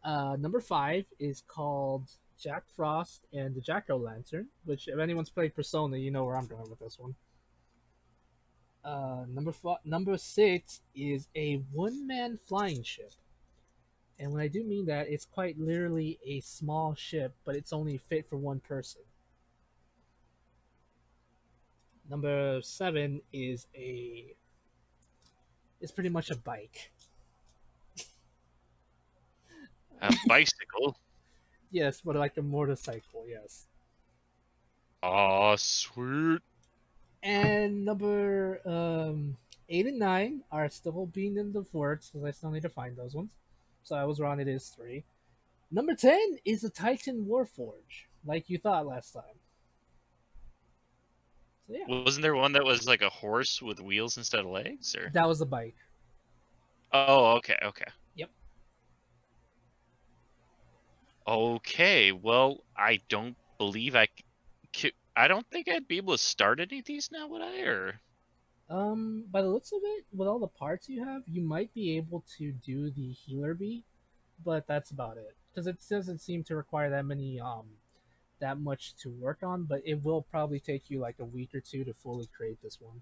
Number 5 is called Jack Frost and the Jack-O-Lantern, which if anyone's played Persona, you know where I'm going with this one. Number 6 is a one-man flying ship. And when I do mean that, it's quite literally a small ship, but it's only fit for one person. Number 7 is it's pretty much a bike. A bicycle. Yes, but like a motorcycle, yes. Aw, sweet. And number 8 and 9 are still being in the works because I still need to find those ones. So I was wrong, it is 3. Number 10 is a Titan Warforge, like you thought last time. So yeah. Wasn't there one that was like a horse with wheels instead of legs? Or That was a bike. oh, okay. Yep. Okay, well, I don't believe I don't think I'd be able to start any of these now, would I? Or By the looks of it, with all the parts you have, you might be able to do the healer bee, but that's about it. Because it doesn't seem to require that much to work on, but it will probably take you like a week or 2 to fully create this one.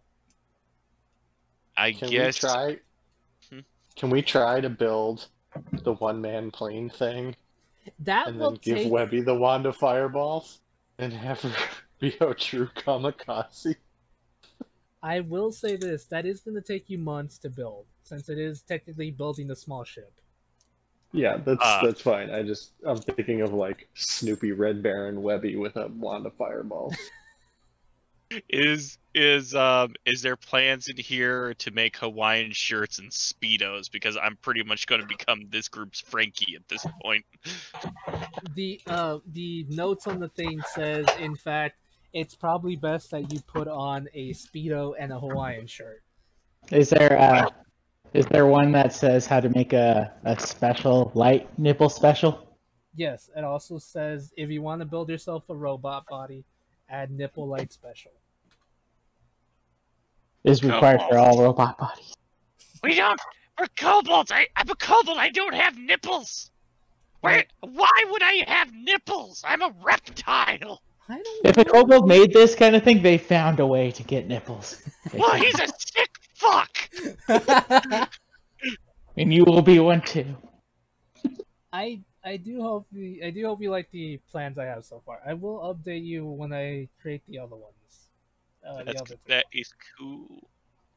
I guess. Can we try to build the one-man plane thing That and will then give take. Webby the wand of fireballs and have her be a true kamikaze? I will say this: that is going to take you months to build, since it is technically building a small ship. Yeah, that's fine. I'm thinking of like Snoopy Red Baron Webby with a wand of fireballs. Is there plans in here to make Hawaiian shirts and Speedos? Because I'm pretty much going to become this group's Frankie at this point. The notes on the thing says, in fact, it's probably best that you put on a Speedo and a Hawaiian shirt. Is there one that says how to make a special light nipple special? Yes, it also says if you want to build yourself a robot body, add nipple light special. Is required for all robot bodies. We don't. We're kobolds. I'm a kobold. I don't have nipples. Wait, why would I have nipples? I'm a reptile. I don't If a know. kobold made this kind of thing, they found a way to get nipples. They Well, found he's it. a sick fuck. And you will be one too. I do hope you like the plans I have so far. I will update you when I create the other ones. That is cool.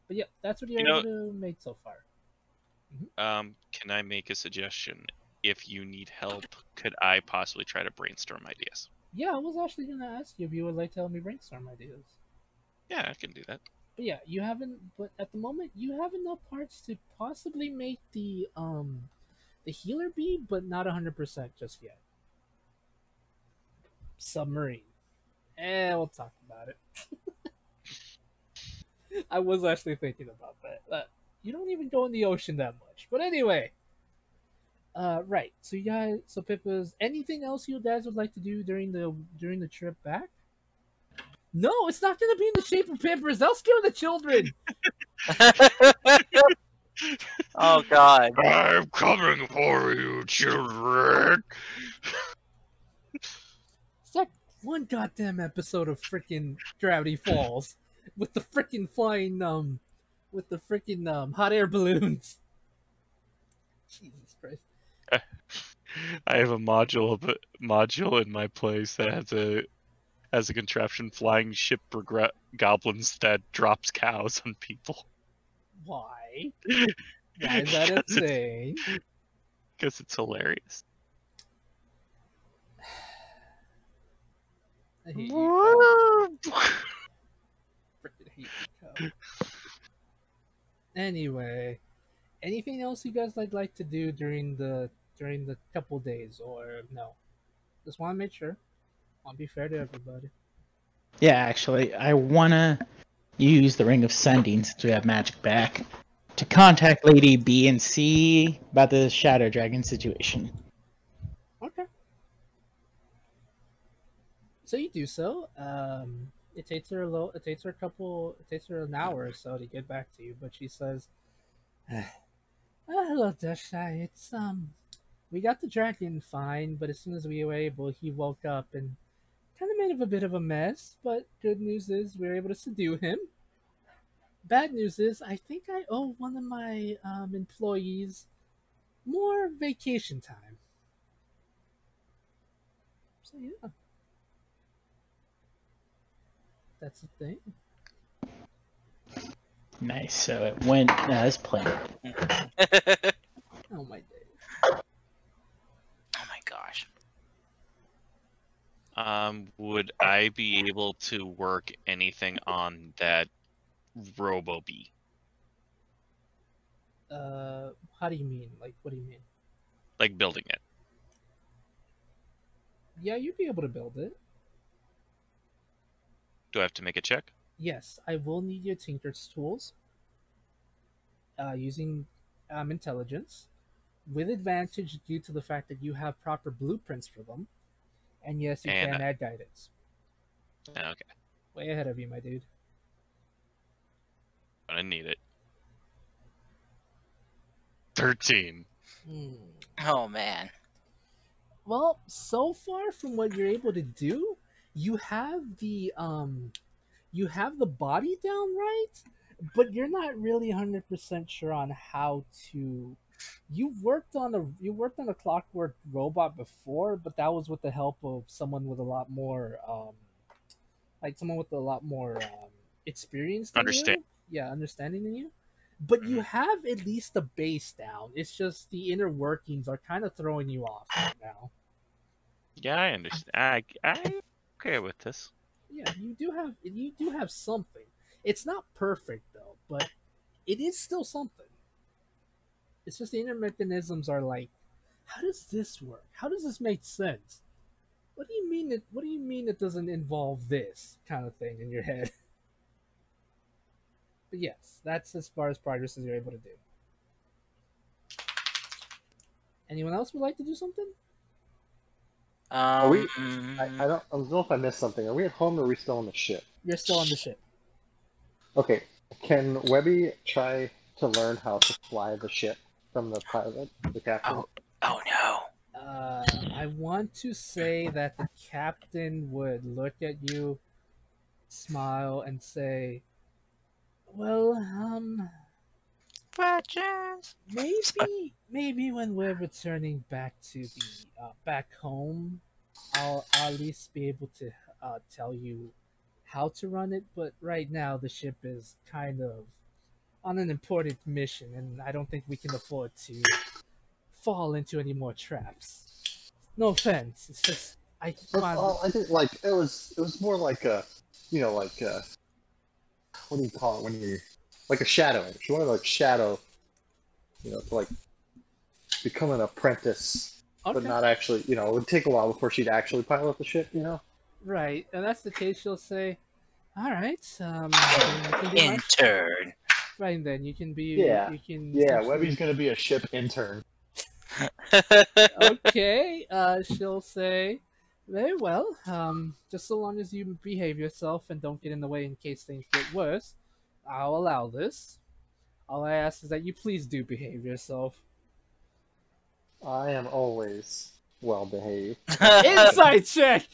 But yeah, that's what you're You know- able to make so far. Can I make a suggestion? If you need help, could I possibly try to brainstorm ideas? Yeah, I was actually gonna ask you if you would like to help me brainstorm ideas. Yeah, I can do that. But yeah, you haven't. But at the moment, you have enough parts to possibly make the healer bee, but not 100% just yet. Submarine. We'll talk about it. I was actually thinking about that. You don't even go in the ocean that much. But anyway. Right. So you guys, so Pippa's. Anything else you guys would like to do during the trip back? No, it's not gonna be in the shape of Pampers. They'll scare the children. Oh God. I'm coming for you, children. It's like one goddamn episode of freaking Gravity Falls with the freaking flying hot air balloons. Jesus Christ. I have a module in my place that has a contraption flying ship for goblins that drops cows on people. Why? Why is that a thing? Because it's hilarious. I hate you, Kyle. Freaking hate you, Kyle. Anyway, anything else you guys like to do during the couple days, or no? Just want to make sure. Want to be fair to everybody. Yeah, actually, I wanna use the Ring of Sending since we have magic back to contact Lady B and C about the Shadow Dragon situation. Okay. So you do so. It takes her an hour or so to get back to you, but she says, hello, Dashai. It's we got the dragon fine, but as soon as we were able, he woke up and kind of made a bit of a mess. But good news is we were able to subdue him. Bad news is I think I owe one of my employees more vacation time. So yeah, that's the thing. Nice, so it went as planned. Oh my days. Oh my gosh. Would I be able to work anything on that Robo Bee? How do you mean? Like, what do you mean? Like building it? Yeah, you'd be able to build it. Do I have to make a check? Yes, I will need your Tinker's tools. Using intelligence, with advantage due to the fact that you have proper blueprints for them, and yes, you And can add guidance. Okay, Way ahead of you, my dude. I need it. 13. Oh man. Well, so far from what you're able to do, you have the body down right, but you're not really 100% sure on how to. You worked on a clockwork robot before, but that was with the help of someone with a lot more experience than Understand. you. Yeah, understanding than you. But you have at least the base down. It's just the inner workings are kind of throwing you off right now. Yeah, I understand. I'm okay with this. Yeah, you do have something. It's not perfect though, but it is still something. It's just the inner mechanisms are like, how does this work? How does this make sense? What do you mean it doesn't involve this kind of thing in your head? But yes, that's as far as progress as you're able to do. Anyone else would like to do something? Are we? I don't know if I missed something. Are we at home or are we still on the ship? You're still on the ship. Okay. Can Webby try to learn how to fly the ship from the pilot, the captain? Oh no. I want to say that the captain would look at you, smile, and say, "Well, Precious. maybe when we're returning back to the back home, I'll at least be able to tell you how to run it. But right now, the ship is kind of on an important mission, and I don't think we can afford to fall into any more traps. No offense. It's just I want. Well, I think like it was more like a, like what do you call it when you like a shadow? She wanted to like shadow, to like become an apprentice, but Okay. not actually. It would take a while before she'd actually pilot the ship. Right, and that's the case. She'll say, "All right, you can be my Intern. right then. You can be. Yeah. You can. Yeah, essentially- Webby's gonna be a ship intern. Okay. She'll say, "Very well. Just so long as you behave yourself and don't get in the way in case things get worse, I'll allow this. All I ask is that you please do behave yourself." I am always well behaved. Insight check.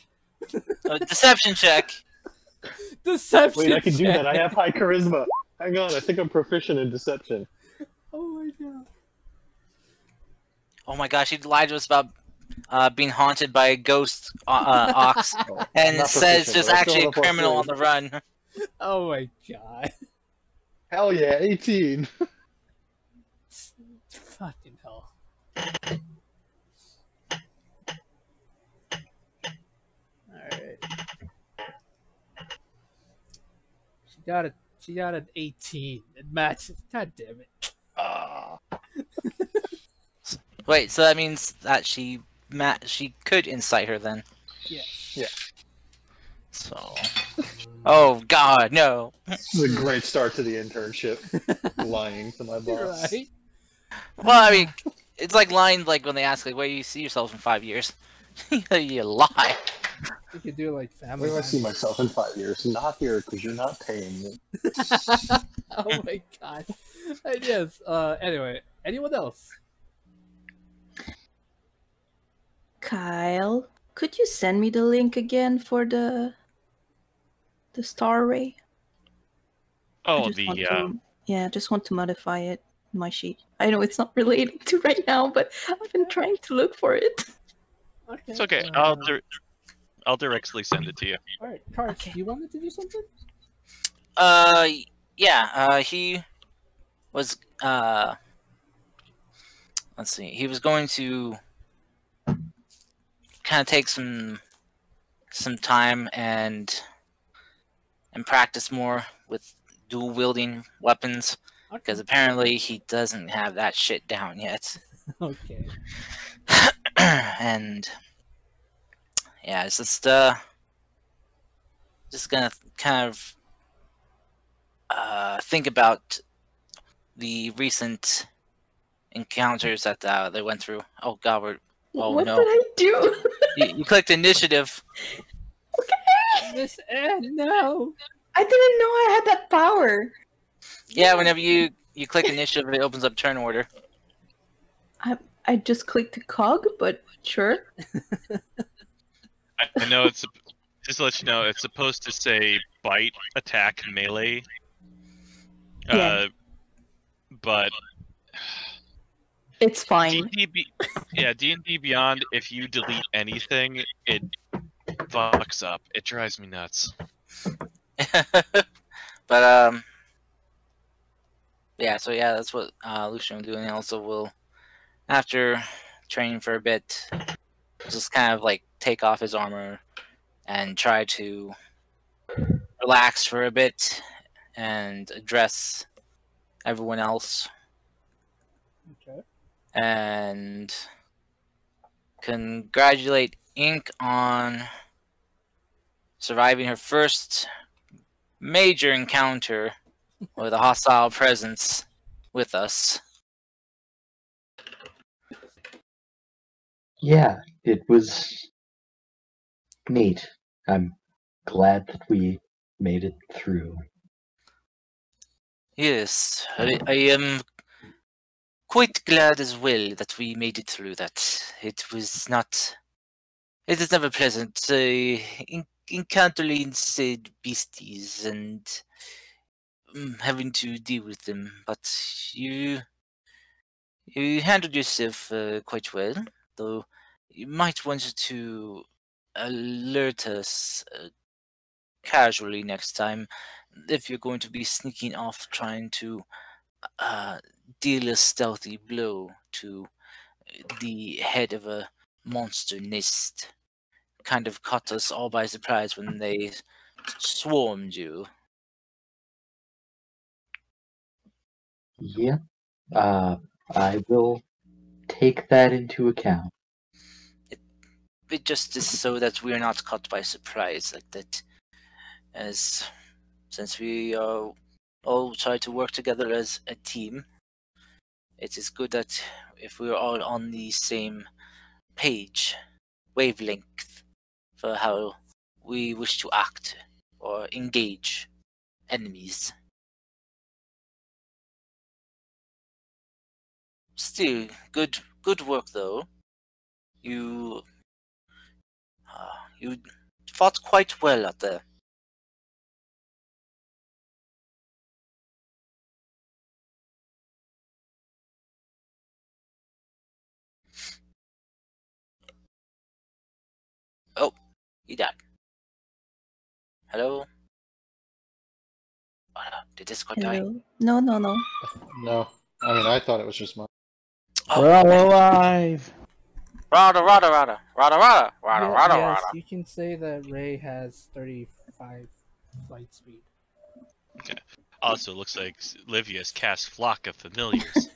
A deception check. Deception. Wait, I can do check. that. I have high charisma. Hang on, I think I'm proficient in deception. Oh my god. Oh my gosh, he lied to us about being haunted by a ghost ox, and Not it says proficient, there's but I still actually a have a plus criminal three. on the run. Oh my god. Hell yeah, 18. Fucking hell. Alright. She got an 18. It matches. God damn it. Ah. Wait, so that means that she could incite her then. Yes. Yeah. So, oh god, no. This is a great start to the internship. Lying to my boss. Right? Well, I mean, it's like lying like when they ask like, where do you see yourself in 5 years? You lie. You could do like Where family. do I see Guy. myself in 5 years? Not here, because you're not paying me. Oh my god. And yes, anyway. Anyone else? Kyle, could you send me the link again for the star ray? I Oh, just want to, yeah, I just want to modify it in my sheet. I know it's not related to right now, but I've been trying to look for it. Okay. it's okay. I'll directly send it to you. Alright, Karsh, Okay. you wanted to do something? Yeah, he was, let's see, he was going to kind of take some time and practice more with dual wielding weapons, because apparently he doesn't have that shit down yet. Okay. And yeah, it's just gonna kind of think about the recent encounters that they went through. Oh god, What no. did I do? You clicked initiative. Miss Anne, no. I didn't know I had that power. Yeah, whenever you click initiative, it opens up turn order. I just clicked the cog, but sure. I know it's just to let you know it's supposed to say bite, attack, melee. Yeah. But It's fine. D&D Beyond. If you delete anything, it fucks up. It drives me nuts. But yeah, so yeah, that's what Lucian will do, and also will, after training for a bit, just kind of like take off his armor and try to relax for a bit and address everyone else Okay. and congratulate Ink on surviving her first major encounter with a hostile presence with us. Yeah, it was neat. I'm glad that we made it through. Yes, I am quite glad as well that we made it through that. It is never pleasant encountering said beasties and having to deal with them, but you handled yourself quite well, though you might want to alert us casually next time if you're going to be sneaking off trying to deal a stealthy blow to the head of a monster nest. Kind of caught us all by surprise when they swarmed you. Yeah. I will take that into account. It just is so that we're not caught by surprise like that. As since we all try to work together as a team, it is good that if we're all on the same page, wavelength, for how we wish to act or engage enemies. Still, good work though. You you fought quite well out there. Oh, he died. Hello? Oh, no. Did Discord die? Hello? No, no, no. No, I mean I thought it was just mine. We're all alive. Rada, rada, rada, rada, rada, rada, Yeah, rada, yes, rada. you can say that Ray has 35 flight speed. Also, it looks like Livia's cast Flock of Familiars.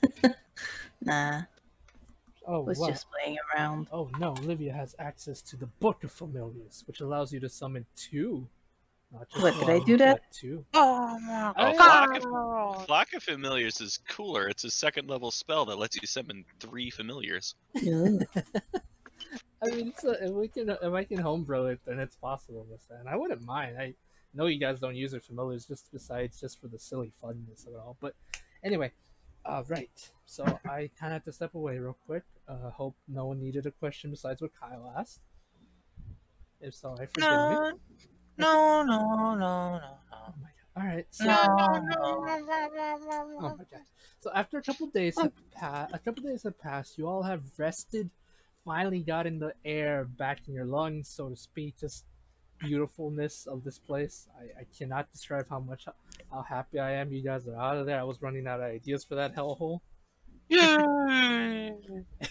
Nah, Oh, was wow. just playing around. Oh no, Olivia has access to the Book of Familiars, which allows you to summon 2. Not just What, did I one, do that? but 2. Oh my Oh, god. Flock of Familiars is cooler. It's a second level spell that lets you summon 3 familiars. Ugh. I mean, if I can homebrew it, then it's possible with that. And I wouldn't mind. I know you guys don't use it familiars just for the silly funness of it all. But anyway, right. So I kind of have to step away real quick. Hope no one needed a question besides what Kyle asked. If so, I forgive me. No, no, no, no, no. Oh my god! All right. So, No. oh my god. So after a couple days have passed. You all have rested. Finally got in the air back in your lungs, so to speak. Just beautifulness of this place. I cannot describe how happy I am. You guys are out of there. I was running out of ideas for that hellhole. Yay.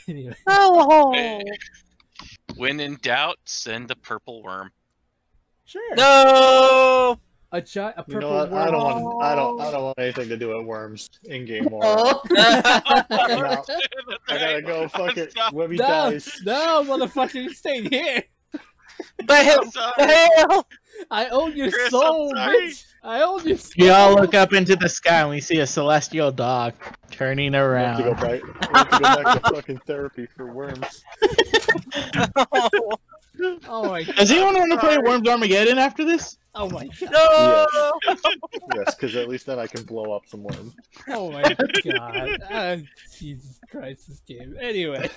Anyway, No. When in doubt, send the purple worm. sure. No. A You purple know what? worm. I don't want anything to do with worms in game or Oh, I'm out. I gotta go. Fuck it. Stop. Webby No, dies. no, motherfucker, you staying here. The hell. I'm sorry. The hell. I own your Chris, I'm soul, sorry. bitch. I own your soul. We all look up into the sky and we see a celestial dog turning I have to go around. back. I have to go back to fucking therapy for worms. Oh my god. Does anyone want to play Worms Armageddon after this? Oh my god. No. Yes, because at least then I can blow up some worms. Oh my god. Jesus Christ, this game. Anyway.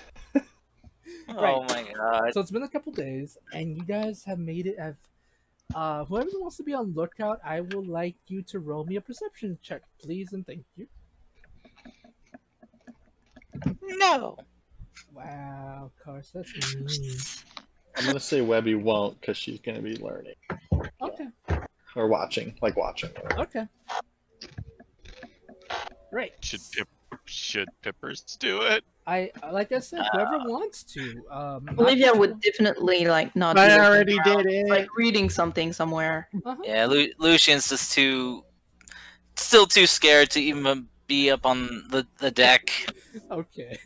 Oh my god. So it's been a couple days, and you guys have made it. Whoever wants to be on lookout, I would like you to roll me a perception check, please, and thank you. No. Wow, Cars, that's mean. I'm gonna say Webby won't because she's gonna be learning Okay, or watching, like watching. okay. Right. Should Pippers do it? Like I said, whoever wants to. Not Olivia just- would definitely like not. I be looking already around. did it. Like reading something somewhere. Uh-huh. Yeah, Lucian's just still too scared to even be up on the deck. Okay.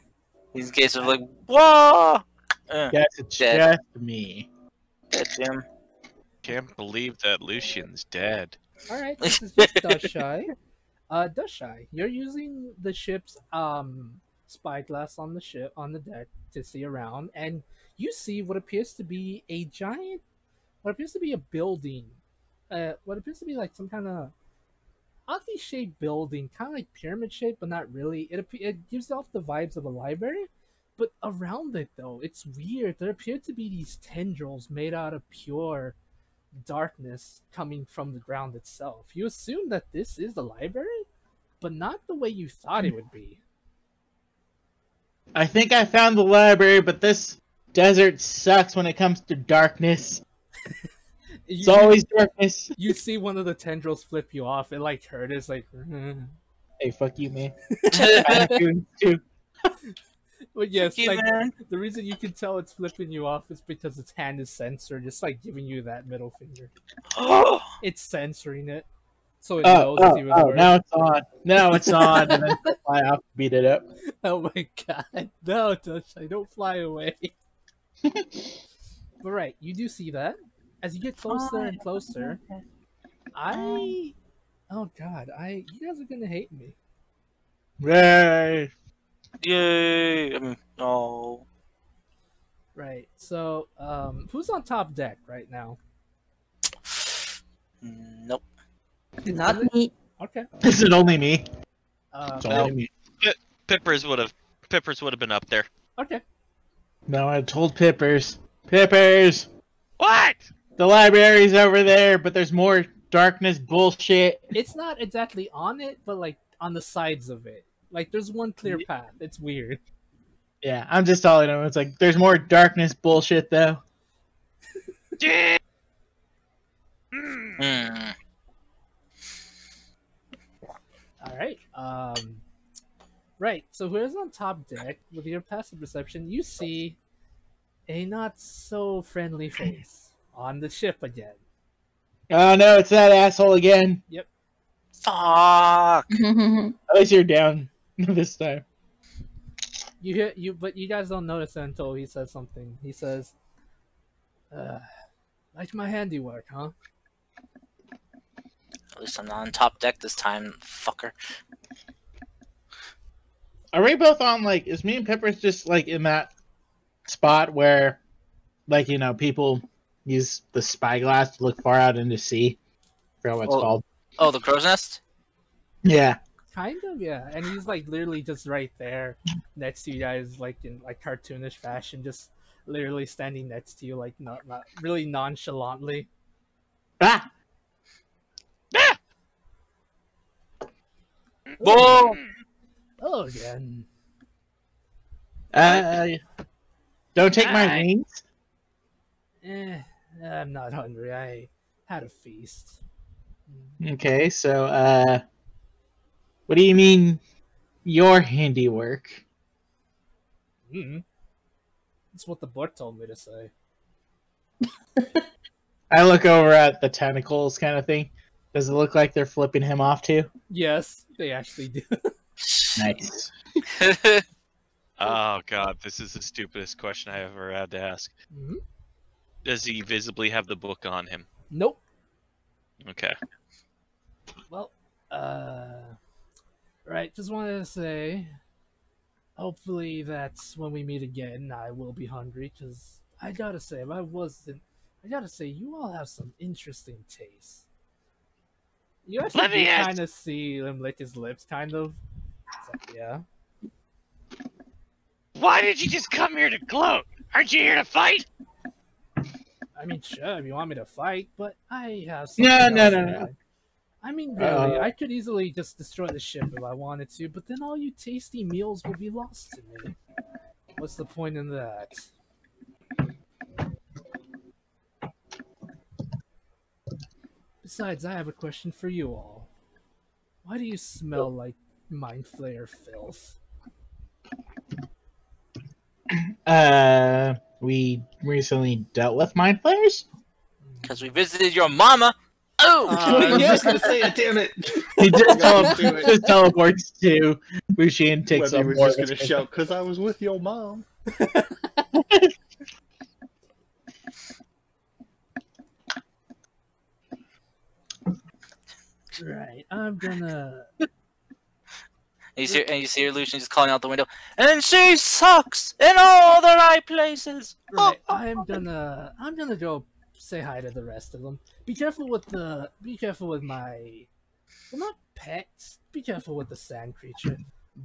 He's in case of like, whoa! Yes, it's Dead. just me. Dead Jim. Can't believe that Lucian's dead. All right. This is just Dushai. Dushai, you're using the ship's spyglass on the deck to see around, and you see what appears to be a building. What appears to be like some kind of oddly shaped building, kind of like pyramid shape, but not really. It gives off the vibes of a library, but around it though, it's weird. There appear to be these tendrils made out of pure darkness coming from the ground itself. You assume that this is the library, but not the way you thought it would be. I think I found the library, but this desert sucks when it comes to darkness. It's always darkness. You see one of the tendrils flip you off. It like hurt. It's like, hey, fuck you, man. I'm doing too. But yes, You, like man. the reason you can tell it's flipping you off is because its hand is censored, just like giving you that middle finger. It's censoring it, so it knows it's even worse. Now it's on. Now it's on, and then fly off, beat it up. Oh my god! No, Toucheye, don't fly away. But right, you do see that as you get closer and closer. Oh god, you guys are gonna hate me. Yay! Yay! I mean, no. Right. So, who's on top deck right now? Nope. Not me. Okay. Is it only me? It's No. only me. Pippers would have been up there. Okay. No, I told Pippers. Pippers! What? The library's over there, but there's more darkness bullshit. It's not exactly on it, but like on the sides of it. Like there's one clear path. It's weird. Yeah, I'm just telling him. It's like, there's more darkness bullshit, though. Yeah. Hmm. All right. Right. So whoever's on top deck with your passive perception, you see a not so friendly face on the ship again. Oh no, it's that asshole again. Fuck. At least you're down this time. But you guys don't notice it until he says something. He says, "Like my handiwork, huh?" At least I'm not on top deck this time, fucker. Are we both on, like, is me and Peppers just, like, in that spot where, like, you know, people use the spyglass to look far out into sea? I forgot what it's called. Oh, the crow's nest? Yeah. Kind of, yeah. And he's like literally just right there next to you guys, like in like cartoonish fashion, just literally standing next to you, like not really nonchalantly. Ah! Ah! Whoa! Oh, again. Don't take my Hi. wings. I'm not hungry. I had a feast. Okay, so, what do you mean, your handiwork? That's what the book told me to say. I look over at the tentacles kind of thing. Does it look like they're flipping him off too? Yes, they actually do. Nice. Oh god, this is the stupidest question I ever had to ask. Mhm. Does he visibly have the book on him? Nope. Okay. Well, right, just wanted to say, hopefully that's when we meet again, I will be hungry, because I gotta say, you all have some interesting taste. You Let actually me do ask- kind of see him lick his lips, kind of. It's like, yeah. Why did you just come here to gloat? Aren't you here to fight? I mean, sure, if you want me to fight, but I have No, something no, else no, in no. mind. I mean, really, I could easily just destroy the ship if I wanted to, but then all you tasty meals will be lost to me. What's the point in that? Besides, I have a question for you all. Why do you smell like Mind Flayer filth? We recently dealt with mind flayers. Because we visited your mama. Oh! I was just gonna say it, damn it! He just, Got to it. just teleports to Wuxi and takes Webby on was more just of gonna his- shout, "Cause I was with your mom." Right, I'm gonna... And you see her Lucian just calling out the window, and she sucks in all the right places. Right, I'm gonna go say hi to the rest of them. Be careful with my Well, not pets. Be careful with the sand creature.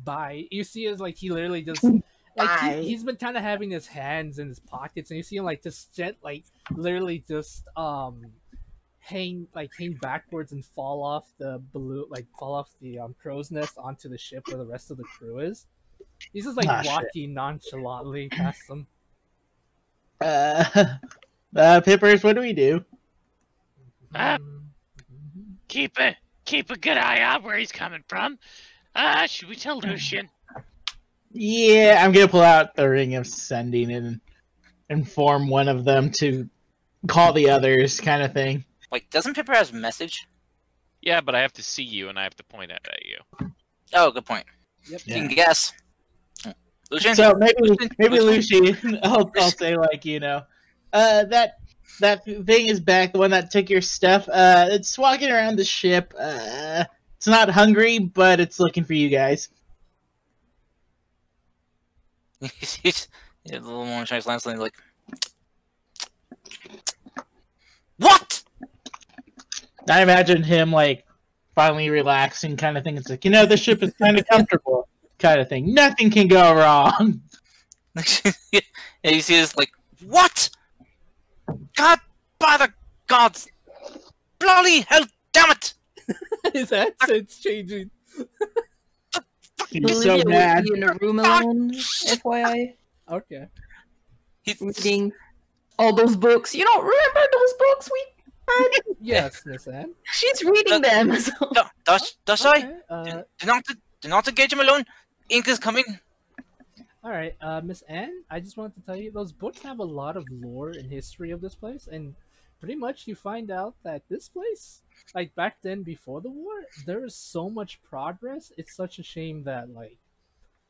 Bye. You see, is like he literally just like Bye. he's been kind of having his hands in his pockets, and you see him like just literally just hang backwards and fall off the balloon, like fall off the crow's nest onto the ship where the rest of the crew is. He's just like Ah, shit. walking nonchalantly past them. Pippers, what do we do? Keep a good eye out where he's coming from. Should we tell Lucian? Yeah, I'm gonna pull out the ring of sending and inform one of them to call the others, kind of thing. Wait, doesn't Pipper have a message? Yeah, but I have to see you and I have to point it at you. Oh, good point. Yep. You can guess. Lucian? So maybe Lucy, I'll say like, you know, that thing is back, the one that took your stuff. It's walking around the ship. It's not hungry, but it's looking for you guys. He's a little more Chinese last line, like, what? I imagine him like finally relaxing, kind of thing. It's like, you know, the ship is kind of comfortable, kind of thing. Nothing can go wrong. And you see this, like, what? God, by the gods! Bloody hell, damn it! His accent's changing. He's so Olivia mad. would be in a room alone, FYI, Okay. reading all those books. You don't remember those books we had? Yes, Miss Anne. She's reading them. So. Does I? Okay, Do not engage him alone. Ink is coming. all right, Miss Anne. I just wanted to tell you those books have a lot of lore and history of this place, and pretty much you find out that this place, like back then before the war, there is so much progress. It's such a shame that like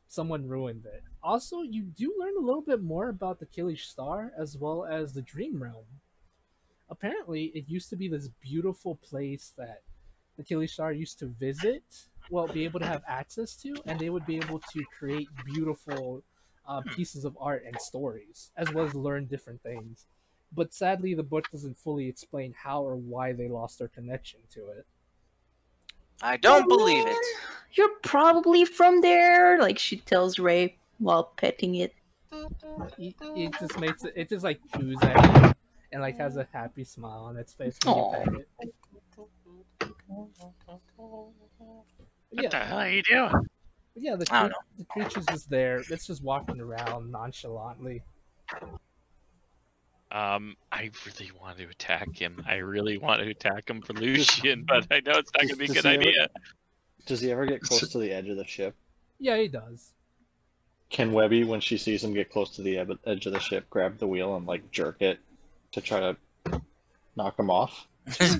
someone ruined it. Also, you do learn a little bit more about the Kilish Star as well as the Dream Realm. Apparently, it used to be this beautiful place that the Kilish Star used to visit, well, be able to have access to, and they would be able to create beautiful pieces of art and stories, as well as learn different things. But sadly, the book doesn't fully explain how or why they lost their connection to it. I don't Oh, believe man, it. You're probably from there. Like she tells Ray while petting it. It just makes it just like coos at you and like has a happy smile on its face when you Aw. pet it. What the hell are you doing? Yeah, I don't know. the creature's just there. It's just walking around nonchalantly. I really want to attack him. I really want to attack him for Lucian, but I know it's not gonna be a Does good he ever- idea. Does he ever get close to the edge of the ship? Yeah, he does. Can Webby, when she sees him get close to the edge of the ship, grab the wheel and like jerk it to try to knock him off? Sure,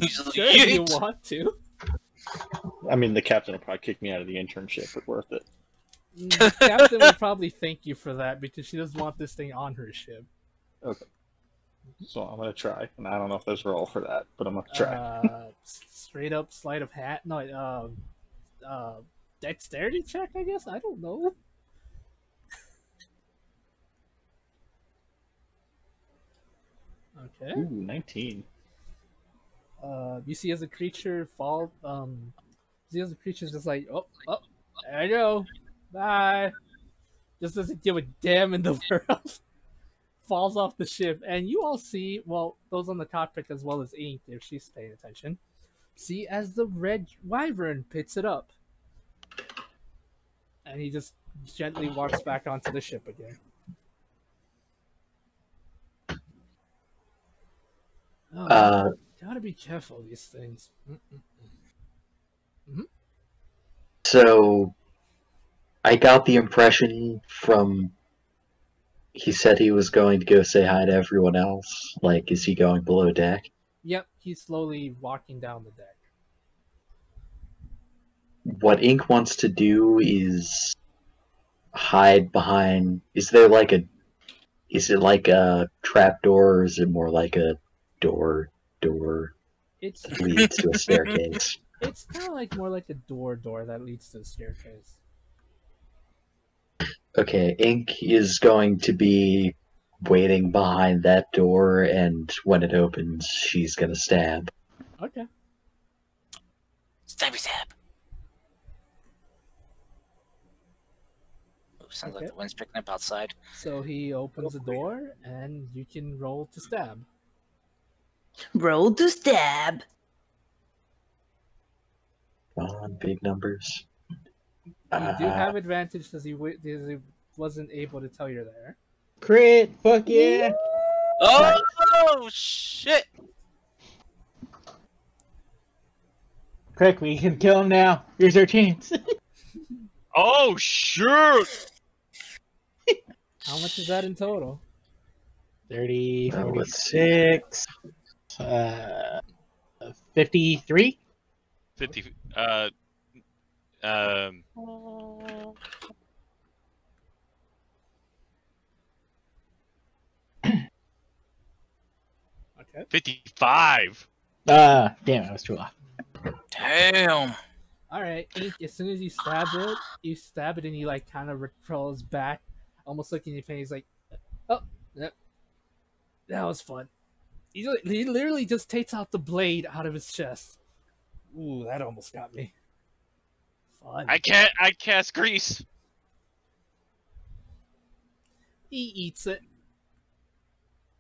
if you want to. I mean, the captain will probably kick me out of the internship, but worth it. The captain would probably thank you for that because she doesn't want this thing on her ship. Okay. So I'm gonna try, and I don't know if there's a roll for that, but I'm gonna try. Straight up sleight of hat. No, dexterity check. I guess I don't know. Okay. Ooh, 19. You see as the creature fall. See as the creature's just like, oh, there I go, bye. Just doesn't give a damn in the world. Falls off the ship, and you all see, well, those on the cockpit as well as Ink, if she's paying attention, see as the red wyvern picks it up, and he just gently walks back onto the ship again. Oh, gotta be careful of these things. So, I got the impression from. He said he was going to go say hi to everyone else. Like, is he going below deck? Yep, he's slowly walking down the deck. What Ink wants to do is hide behind. Is there like a? Is it like a trap door, or is it more like a door It's leads to a staircase? it's kind of like more like a door that leads to the staircase. Okay, Ink is going to be waiting behind that door, and when it opens, she's gonna stab. Okay. Stabby stab. Ooh, sounds like Okay. the wind's picking up outside. So he opens the door, and you can roll to stab. Roll to stab. On big numbers. You do have advantage because he wasn't able to tell you're there. Crit! Fuck yeah! Oh shit! Quick, we can kill him now. Here's our chance. Oh shoot! How much is that in total? 30, Oh, let's see. 46, 53? 50. Okay. 55. Damn, I was too off. Damn. All right. As soon as you stab it, and he like kind of crawls back, almost looking in your face. He's like, "Oh, yep, that was fun." He literally just takes out the blade out of his chest. Ooh, that almost got me. Fun. I cast grease. He eats it.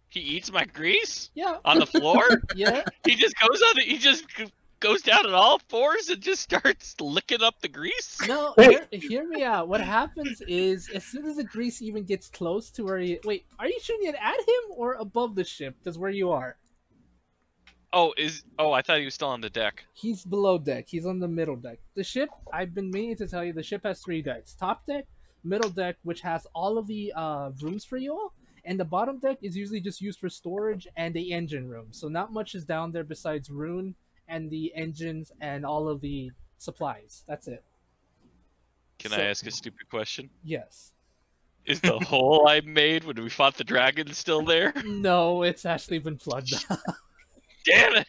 He eats my grease Yeah. on the floor. Yeah. He just goes on. He just goes down on all fours and just starts licking up the grease. No, hear me out. What happens is, as soon as the grease even gets close to where you... Wait, are you shooting it at him or above the ship? Because where you are. Oh, I thought he was still on the deck. He's below deck. He's on the middle deck. The ship, I've been meaning to tell you, the ship has 3 decks. Top deck, middle deck, which has all of the rooms for you all, and the bottom deck is usually just used for storage and the engine room. So not much is down there besides Rune and the engines and all of the supplies. That's it. Can I ask a stupid question? Yes. Is the hole I made when we fought the dragon still there? No, it's actually been plugged up. Damn it!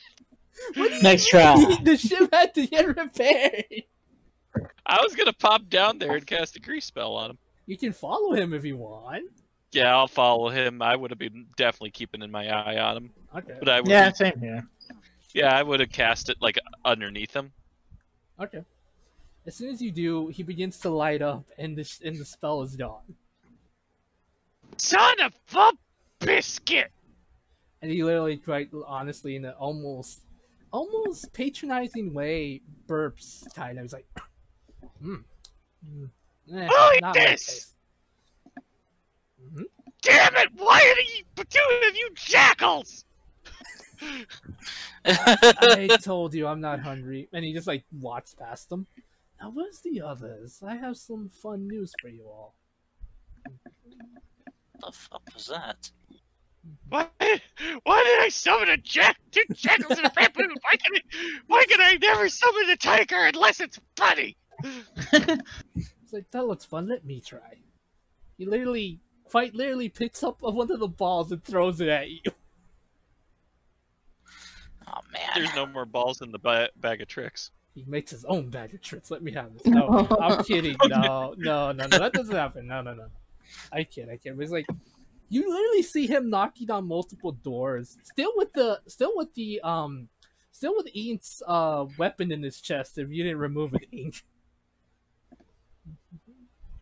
Next try. The ship had to get repaired. I was gonna pop down there and cast a grease spell on him. You can follow him if you want. Yeah, I'll follow him. I would have been definitely keeping in my eye on him. Okay. But I would. Yeah, same here. Yeah, I would have cast it like underneath him. Okay. As soon as you do, he begins to light up, and the spell is gone. Son of a biscuit! And he literally, quite honestly, in an almost patronizing way, burps kind of. He's like, Eat not this! Mm-hmm. Damn it! Why are you two of you jackals? I told you I'm not hungry. And he just like walks past them. Now where's the others? I have some fun news for you all. The fuck was that? Why did I summon two jackals in a bamboo? Why can I never summon a tiger unless it's funny? It's like, that looks fun, let me try. He literally picks up one of the balls and throws it at you. Oh man. There's no more balls in the bag of tricks. He makes his own bag of tricks. Let me have this. No, I'm kidding. No, that doesn't happen. No. I kid. But it's like, you literally see him knocking on multiple doors, still with Ink's weapon in his chest. If you didn't remove it, Ink.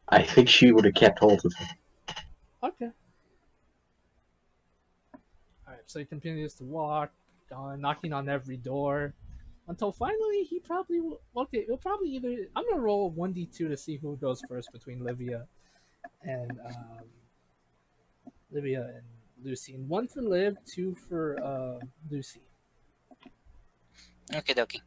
I think she would have kept hold of him. Okay. Alright, so he continues to walk, knocking on every door, until finally he probably will. Okay, he'll probably either. I'm gonna roll 1d2 to see who goes first between Livia and Lucy. And 1 for Liv, 2 for Lucy. Okay, dokie.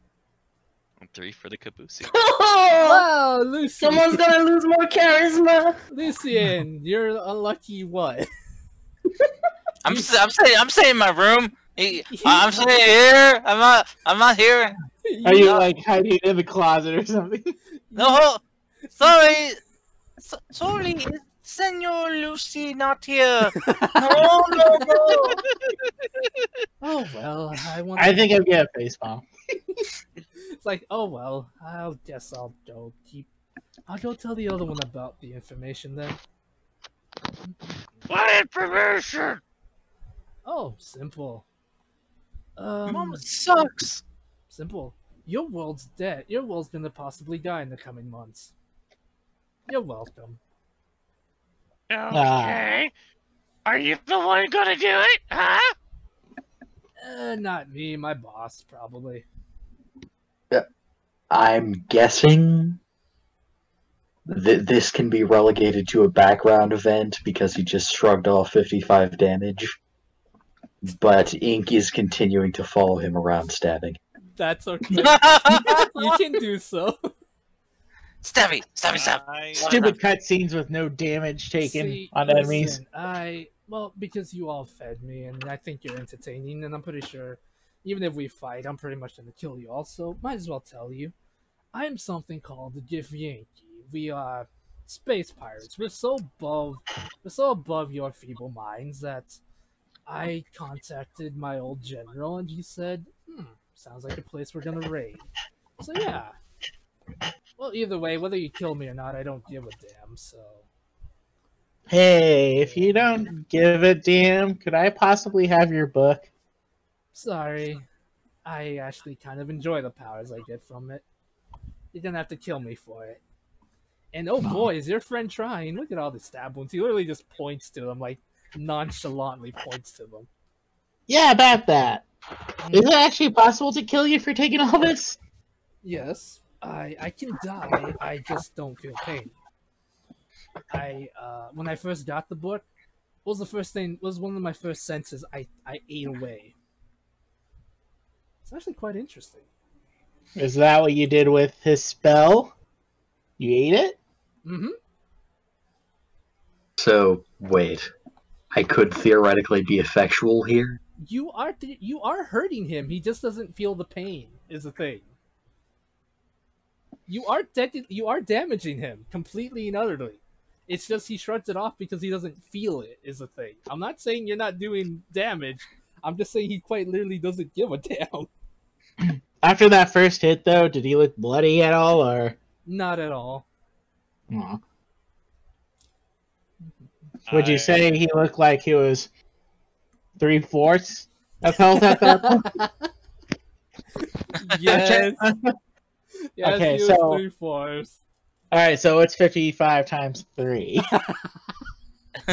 3 for the Kabusi. Wow, Lucy! Someone's gonna lose more charisma. Lucian, you're unlucky. What? I'm staying in my room. I'm staying here. I'm not here. Are you like hiding in the closet or something? No, sorry, sorry, Senor Lucy, not here. No. Oh well, I think I'll get a face palm. It's like, oh well, I'll go tell the other one about the information then. What information? Oh, simple. Mama sucks. Simple. Your world's dead. Your world's gonna possibly die in the coming months. You're welcome. Okay. Are you the one gonna do it? Huh? Not me. My boss, probably. I'm guessing this can be relegated to a background event because he just shrugged off 55 damage. But Ink is continuing to follow him around, stabbing. That's okay. You can do so. Stabby! Stabby! Stab! Stupid cutscenes with no damage taken See, on listen, enemies. Well, because you all fed me, and I think you're entertaining, and I'm pretty sure, even if we fight, I'm pretty much gonna kill you also. Might as well tell you. I am something called the Gif Yankee. We are space pirates. We're so above your feeble minds that I contacted my old general, and he said, sounds like a place we're gonna raid. So yeah. Well, either way, whether you kill me or not, I don't give a damn, so... Hey, if you don't give a damn, could I possibly have your book? Sorry. I actually kind of enjoy the powers I get from it. You're gonna have to kill me for it. And oh boy, is your friend trying. Look at all the stab wounds. He literally just points to them, like, nonchalantly points to them. Yeah, about that. Is it actually possible to kill you for taking all this? Yes, I can die, I just don't feel pain. When I first got the book, what was the first thing, was one of my first senses I ate away. It's actually quite interesting. Is that what you did with his spell? You ate it? Mm-hmm. So, wait. I could theoretically be effectual here? You are hurting him, he just doesn't feel the pain, is the thing. You are damaging him, completely and utterly. It's just he shrugs it off because he doesn't feel it, is the thing. I'm not saying you're not doing damage, I'm just saying he quite literally doesn't give a damn. After that first hit, though, did he look bloody at all, or...? Not at all. Aw. Would you say he looked like he was 3/4 of health at that point? Yes. Yes, Okay, he was so 3/4. Alright, so it's 55 times 3.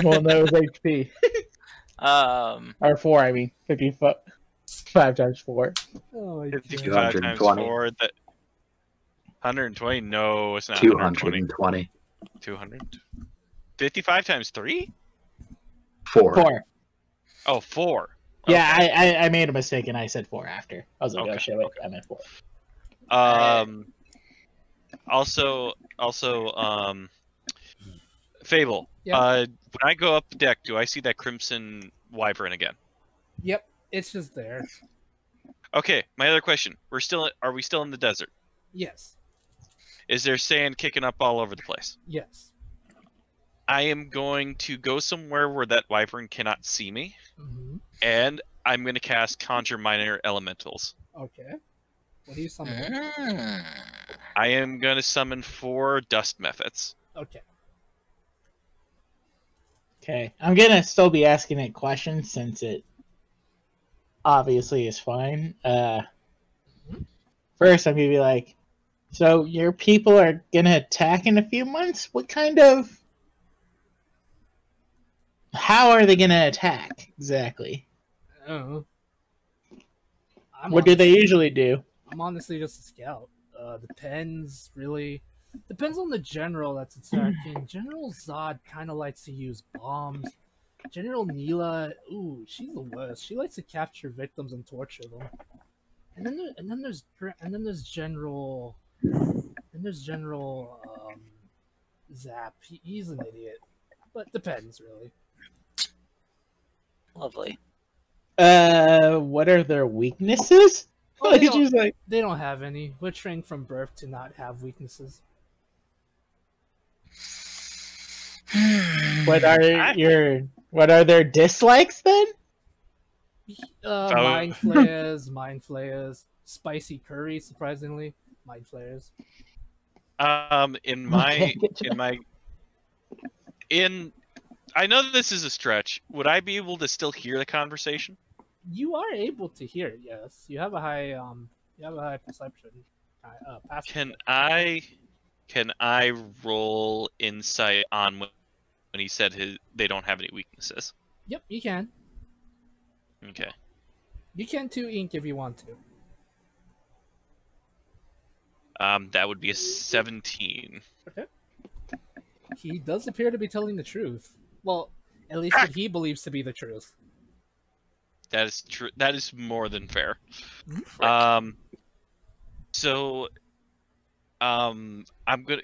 Well, no, it was HP. Or 4, I mean. 55 times 4. Oh my 55 god. times 220. 4. 120? No, it's not 120. 220. 200? 55 times 3? 4. 4. Oh, 4. Yeah, Okay. I made a mistake and I said 4 after. I was like, Okay, oh shit, wait, okay. I meant 4. Also, Fable. Yeah. When I go up the deck, do I see that Crimson Wyvern again? Yep, it's just there. Okay, my other question. Are we still in the desert? Yes. Is there sand kicking up all over the place? Yes. I am going to go somewhere where that Wyvern cannot see me, Mm-hmm. and I'm going to cast Conjure Minor Elementals. Okay. What do you summon? I am going to summon 4 Dust Methods. Okay. Okay, I'm gonna still be asking it questions since it obviously is fine. First, I'm gonna be like, so your people are gonna attack in a few months? What kind of... How are they gonna attack, exactly? Oh. What do they usually do? I'm honestly just a scout. Depends, really. Depends on the general that's attacking. General Zod kind of likes to use bombs. General Neela, ooh, she's the worst. She likes to capture victims and torture them. And then there's General Zap. He's an idiot, but depends really. Lovely. What are their weaknesses? Oh, Like, just like... They don't have any. We're trained from birth to not have weaknesses. What are their dislikes then? Mind flayers, spicy curry, surprisingly, mind flayers. I know this is a stretch. Would I be able to still hear the conversation? You are able to hear it, yes. You have a high You have a high perception. Passive Can check. I roll insight on when he said they don't have any weaknesses? Yep, you can. Okay. You can too, Ink, if you want to. That would be a 17. Okay. He does appear to be telling the truth. Well, at least what he believes to be the truth. That is true. That is more than fair. Mhm. So,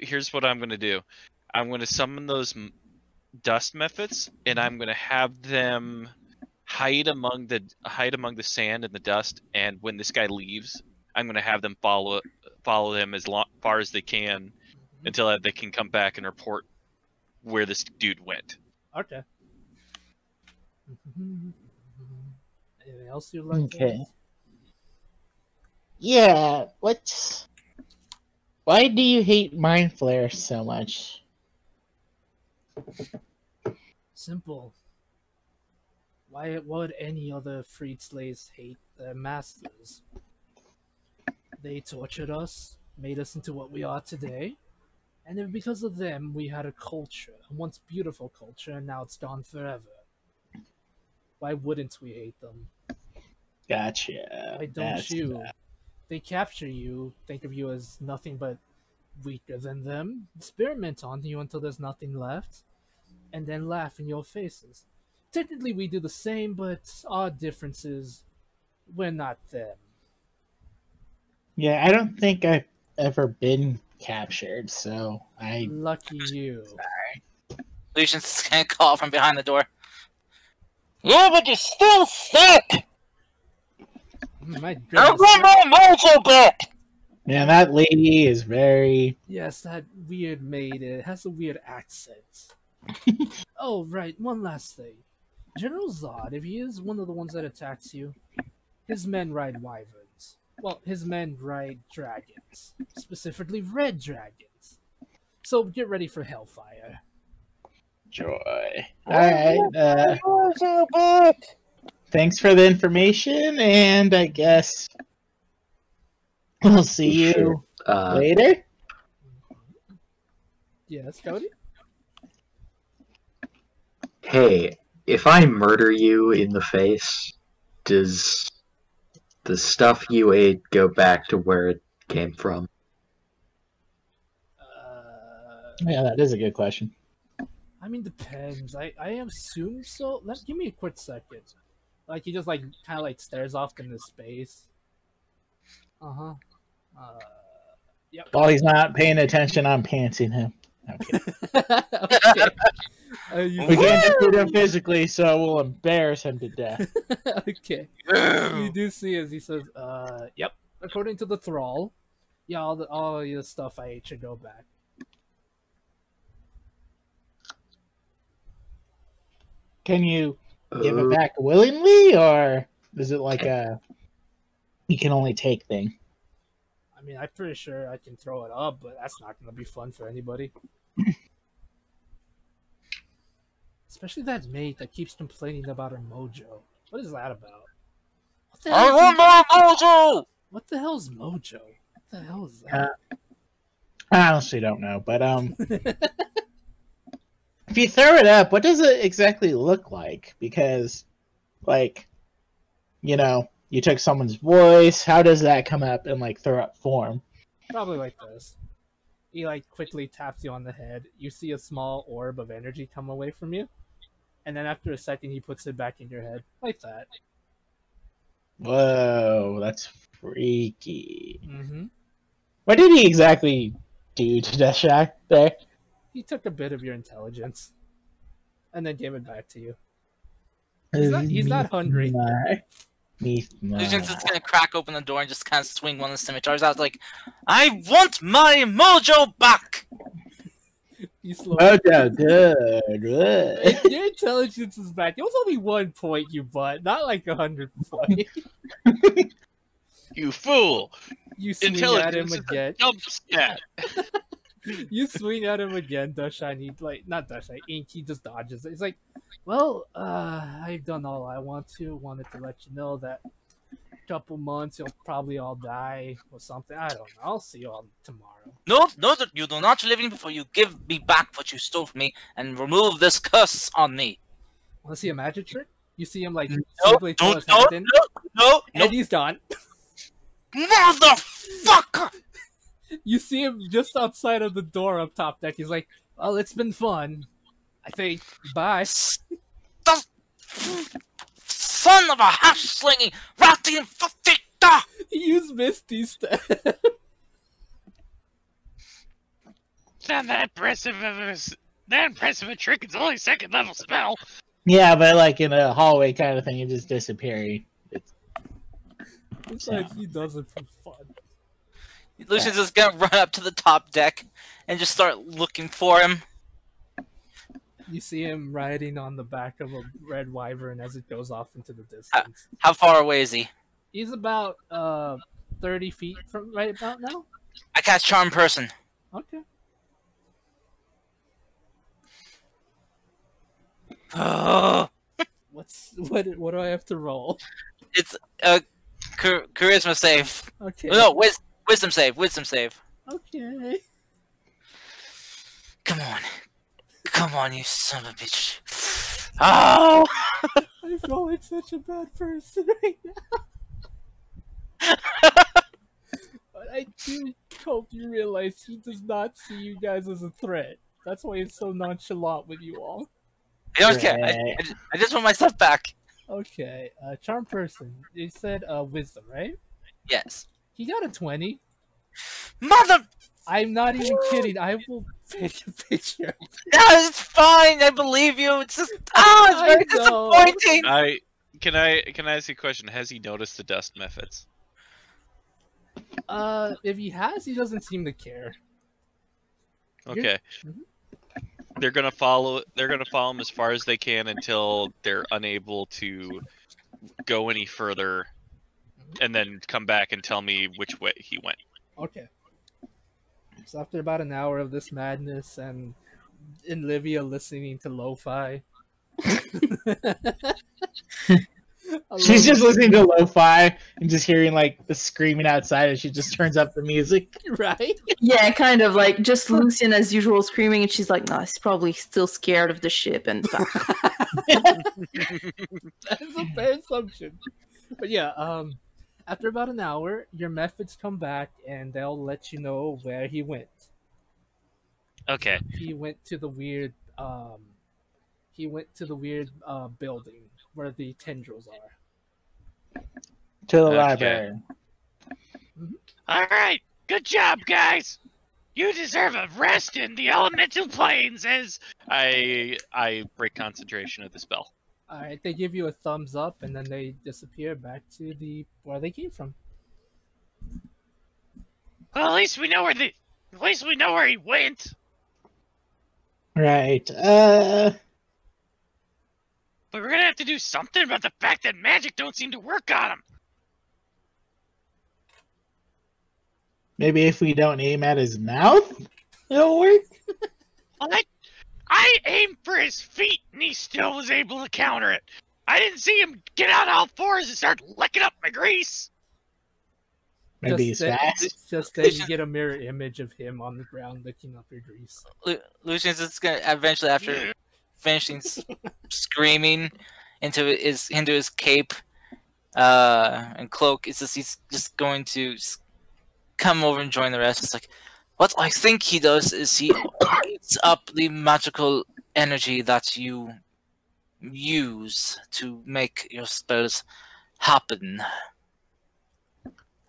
here's what I'm gonna do. I'm gonna summon those dust methods, and I'm gonna have them hide among the sand and the dust. And when this guy leaves, I'm gonna have them follow him as far as they can until they can come back and report where this dude went. Okay. Anything else you'd like to Okay. ask? Yeah, why do you hate Mind Flare so much? Simple. Why would any other freed slaves hate their masters? They tortured us, made us into what we are today, and if because of them we had a culture, a once beautiful culture, and now it's gone forever. Why wouldn't we hate them? Gotcha. Why don't That's you? They capture you, think of you as nothing but weaker than them, experiment on you until there's nothing left, and then laugh in your faces. Technically, we do the same, but our difference is we're not them. Yeah, I don't think I've ever been captured, so I. Lucky you. Lucian's just gonna call from behind the door. Yeah, but you're still sick! My I goodness. want my mojo back! Man, that lady is very. Yes, that weird maid. It has a weird accent. Oh, right. One last thing. General Zod, if he is one of the ones that attacks you, his men ride wyverns. Well, his men ride dragons. Specifically red dragons. So get ready for hellfire. Joy. Alright, thanks for the information, and I guess we'll see you Sure. later. Yes, Cody? Hey, if I murder you in the face, does the stuff you ate go back to where it came from? Yeah, that is a good question. I mean, depends. I assume so. Give me a quick second. Like, he just, like, kind of, like, stares off into space. Uh-huh. Yep. While he's not paying attention, I'm pantsing him. Okay. Okay. We can't defeat him physically, so we'll embarrass him to death. Okay. You do see as he says, yep. According to the thrall, yeah, all your stuff I ate should go back. Can you give it back willingly, or is it like a you can only take thing? I mean, I'm pretty sure I can throw it up, but that's not going to be fun for anybody. Especially that mate that keeps complaining about her mojo. What is that about? What the I hell want my mojo! What the hell's mojo? What the hell is that? I honestly don't know, but if you throw it up, what does it exactly look like? Because, like, you know, you took someone's voice. How does that come up in like throw up form? Probably like this. He like quickly taps you on the head. You see a small orb of energy come away from you, and then after a second, he puts it back in your head like that. Whoa, that's freaky. Mm-hmm. What did he exactly do to Deshak there? He took a bit of your intelligence, and then gave it back to you. He's not hungry. Lucian's just gonna crack open the door and just kind of swing one of the scimitars out, like, I want my mojo back! You slowly... Mojo, good. Your intelligence is back. It was only 1 point you bought, not like 100 points. You fool! You swing at him Intelligence is a again. jump stat. You swing at him again, Dushine. He not Dushine, Ink. He just dodges it. He's like, "Well, I've done all I wanted to let you know that couple months, you'll probably all die or something. I don't know. I'll see you all tomorrow. No, you do not leave me before you give me back what you stole from me and remove this curse on me. Want to see a magic trick? You see him like No, simply throw his hand in, no, and he's done. Motherfucker! You see him just outside of the door up top deck. He's like, "Well, it's been fun. I think. Bye." The son of a hash-slinging, rotting fucker! He used Misty instead. Not that impressive a trick. It's only 2nd level spell. Yeah, but like in a hallway kind of thing, you just disappearing. Besides, he does it for fun. Lucian's just gonna run up to the top deck and just start looking for him. You see him riding on the back of a red wyvern as it goes off into the distance. How far away is he? He's about 30 feet from right about now. I cast Charm Person. Okay. What do I have to roll? It's a charisma save. Okay. No, wisdom save. Wisdom save. Okay. Come on, you son of a bitch. Oh! I feel like such a bad person right now. But I do hope you realize he does not see you guys as a threat. That's why he's so nonchalant with you all. I don't care. I just want my stuff back. Okay, charm person. You said wisdom, right? Yes. He got a 20. Mother! I'm not even kidding. I will take a picture. No, it's fine. I believe you. It's just it's very disappointing. Can I ask you a question? Has he noticed the dust methods? If he has, he doesn't seem to care. Okay. They're gonna follow him as far as they can until they're unable to go any further, and then come back and tell me which way he went. Okay. So after about an hour of this madness and Olivia listening to lo-fi. She's just listening to lo-fi and just hearing like the screaming outside and she just turns up the music. Right? Yeah, kind of like just Lucian as usual screaming, and she's like, "No, he's probably still scared of the ship." And That is a fair assumption. But yeah, after about an hour, your methods come back and they'll let you know where he went. Okay. He went to the weird building where the tendrils are. To the Okay. library. All right. Good job, guys. You deserve a rest in the elemental planes. As I break concentration of the spell. Alright, they give you a thumbs up and then they disappear back to where they came from. Well, at least we know where he went. Right. But we're gonna have to do something about the fact that magic don't seem to work on him. Maybe if we don't aim at his mouth, it'll work. Well, I aimed for his feet, and he still was able to counter it. I didn't see him get out all fours and start licking up my grease. Maybe he's fast. Just then you get a mirror image of him on the ground licking up your grease. Lucian's just gonna eventually, after finishing screaming into his cape and cloak, he's just going to come over and join the rest. It's like, what I think he does is he eats up the magical energy that you use to make your spells happen.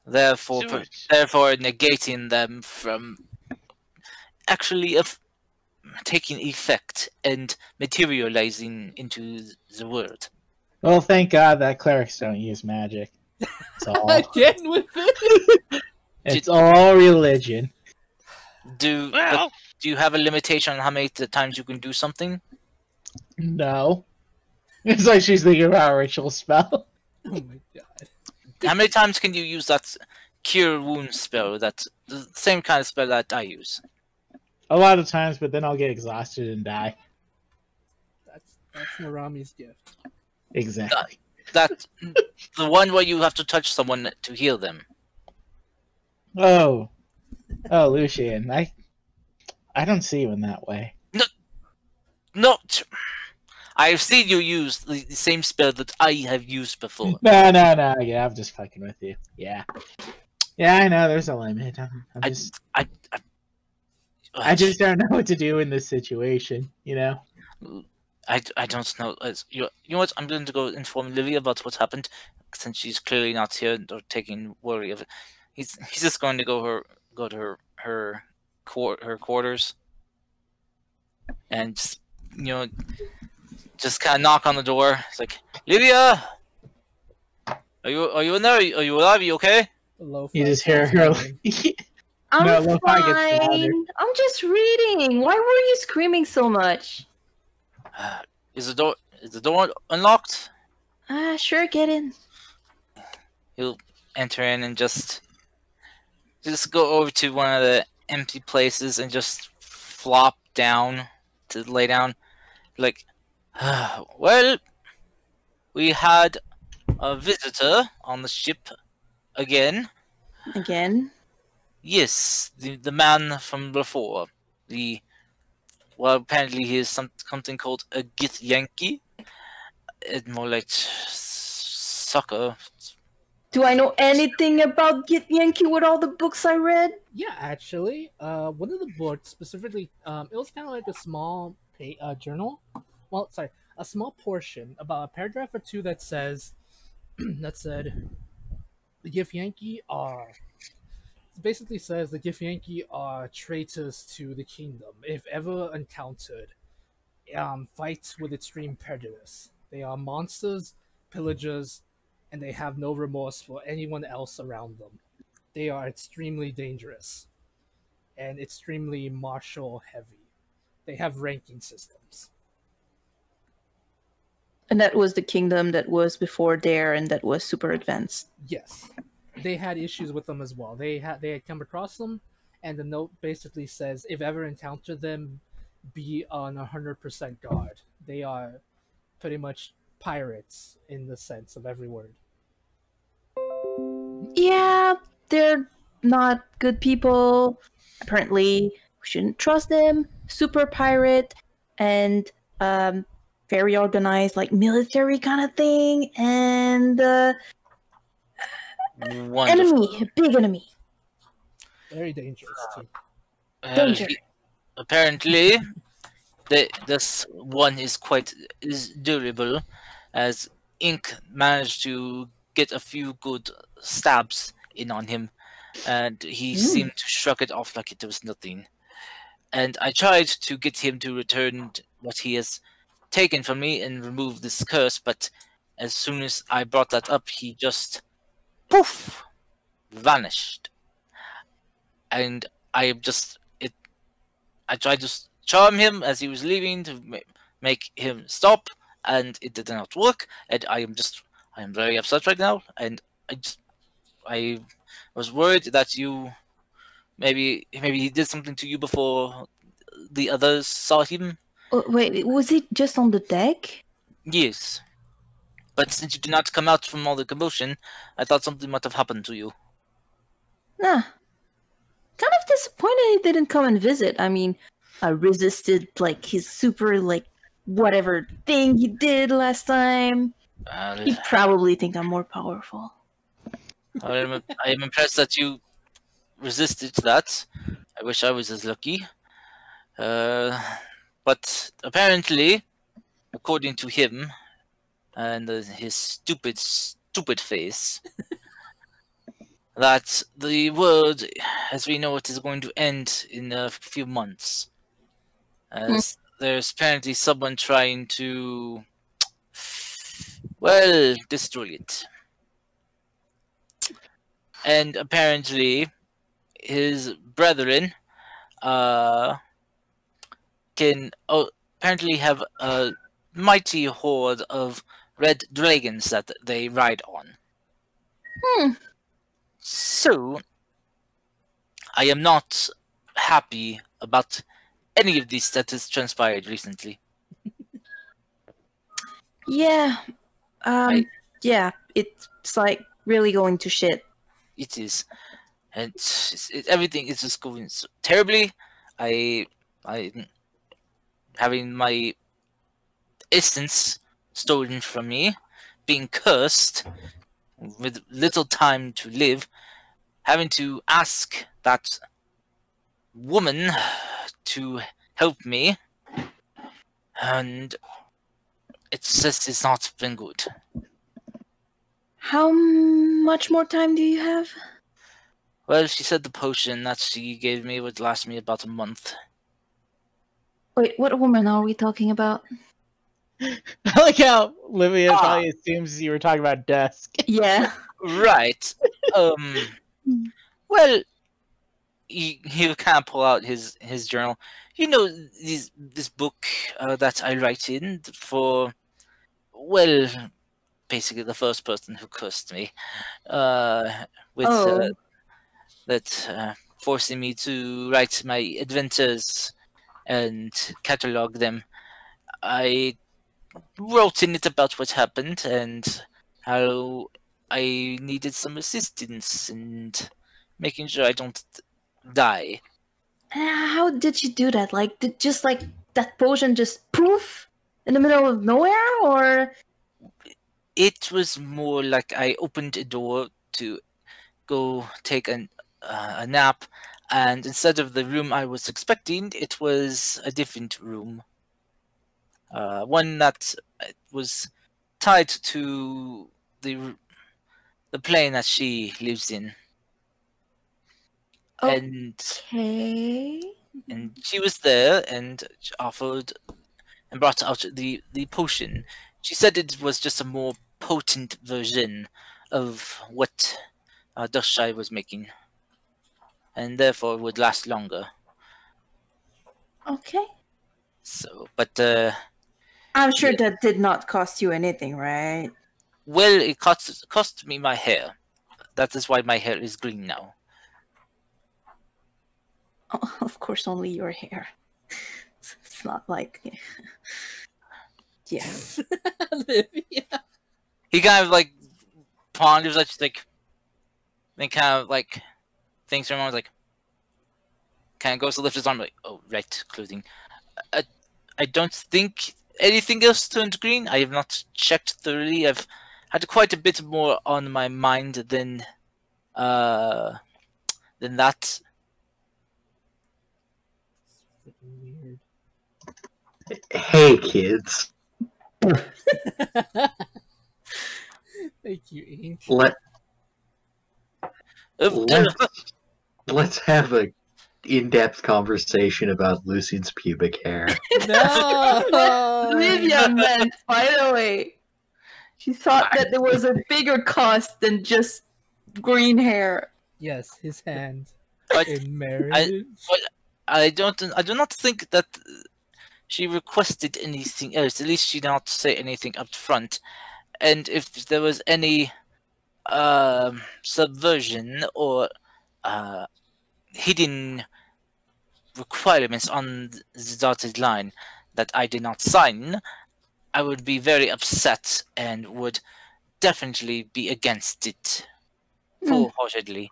Therefore negating them from actually taking effect and materializing into the world. Well, thank God that clerics don't use magic. It's all, Again with it. it's all religion. Do you have a limitation on how many times you can do something? No. It's like she's thinking about a ritual spell. Oh my god. How many times can you use that cure wound spell? That's the same kind of spell that I use. A lot of times, but then I'll get exhausted and die. That's Narami's gift. Exactly. That the one where you have to touch someone to heal them. Oh, Lucian, I don't see you in that way. No, I've seen you use the same spell that I have used before. No. Yeah, I'm just fucking with you. Yeah, I know. There's a limit. I just don't know what to do in this situation. You know. I don't know. You know what? I'm going to go inform Livia about what happened, since she's clearly not here or taking worry of it. He's just going to go to her quarters, and just, just kind of knock on the door. It's like, Livia, are you in there? Are you alive? Are you okay? You just hear her. I'm No, Lo-Fi gets louder. fine. I'm just reading. Why were you screaming so much? Is the door unlocked? Sure, get in. He'll enter in and just go over to one of the empty places and just flop down to lay down. Like, well, we had a visitor on the ship again. Again? Yes, the man from before. Well, apparently he is something called a Gith Yankee. It's more like sucker. Do I know anything about Git Yankee with all the books I read? Yeah, actually, one of the books specifically, it was kind of like a small journal. Well, sorry, a small portion, about a paragraph or two that says, that said, the Githyanki are. It basically says the Githyanki are traitors to the kingdom. If ever encountered, fight with extreme prejudice. They are monsters, pillagers, and they have no remorse for anyone else around them. They are extremely dangerous and extremely martial heavy. They have ranking systems. And that was the kingdom that was before there and that was super advanced. Yes. They had issues with them as well. They had come across them, and the note basically says, if ever encounter them, be on 100% guard. They are pretty much pirates in the sense of every word. Yeah, they're not good people. Apparently, we shouldn't trust them. Super pirate and very organized, like military kind of thing. And enemy, a big enemy. Very dangerous too. Danger. Apparently, this one is durable, as Ink managed to get a few good stabs in on him, and he seemed to shrug it off like it was nothing. And I tried to get him to return what he has taken from me and remove this curse, but as soon as I brought that up, he just poof vanished. And I tried to charm him as he was leaving to make him stop, and it did not work. And I am very upset right now, and I was worried that you maybe he did something to you before the others saw him. Oh, wait, was it just on the deck? Yes, but since you did not come out from all the commotion, I thought something might have happened to you. Nah. Kind of disappointed he didn't come and visit. I mean, I resisted like his super whatever thing he did last time. He'd probably think I'm more powerful. I am impressed that you resisted that. I wish I was as lucky. But apparently, according to him and his stupid face, that the world, as we know it, is going to end in a few months. As there's apparently someone trying to, well, destroy it. And apparently, his brethren can apparently have a mighty horde of red dragons that they ride on. So, I am not happy about any of this that has transpired recently. Yeah. yeah, it's like really going to shit. It is, and everything is just going so terribly. I having my essence stolen from me, being cursed with little time to live, having to ask that woman to help me, and it's not been good. How much more time do you have? Well, she said the potion that she gave me would last me about a month. Wait, what woman are we talking about? I like how Livia Ah. probably assumes you were talking about Dusk. Yeah. Right. Well, he can't pull out his journal. You know, this book that I write in for, well, basically the first person who cursed me, with Oh. that forcing me to write my adventures and catalog them. I wrote in it about what happened and how I needed some assistance and making sure I don't die. How did you do that? Like, did just like that potion just poof in the middle of nowhere, or? It was more like I opened a door to go take a nap, and instead of the room I was expecting, it was a different room. One that was tied to the plane that she lives in. And Okay. she was there and offered and brought out the potion. She said it was just a more potent version of what Dustshy was making, and therefore would last longer. Okay. So, but I'm sure that did not cost you anything, right? well, it cost me my hair. That is why my hair is green now. Oh, of course, only your hair. It's not like, yeah. Olivia. He kind of like ponders, like, then kind of like thinks for a moment, like, kind of goes to lift his arm, like, oh, right, clothing. I don't think anything else turned green. I have not checked thoroughly. I've had quite a bit more on my mind than that. Weird. Hey, kids. Thank you, Ink. Let's have a in-depth conversation about Lucian's pubic hair. No. Olivia meant, by the way. She thought that there was a bigger cost than just green hair. Yes, his hand But in marriage. I do not think that she requested anything else. At least she did not say anything up front. And if there was any subversion or hidden requirements on the dotted line that I did not sign, I would be very upset and would definitely be against it full-heartedly.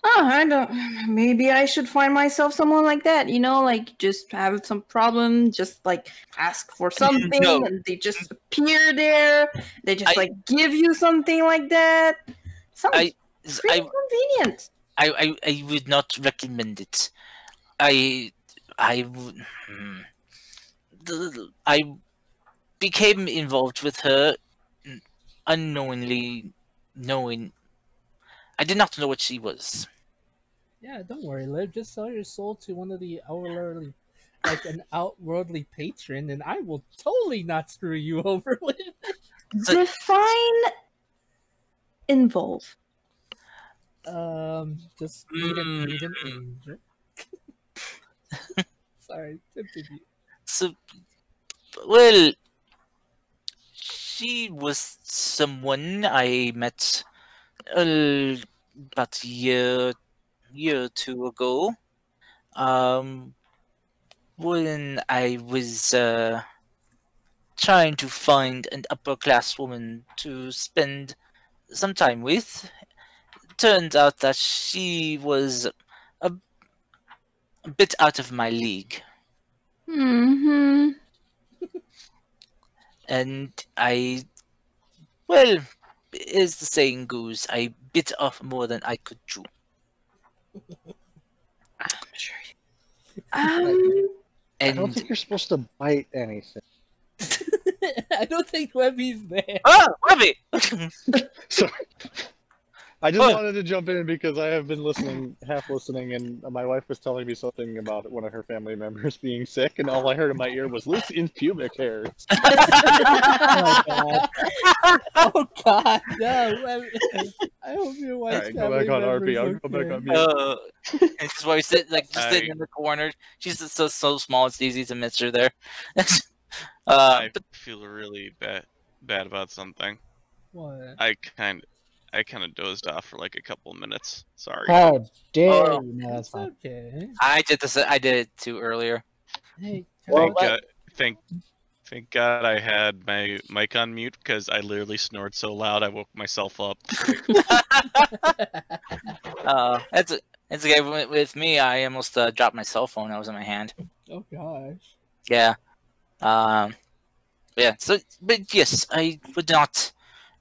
Oh, I don't. Maybe I should find myself someone like that. You know, like just have some problem, just like ask for something, No. and they just appear there. They just like give you something like that. Sounds pretty convenient. I would not recommend it. I became involved with her unknowingly, knowing I did not know what she was. Yeah, don't worry, Liv. Just sell your soul to one of the outworldly, like an outworldly patron, and I will totally not screw you over with it. Define involve. Just need an angel. Sorry, continue. So, well, she was someone I met about a year or two ago. When I was trying to find an upper class woman to spend some time with. Turns out that she was a, a bit out of my league. Hmm. And well, as the saying goes, I bit off more than I could chew. I'm sure. Um. I don't And think you're supposed to bite anything. I don't think Webby's there. Webby! Sorry. I just Oh. wanted to jump in because I have been listening, half listening, and my wife was telling me something about one of her family members being sick, and all I heard in my ear was Lucian's pubic hairs. Oh my god. Oh God, no! Webby. I hope your wife's Alright, go back on RP. I'll go back on mute. And she's why just sitting in the corner. She's just so small. It's easy to miss her there. I But feel really bad about something. What? I kind of dozed off for like a couple of minutes. Sorry. How dare Oh. you? No, that's It's fine. okay. I did this. I did it too earlier. Hey, Well, Kyle, Thank God I had my mic on mute because I literally snored so loud I woke myself up. It's okay with me. I almost dropped my cell phone. That was in my hand. oh gosh. Yeah. Yeah. So, but yes, I would not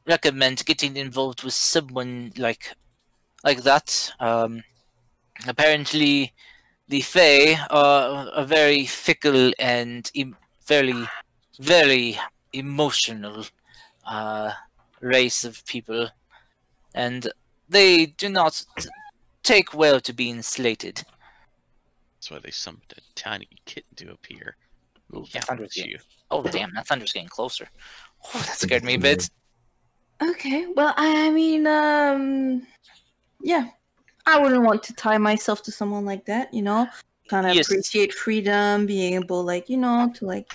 recommend getting involved with someone like that. Apparently, the Fae are a very fickle and very emotional race of people, and they do not take well to being slated. That's why they summoned a tiny kitten to appear. Ooh, Yeah, that thunder's it's getting, you. oh damn, that thunder's getting closer. Oh, that scared me a bit. Okay. Well, I mean, yeah. I wouldn't want to tie myself to someone like that. You know, kind of Yes. appreciate freedom, being able, like, you know, to like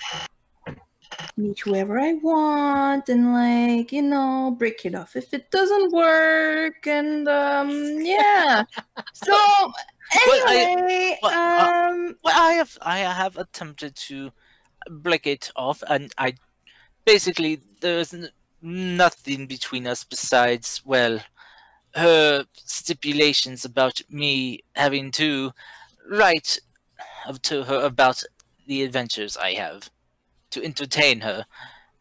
meet whoever I want, and like, you know, break it off if it doesn't work, and yeah. So anyway, Well, I have attempted to break it off, and I basically there's nothing between us besides, well, her stipulations about me having to write to her about the adventures I have to entertain her.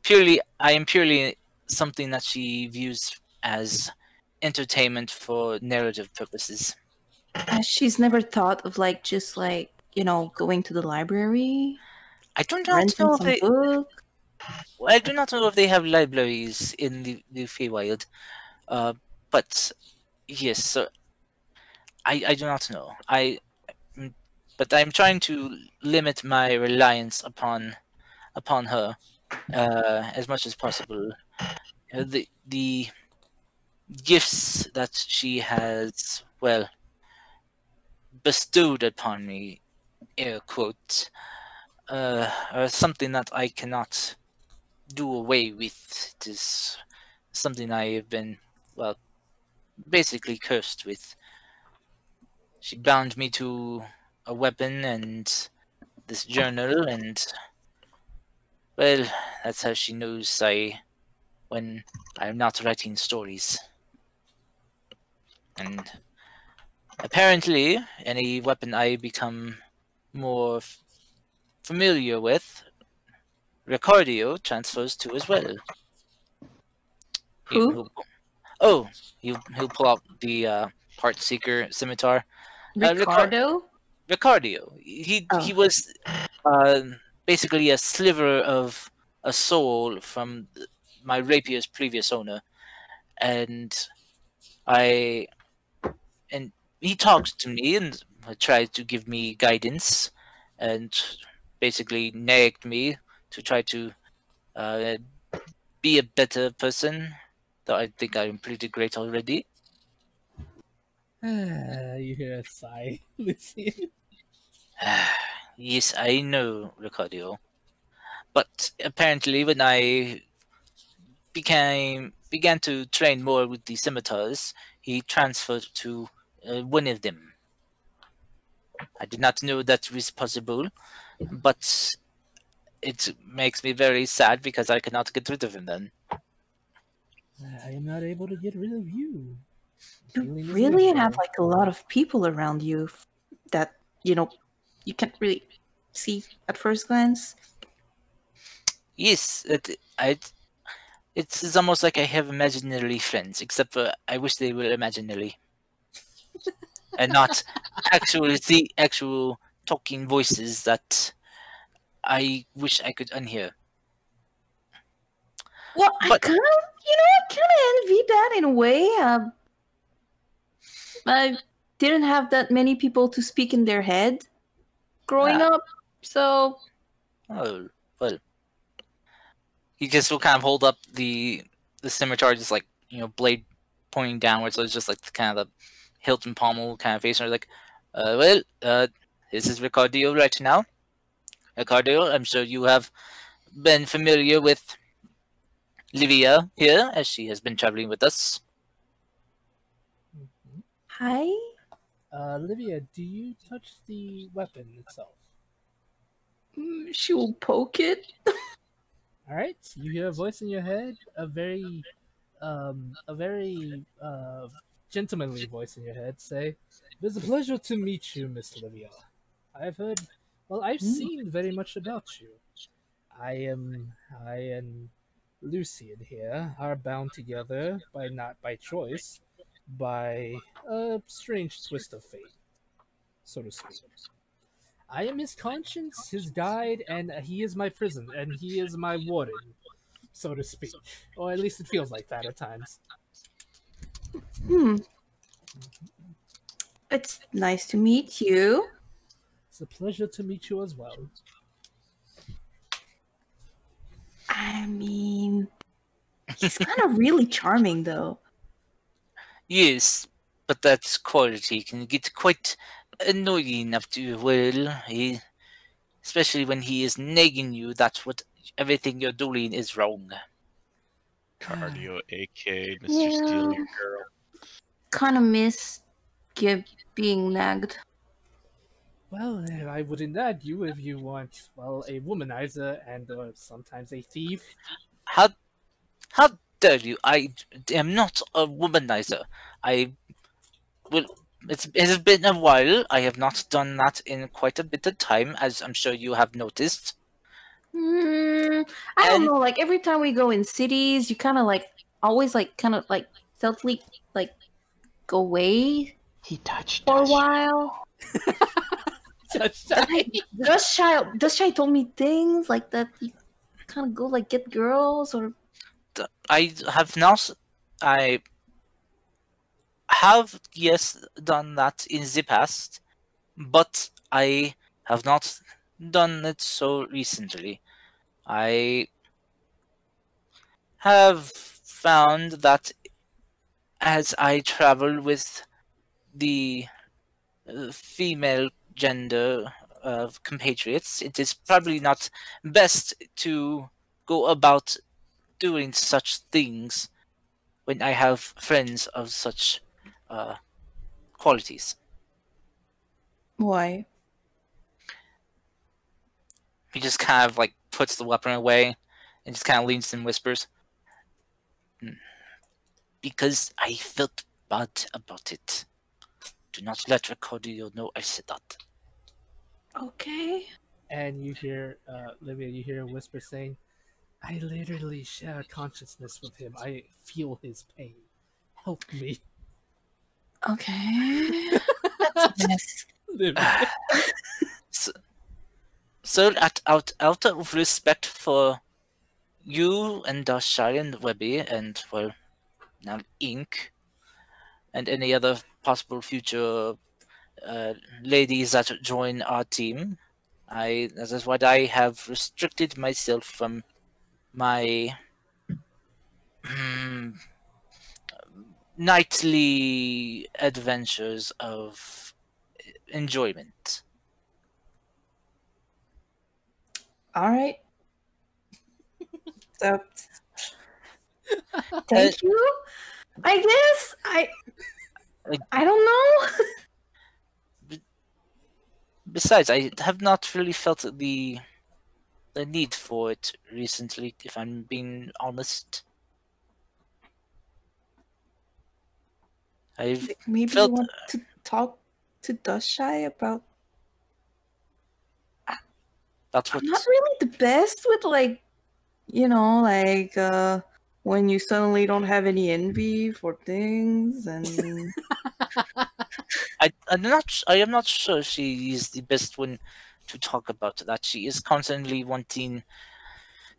I am purely something that she views as entertainment for narrative purposes. she's never thought of like just like, you know, going to the library, I do not renting know if some they. book. I do not know if they have libraries in the Feywild, but yes, so I do not know. But I'm trying to limit my reliance upon her as much as possible. The gifts that she has, well, bestowed upon me, air quotes, are something that I cannot do away with. It is something I have been, well, basically cursed with. She bound me to a weapon and this journal, and well, that's how she knows when I'm not writing stories. And apparently, any weapon I become more familiar with, Ricardio transfers to as well. Who? He'll pull out the Heart Seeker scimitar. Ricardo? Ricardio. He was basically a sliver of a soul from my rapier's previous owner, and he talked to me and tried to give me guidance, and basically nagged me to try to be a better person. Though I think I'm pretty great already. You hear a sigh, Lucy. Yes, I know, Ricardio. But apparently, when I began to train more with the scimitars, he transferred to one of them. I did not know that was possible, but it makes me very sad because I cannot get rid of him then. I am not able to get rid of you. You Feeling this really way, have though. like a lot of people around you that, you know, you can't really see at first glance. Yes, it's almost like I have imaginary friends, except for I wish they were imaginary. And not actual talking voices that I wish I could unhear. Well, I But- kind of envy that in a way. I didn't have that many people to speak in their head growing up, so Oh, well. He just will kind of hold up the scimitar, just like, blade pointing downwards, so it's just like kind of the hilt and pommel kind of face, and like, this is Ricardio right now. Ricardio, I'm sure you have been familiar with Livia here, as she has been traveling with us. Mhm. hi. Livia, do you touch the weapon itself? She will poke it. All right, you hear a voice in your head, a very gentlemanly voice in your head say, "It is a pleasure to meet you, Miss Livia. I've seen very much about you. I and Lucian here are bound together not by choice, by a strange twist of fate, so to speak. I am his conscience, his guide, and he is my prison, and he is my warden, so to speak. Or at least it feels like that at times. Hmm. It's nice to meet you. It's a pleasure to meet you as well. I mean, he's kind of really charming, though. Yes, but that quality can get quite annoying after a while, especially when he is nagging you that what everything you're doing is wrong. Cardio, aka Mr. Yeah. Steal Your Girl. Kind of miss being nagged. Well, I wouldn't nag you if you weren't, well, a womanizer and sometimes a thief. How dare you? I am not a womanizer. I will. It has been a while. I have not done that in quite a bit of time, as I'm sure you have noticed. I don't And- know. Like every time we go in cities, you kind of like always like kind of like stealthily like go away He touched for a us. while. Does Shy told me things like that. You kind of go like get girls or I have not. I have, yes, done that in the past, but I have not done it so recently. I have found that as I travel with the female gender of compatriots, it is probably not best to go about doing such things when I have friends of such qualities. why? He just kind of like puts the weapon away and just kind of leans and whispers, because I felt bad about it. Do not let Ricardio know I said that. Okay. And you hear, Livia, you hear a whisper saying, "I literally share consciousness with him. I feel his pain. Help me." Okay. That's nice. Livia. So out of respect for you and Dashai and Webby and, well, now Ink, and any other possible future ladies that join our team, that is what I have restricted myself from my nightly adventures of enjoyment. All right. So, thank you. I guess I don't know. Besides, I have not really felt the the need for it recently, if I'm being honest. I've Like, maybe you felt want to talk to Dushai about. that's I'm what. not really the best with like, when you suddenly don't have any envy for things and. I am not sure she is the best one to talk about that. She is constantly wanting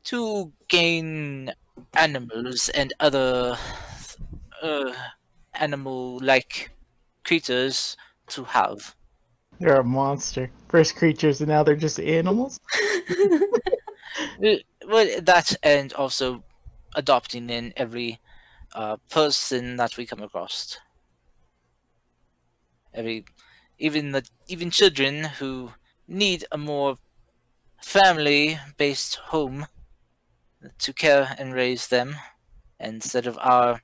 to gain animals and other uh, animal-like creatures to have. You're a monster. First creatures, and now they're just animals. Well, that and also adopting in every person that we come across. Even children who need a more family-based home to care and raise them, instead of our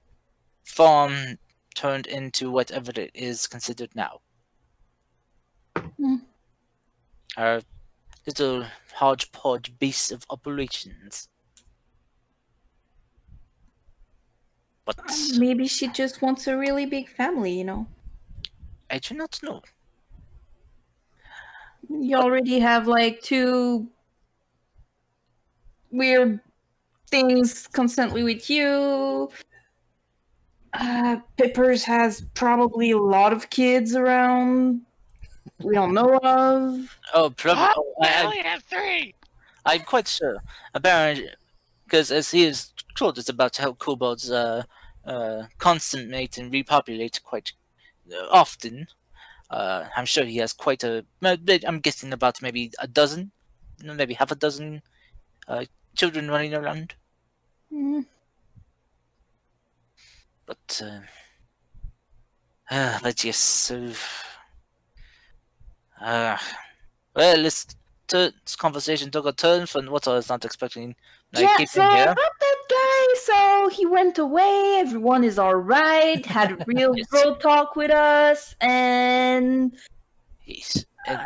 farm turned into whatever it is considered now. Hmm. Our little hodgepodge base of operations. But Maybe she just wants a really big family, I do not know. You already have like two weird things constantly with you. Pippers has probably a lot of kids around we don't know of. Oh, probably. I only have 3. I'm quite sure. Apparently, because as he is told us about how kobolds consummate and repopulate quite often. I'm sure he has quite a. I'm guessing about maybe a dozen, maybe half a dozen children running around. Mm. But yes. So, well, this conversation took a turn from what I was not expecting. Yeah, Keep so him here. about that guy, so he went away, everyone is alright, had a real Yes. bro talk with us, and Yes. And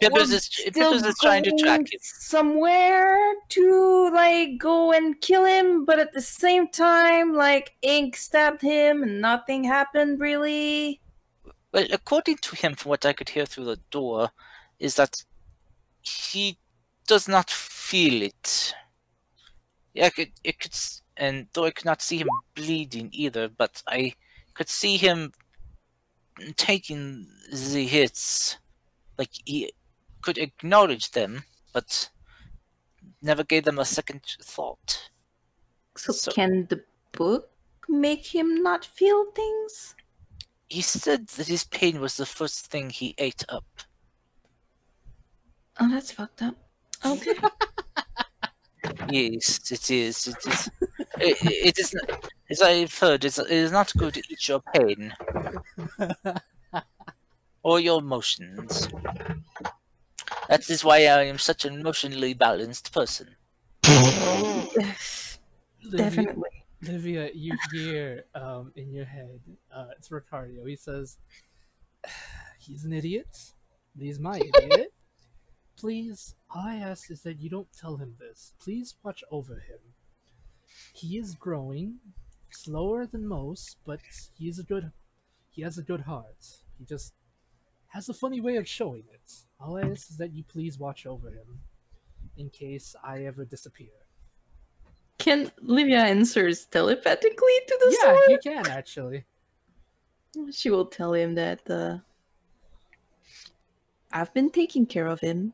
we're Pippers is still trying to track going him. somewhere to like go and kill him, but at the same time, like Ink stabbed him and nothing happened really. Well, according to him, from what I could hear through the door, is that he does not feel it. Yeah, and though I could not see him bleeding either, but I could see him taking the hits. Like he could acknowledge them, but never gave them a second thought. So can the book make him not feel things? He said that his pain was the first thing he ate up. Oh, that's fucked up. Okay. Yes, it is. It is. It is. As I've heard, it is not good to eat your pain or your emotions. That is why I am such an emotionally balanced person. Definitely. Livia, you hear in your head, it's Ricardo. He says, he's an idiot, but he's my idiot. Please, all I ask is that you don't tell him this. Please watch over him. He is growing, slower than most, but he has a good heart. He just has a funny way of showing it. All I ask is that you please watch over him, in case I ever disappear. Can Livia answers telepathically to the Yeah, sword? you can actually. She will tell him that I've been taking care of him.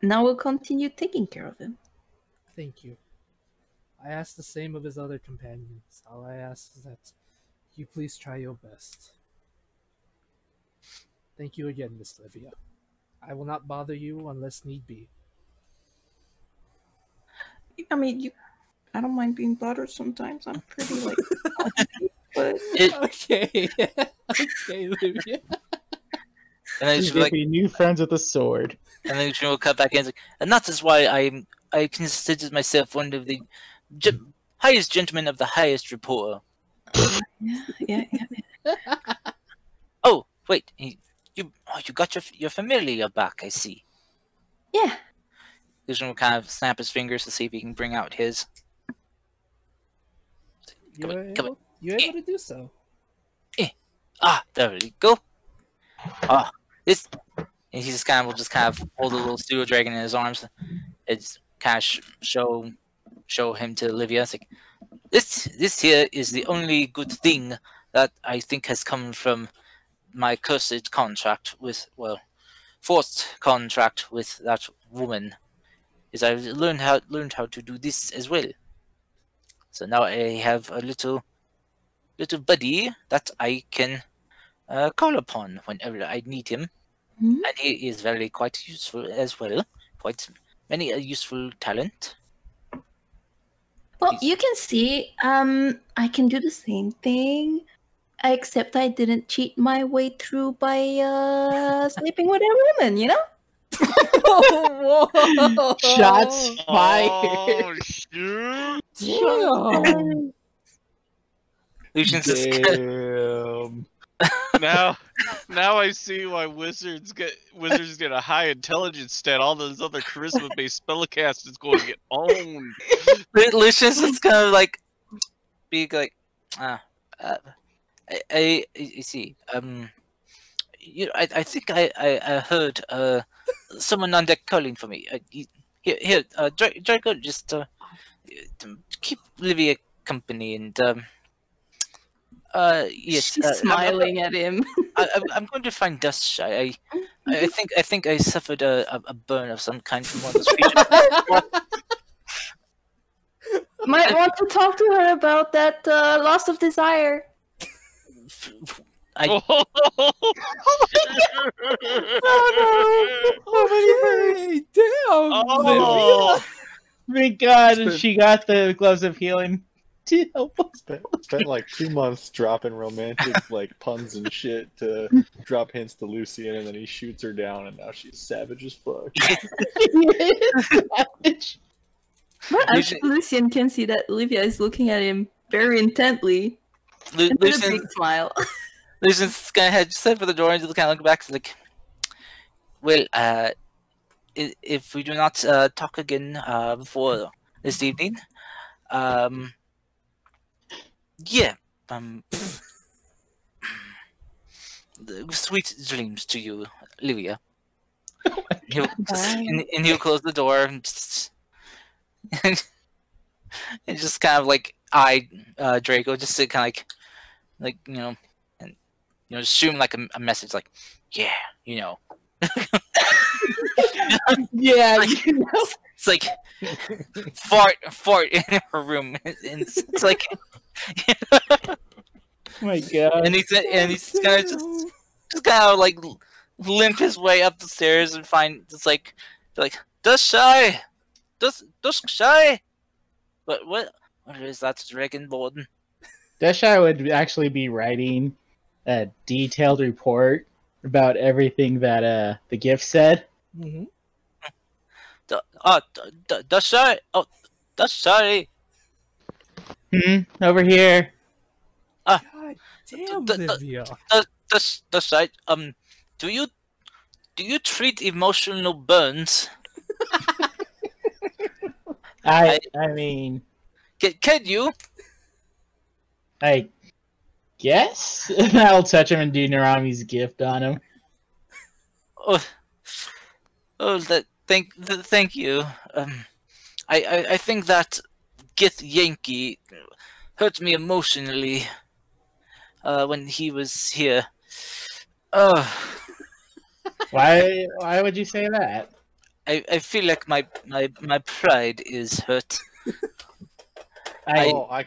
Now we'll continue taking care of him. Thank you. I ask the same of his other companions. All I ask is that you please try your best. Thank you again, Miss Livia. I will not bother you unless need be. I mean, I don't mind being bothered sometimes. I'm pretty like, but Okay, okay, Livia. And then She's she'll be like, making new friends with a sword. and then she will cut back in. And that is why I consider myself one of the highest gentlemen of the highest rapport. yeah. Oh, wait, you got your familiar back. I see. Yeah. Lucian will kind of snap his fingers to see if he can bring out his. You're come on. able to do so. There we go. This. And he just kind of will just kind of hold a little pseudo dragon in his arms. It's kind of show him to Olivia. It's like, this here is the only good thing that I think has come from my cursed contract with, well, forced contract with that woman. Is I've learned how to do this as well. So now I have a little buddy that I can call upon whenever I need him. Hmm? And he is very quite useful as well. Quite many a useful talent. Well, you can see, I can do the same thing, except I didn't cheat my way through by sleeping with a woman, you know? Whoa! Shots fired. Oh shoot! Damn! Lucian's just Damn. Now I see why wizards get a high intelligence stat. All those other charisma-based spellcast is going to get owned. Lucian's just kind of like being like, I see. I think I heard someone on deck calling for me. Here, Draco, just to keep Olivia company and yes. She's smiling at him. I'm going to find Dustshy. I think I suffered a burn of some kind from one of those creatures. Might want to talk to her about that loss of desire. I Hey, damn! Oh. Thank God she got the gloves of healing to help us. Spent like 2 months dropping romantic like puns and shit to drop hints to Lucian, and then he shoots her down, and now she's savage as fuck. But Lucian can see that Olivia is looking at him very intently. And with a big smile. Lucian's kind of just head for the door and just kind of look back, like, well, if we do not talk again before this evening, yeah, sweet dreams to you, Olivia. And he'll close the door and just kind of like eye Draco, just to kind of like you know, and just shoot him like a message, like, yeah, you know. Yeah, like, you know. It's like fart in her room, and it's like, Oh my God. and he's kind of just kind of like limp his way up the stairs and find it's like Dustshy, Dustshy. What is that dragonborn? Deshai would actually be writing a detailed report about everything that the gift said. Mm-hmm. Dustshy. Oh, Dustshy. Over here. God damn, Olivia. Dustshy. Do you treat emotional burns? I mean, Can you? I guess I'll touch him and do Narami's gift on him. Thank you. I think that Gith Yankee hurt me emotionally when he was here. Why would you say that? I feel like my pride is hurt. I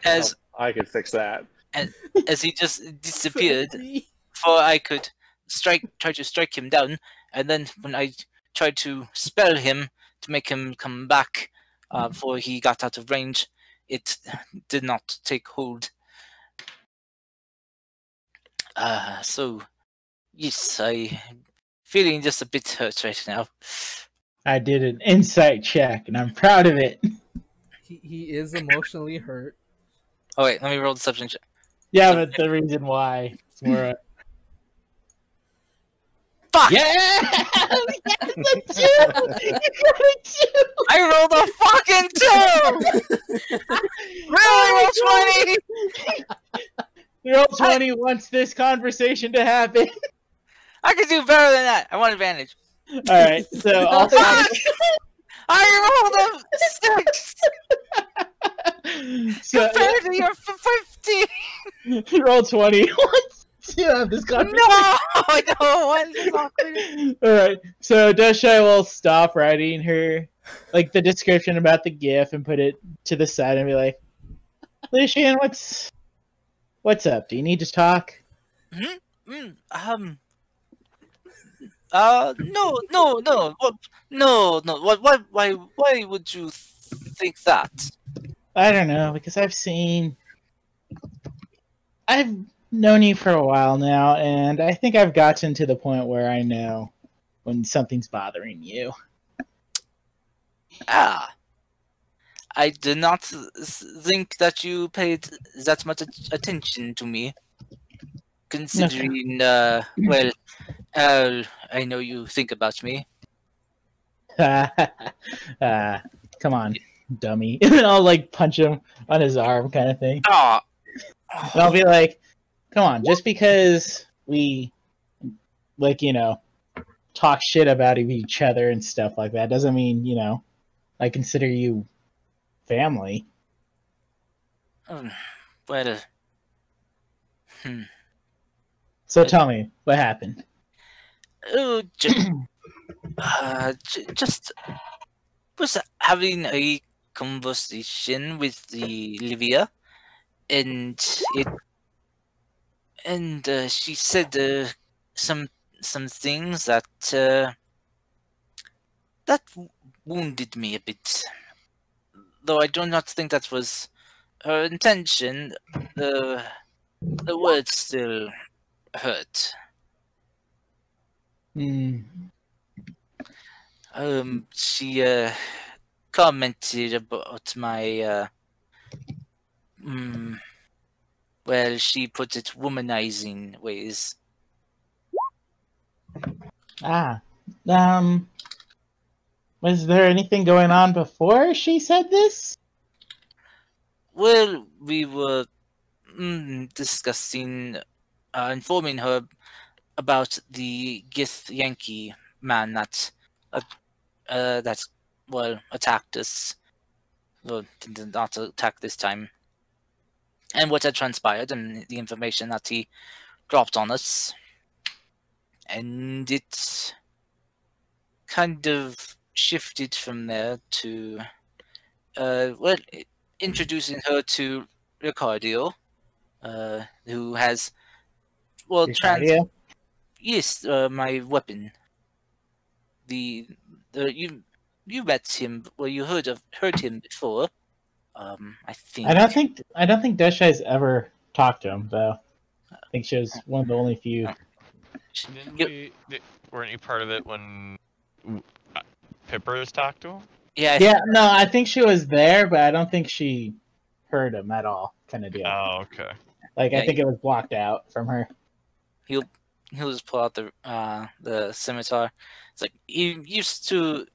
can fix that. And as he just disappeared, before I could try to strike him down, and then when I tried to spell him to make him come back before he got out of range, it did not take hold. So yes, I feeling just a bit hurt right now. I did an insight check, and I'm proud of it. He is emotionally hurt. Oh wait, let me roll the deception check. Yeah, but the reason why it's more. Fuck! Yeah! Yes! a 2! You got a 2! I rolled a fucking 2! Really, roll 20? Roll 20 wants this conversation to happen. I could do better than that. I want advantage. Alright, so I'll stop. I rolled a 6 So, compared to your 50. roll 20 wants to have this conversation. No, I don't want this awkward. Alright, so Doshai will stop writing her, like, the description about the GIF and put it to the side and be like, Lucian, what's up? Do you need to talk? No. No. Why would you think that? I don't know, because I've known you for a while now, and I think I've gotten to the point where I know when something's bothering you. Ah. I did not think that you paid that much attention to me. Considering, well, I know you think about me. Come on, dummy. And I'll, like, punch him on his arm kind of thing. Ah. And I'll be like, come on, just because we, like, you know, talk shit about each other and stuff like that doesn't mean, you know, I consider you family. Well, So tell me, what happened? oh, just was having a conversation with the Livia, and she said some things that that wounded me a bit. Though I do not think that was her intention, the words still hurt. She commented about my well, she put it, womanizing ways. Was there anything going on before she said this? Well, we were discussing, informing her about the Gith Yankee man that attacked us. Well, did not attack this time. And what had transpired and the information that he dropped on us. And it kind of shifted from there to, introducing her to Ricardio, who has, Ricardio? Yes, my weapon. You met him. Well, you heard him before. I think. I don't think Deshai's ever talked to him though. I think she was one of the only few. Weren't you part of it when Pippers talked to him? Yeah. Yeah, no, I think she was there, but I don't think she heard him at all, kind of deal. Oh, okay. Like, I think it was blocked out from her. He'll just pull out the scimitar. It's like he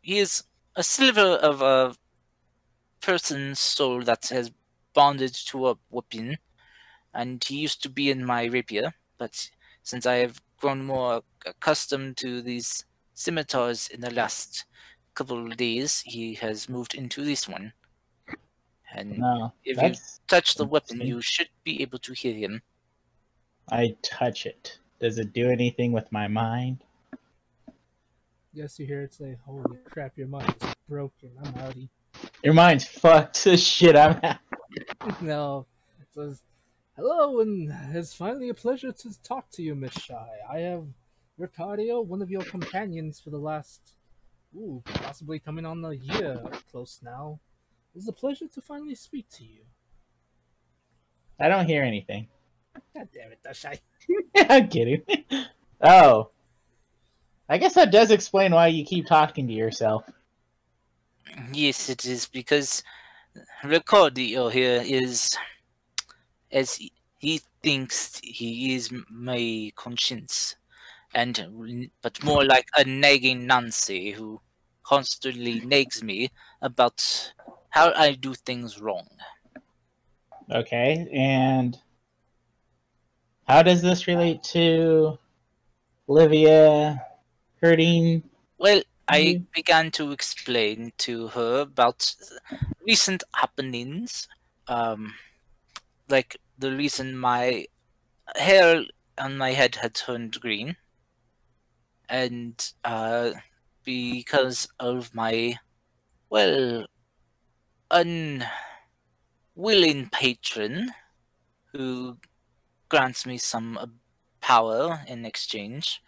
is a sliver of a person's soul that has bonded to a weapon, and he used to be in my rapier, but since I have grown more accustomed to these scimitars in the last couple of days, he has moved into this one. And if you touch the weapon, you should be able to hear him. I touch it. Does it do anything with my mind? Yes, you hear it say, "Holy crap, your mind is broken. I'm outie." Your mind's fucked. This shit I'm at. No, it says, "Hello, and it's finally a pleasure to talk to you, Miss Shy. I have Ricardio, one of your companions for the last, possibly coming on a year close now. It's a pleasure to finally speak to you." I don't hear anything. God damn it, Shy. I'm kidding. Oh. I guess that does explain why you keep talking to yourself. Yes, it is because Ricardio here is, as he thinks he is my conscience, but more like a nagging Nancy who constantly nags me about how I do things wrong. Okay, and how does this relate to Olivia hurting Well, I you? began to explain to her about recent happenings, like the reason my hair on my head had turned green, and because of my, well, unwilling patron who grants me some power in exchange,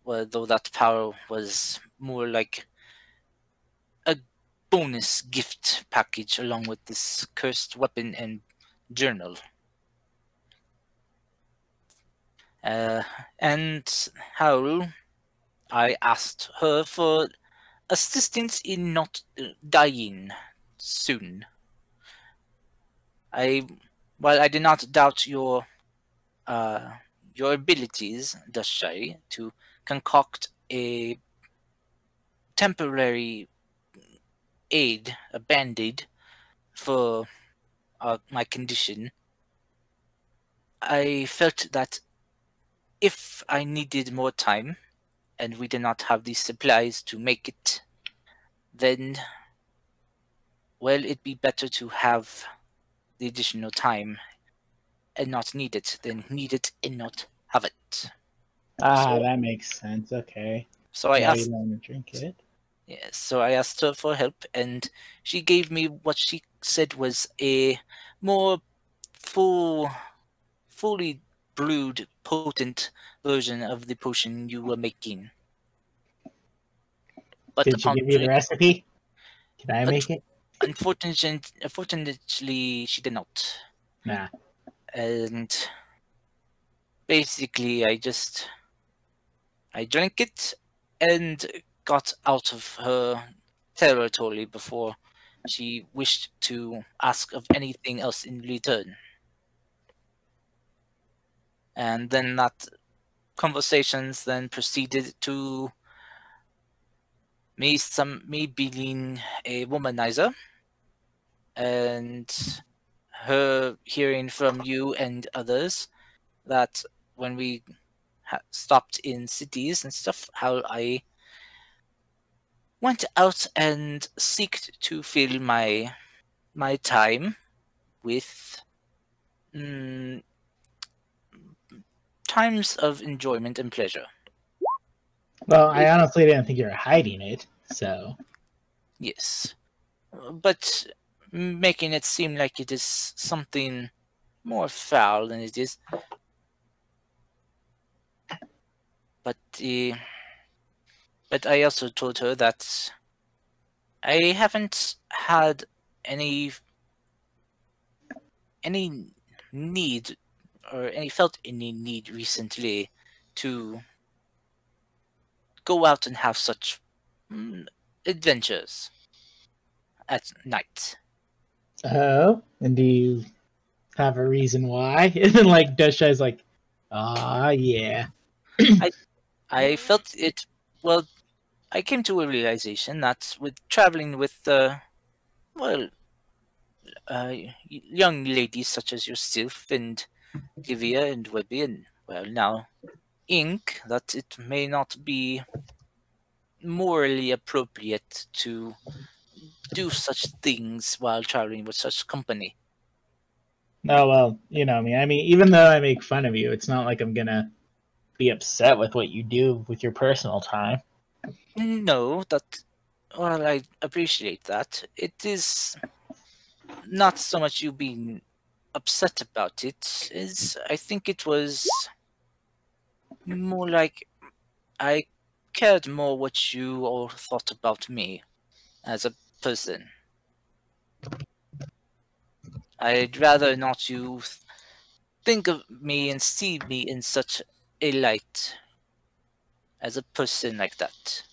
well, though that power was more like a bonus gift package along with this cursed weapon and journal. And how I asked her for assistance in not dying soon. I, while I did not doubt uh, your abilities, Dashai, to concoct a temporary aid, a band-aid for my condition, I felt that if I needed more time and we did not have the supplies to make it, then, well, it'd be better to have the additional time and not need it than need it and not have it. Ah, So, that makes sense. Okay. so I Now you asked, want to drink it? yes, so I asked her for help, and she gave me what she said was a more full, fully brewed, potent version of the potion you were making. But Did she upon give you the recipe? Can I make it? unfortunately, she did not. Nah. And basically, I drank it and got out of her territory before she wished to ask of anything else in return. And then that conversations then proceeded to me being a womanizer and her hearing from you and others that when we stopped in cities and stuff, how I went out and seeked to fill my time with mm, times of enjoyment and pleasure. Well, I honestly didn't think you were hiding it, so. Yes, but making it seem like it is something more foul than it is. But but I also told her that I haven't had any need or any felt any need recently to go out and have such adventures at night. Oh? And do you have a reason why? And then, like, Deshai's like, ah, yeah. I felt it. Well, I came to a realization that with traveling with well, young ladies such as yourself and Livia and Webby and, well, now Ink, that it may not be morally appropriate to do such things while traveling with such company. Oh, well, you know me. I mean, even though I make fun of you, it's not like I'm gonna be upset with what you do with your personal time. No, that, well, I appreciate that. It is not so much you being upset about it, is I think it was more like I cared more what you all thought about me as a person. I'd rather not you think of me and see me in such a light as a person like that,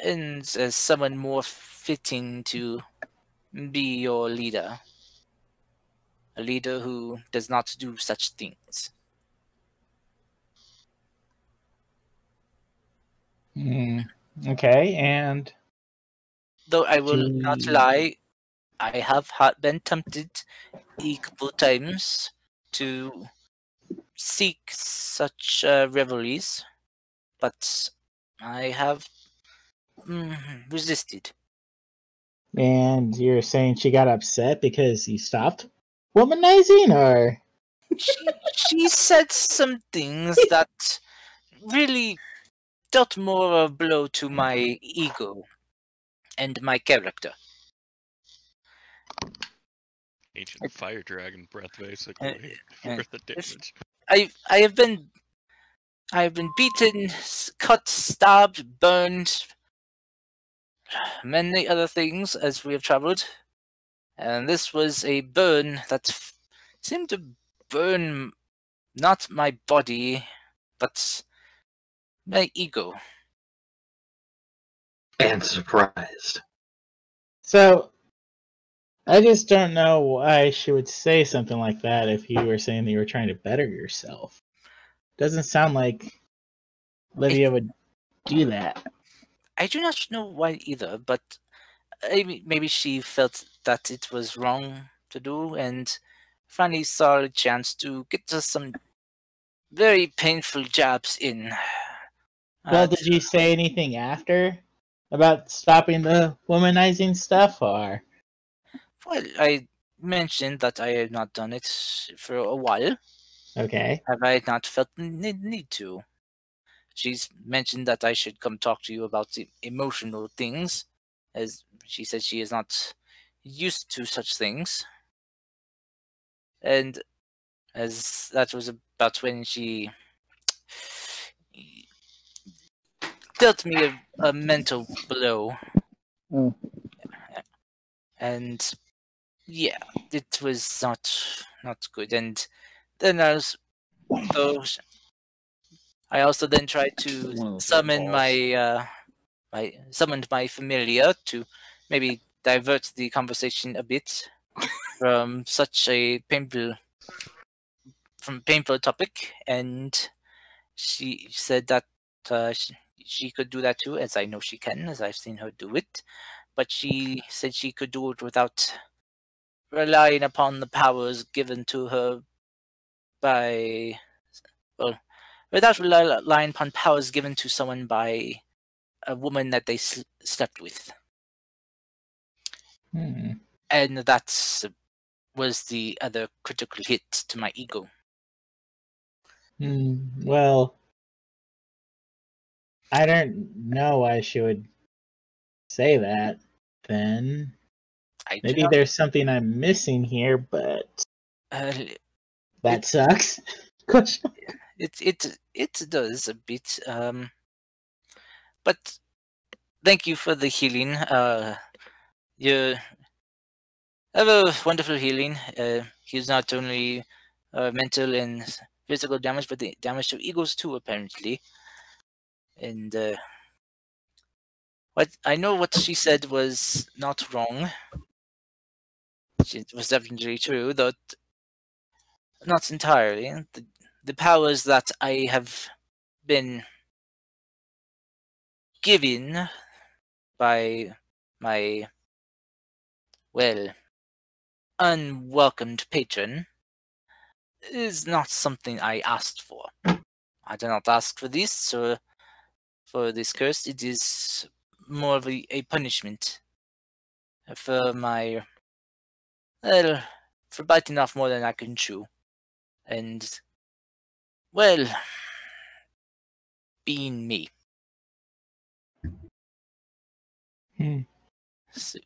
and as someone more fitting to be your leader, a leader who does not do such things. Okay, and Though I will not Gee. lie, I have been tempted a couple times to seek such revelries, but I have resisted. and you're saying she got upset because you stopped womanizing, or She said some things that really dealt more a blow to my ego and my character. Ancient fire dragon breath, basically, for the damage. I have been beaten, cut, stabbed, burned, many other things as we have traveled, and this was a burn that seemed to burn not my body, but my ego. And surprised. so? I just don't know why she would say something like that if you were saying that you were trying to better yourself. Doesn't sound like Olivia would do that. I do not know why either, but maybe she felt that it was wrong to do, and finally saw a chance to get us some very painful jabs in. Well, did you say anything after about stopping the womanizing stuff, or? Well, I mentioned that I had not done it for a while. Okay. Have I not felt the need to? She's mentioned that I should come talk to you about the emotional things, as she said she is not used to such things. And as that was about when she dealt me a mental blow. Mm. And yeah, it was not good. And then I also then tried to summon summoned my familiar to maybe divert the conversation a bit from such a painful topic, and she said that she could do that too, as I know she can, as I've seen her do it. But she said she could do it without relying upon the powers given to her by, well, without relying upon powers given to someone by a woman that they slept with. And that was the other critical hit to my ego. Well, I don't know why she would say that, then. Maybe there's something I'm missing here, but that sucks. It does a bit. But thank you for the healing. You have a wonderful healing. He's not only mental and physical damage, but the damage to egos too, apparently. And I know what she said was not wrong. It was definitely true, though not entirely. The powers that I have been given by my, well, unwelcomed patron is not something I asked for. I did not ask for this, or for this curse. It is more of a punishment for my, well, for biting off more than I can chew. And, well, being me. So,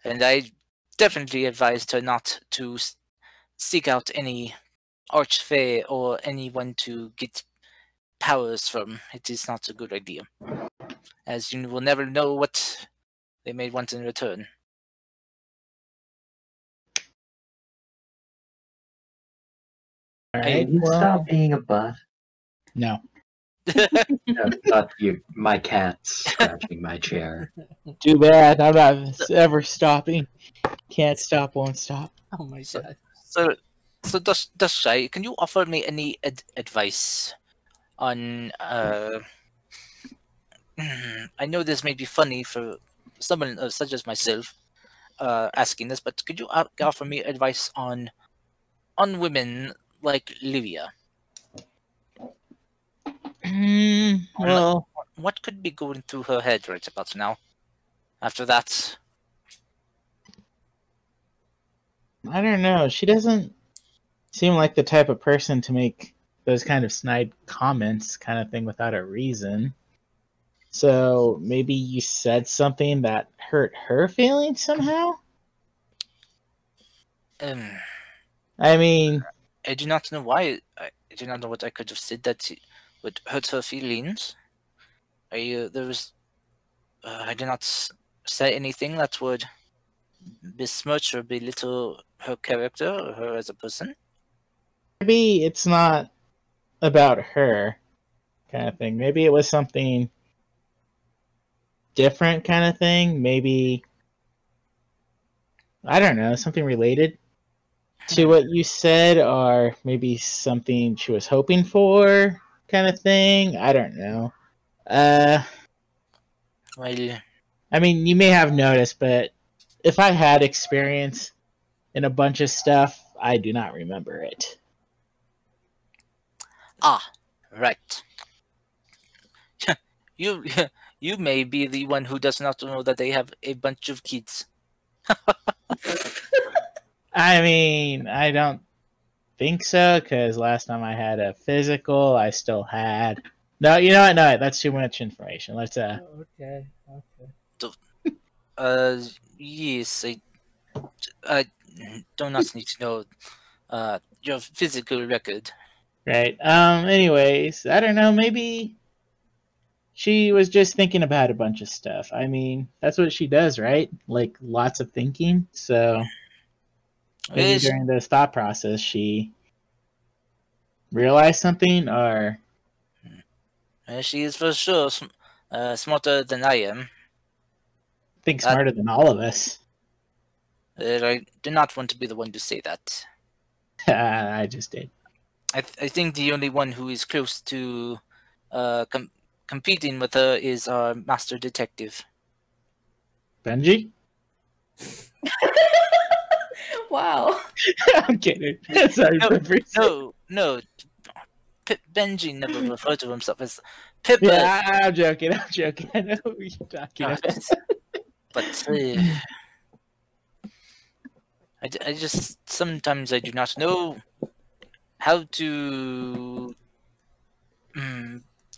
and I definitely advised her not to seek out any archfey or anyone to get powers from. It is not a good idea, as you will never know what they may want in return. Can you stop being a butt? No. No, not you. My cat's scratching my chair. Too bad. I'm not ever stopping. Can't stop, won't stop. Oh my god. So Dashai, can you offer me any advice on I know this may be funny for someone such as myself asking this, but could you offer me advice on women like Livia? Well, What could be going through her head right about now? After that, I don't know. She doesn't seem like the type of person to make those kind of snide comments kind of thing without a reason. So maybe you said something that hurt her feelings somehow? I mean, I do not know why. I do not know what I could have said that would hurt her feelings. I did not say anything that would besmirch or belittle her character or her as a person. maybe it's not about her kind of thing. Maybe it was something different kind of thing. Maybe, I don't know, something related to what you said, or maybe something she was hoping for kind of thing. I don't know. Well, I mean, you may have noticed, but if I had experience in a bunch of stuff, I do not remember it. Right. you you may be the one who does not know that they have a bunch of kids. I mean, I don't think so, because last time I had a physical, I still had. No, you know what? No, that's too much information. Let's Okay. Yes, I do not need to know your physical record. Right. Anyways, I don't know. Maybe she was just thinking about a bunch of stuff. I mean, that's what she does, right? Like lots of thinking. So maybe Yes. during this thought process, she realized something, or She is for sure smarter than I am. think smarter than all of us. I do not want to be the one to say that. I just did. I think the only one who is close to competing with her is our master detective. Benji? Wow. I'm kidding. Sorry, No. Benji never referred to himself as Pippa. Yeah, I'm joking. I know who you're talking about. But I just sometimes I do not know how to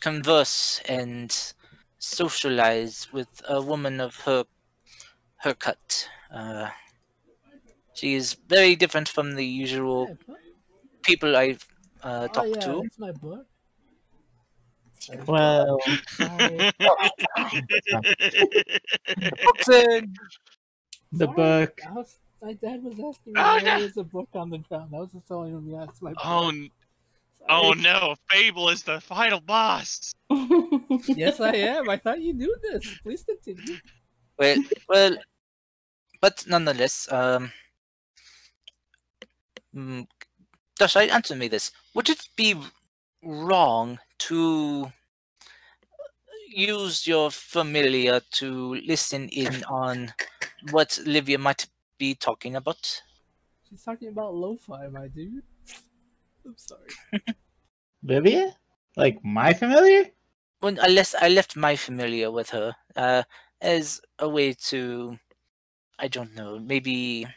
converse and socialize with a woman of her cut. She is very different from the usual people I've talked to. It's my book. Well, Sorry. the book. My dad was asking me why there was a book on the ground. I was just telling him, yeah, it's my book. Oh no, Fable is the final boss. Yes, I am. I thought you knew this. Please continue. Well, but nonetheless, Dasha, answer me this. Would it be wrong to use your familiar to listen in on what Livia might be talking about? She's talking about lo-fi, my dude. I'm sorry. Livia? Like my familiar? When I left my familiar with her as a way to, I don't know, maybe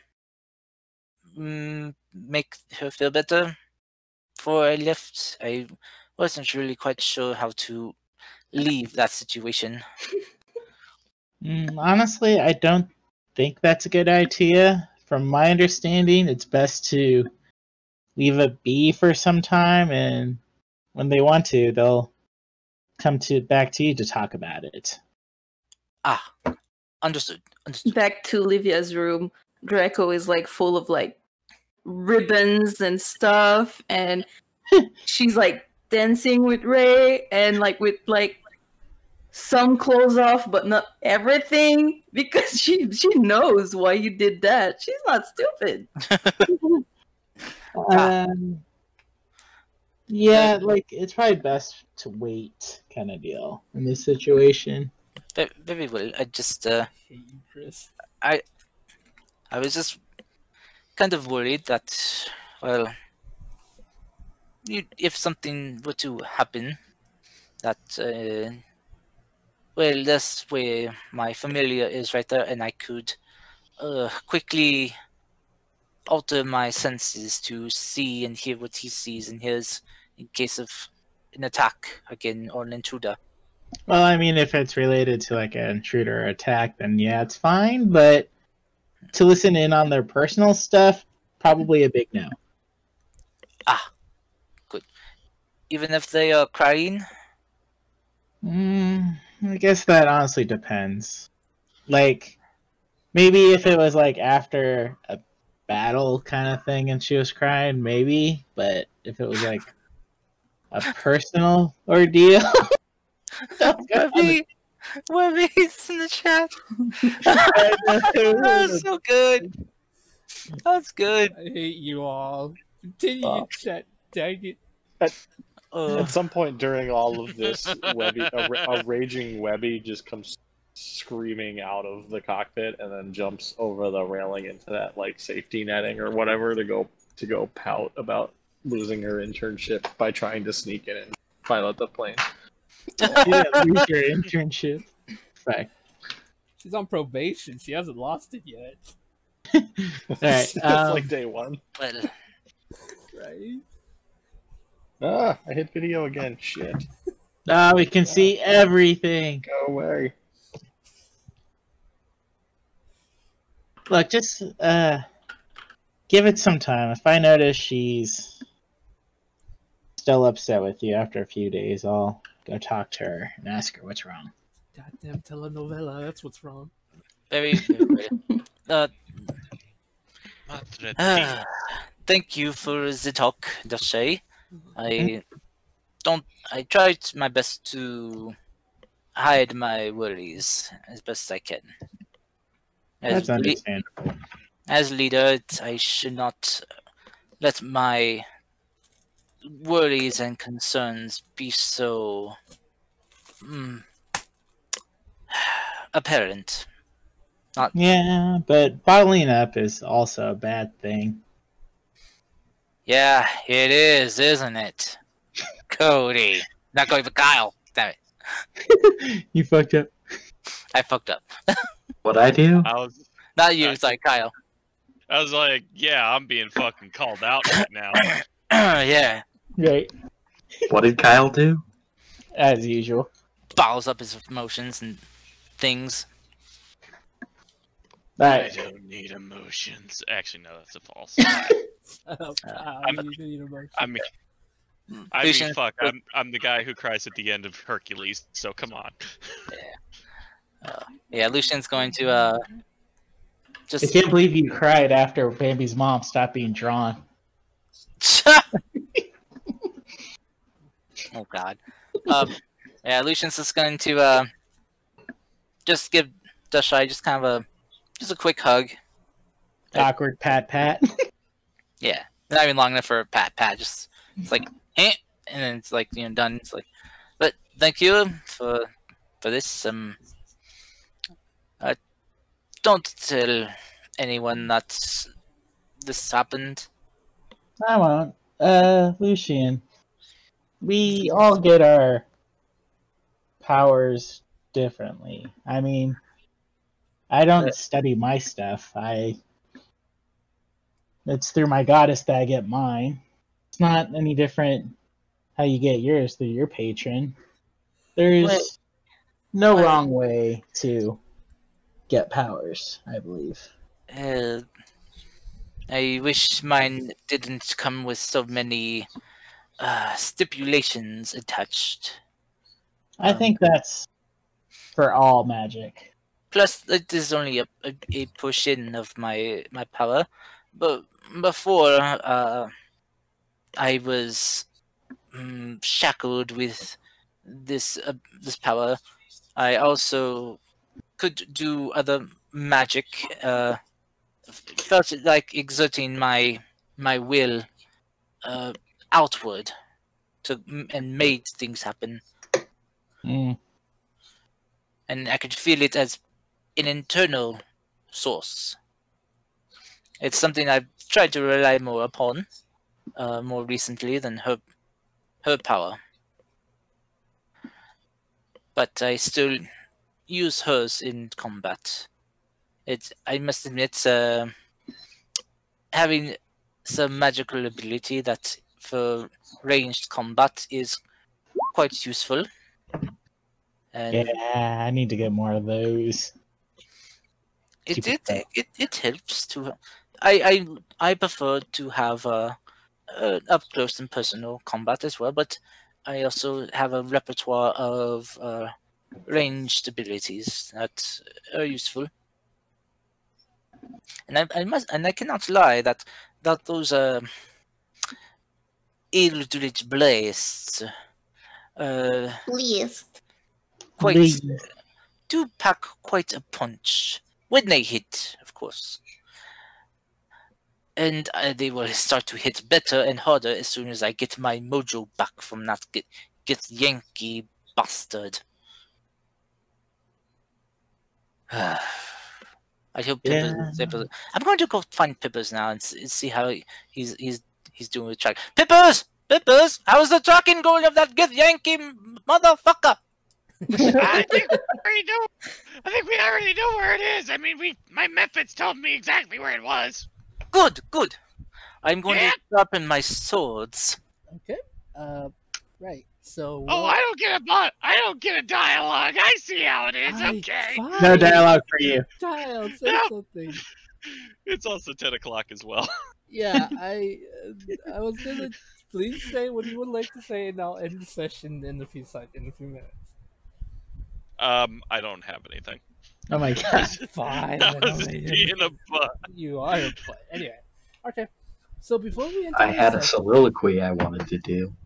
make her feel better. Before I left, I wasn't really quite sure how to leave that situation. Honestly, I don't think that's a good idea. From my understanding, it's best to leave it be for some time, and when they want to, they'll come back to you to talk about it. Understood. Back to Livia's room. Draco is like full of like ribbons and stuff, and she's like dancing with Ray and like with like some clothes off, but not everything, because she knows why you did that. She's not stupid. Yeah, like it's probably best to wait, kind of deal in this situation. Very well. I just Hate you, Chris. I was just kind of worried that, well, if something were to happen, that well, that's where my familiar is right there, and I could quickly alter my senses to see and hear what he sees and hears in case of an attack again or an intruder. Well, I mean, if it's related to like an intruder attack, then yeah, it's fine. But to listen in on their personal stuff, probably a big no. Ah, good. Even if they are crying? I guess that honestly depends. Like, maybe if it was like after a battle kind of thing and she was crying, maybe. But if it was like a personal ordeal, Webby's in the chat. That's so good. That's good. I hate you all. Continue, chat. Dang it. At some point during all of this, a raging Webby just comes screaming out of the cockpit and then jumps over the railing into that like safety netting or whatever to go pout about losing her internship by trying to sneak in and pilot the plane. yeah, lose your internship. Fact. She's on probation. She hasn't lost it yet. All right. It's like day one. Well, Right? Ah, I hit video again. Shit. Now we can see everything. Go away. Look, just give it some time. If I notice she's still upset with you after a few days, I'll go talk to her and ask her what's wrong. Goddamn telenovela. That's what's wrong. very, thank you for the talk, Dashay. I tried my best to hide my worries as best I can. That's understandable. As leader, I should not let my worries and concerns be so apparent. Yeah, but bottling up is also a bad thing. Yeah, it is, isn't it? Cody. Not going for Kyle. Damn it. You fucked up. I fucked up. What I do? Not you, it's like Kyle. I was like, yeah, I'm being fucking called out right now. Yeah. Right. What did Kyle do? As usual. Bottles up his emotions and things. I don't need emotions. Actually, no, that's a false. I mean, fuck. I'm the guy who cries at the end of Hercules. So come on. Yeah, Lucian's going to I can't believe you cried after Bambi's mom stopped being drawn. Oh God. Yeah, Lucian's just going to just give Dashai just kind of a quick hug. Awkward pat. Yeah, not even long enough for a pat. Just it's like, eh, and then it's like done. It's like, but thank you for this. Don't tell anyone that this happened. I won't. Lucian, we all get our powers differently. I mean, I don't study my stuff. It's through my goddess that I get mine. It's not any different how you get yours through your patron. There's no wrong way to get powers, I believe. I wish mine didn't come with so many stipulations attached. I think that's for all magic. Plus, it is only a push in of my power. But before, I was shackled with this power. I also could do other magic. Felt like exerting my will outward. and made things happen. Mm. And I could feel it as an internal source. It's something I've tried to rely more upon, more recently than her power. But I still use hers in combat. I must admit, having some magical ability that for ranged combat is quite useful. And Yeah, I need to get more of those. it helps to. I prefer to have up close and personal combat as well, but I also have a repertoire of ranged abilities that are useful. And I cannot lie that those Eldritch blasts Please. quite do pack quite a punch when they hit, of course. And they will start to hit better and harder as soon as I get my mojo back from that get Yankee bastard. I hope Pippers. I'm going to go find Pippers now and see how he's doing with track. Pippers, how's the tracking going of that get Yankee motherfucker? I think we already know where it is. I mean, my methods told me exactly where it was. Good. I'm going to sharpen my swords. Okay. Right. So. I don't get a dialogue. I see how it is. Okay. Fine. No dialogue for you. Child, say something. It's also 10 o'clock as well. Yeah, I was gonna please say what you would like to say, and I'll end the session in a few minutes. I don't have anything. Oh my god. Fine. I was in a butt. You are a butt. Anyway. Okay. So before we enter I had a soliloquy I wanted to do.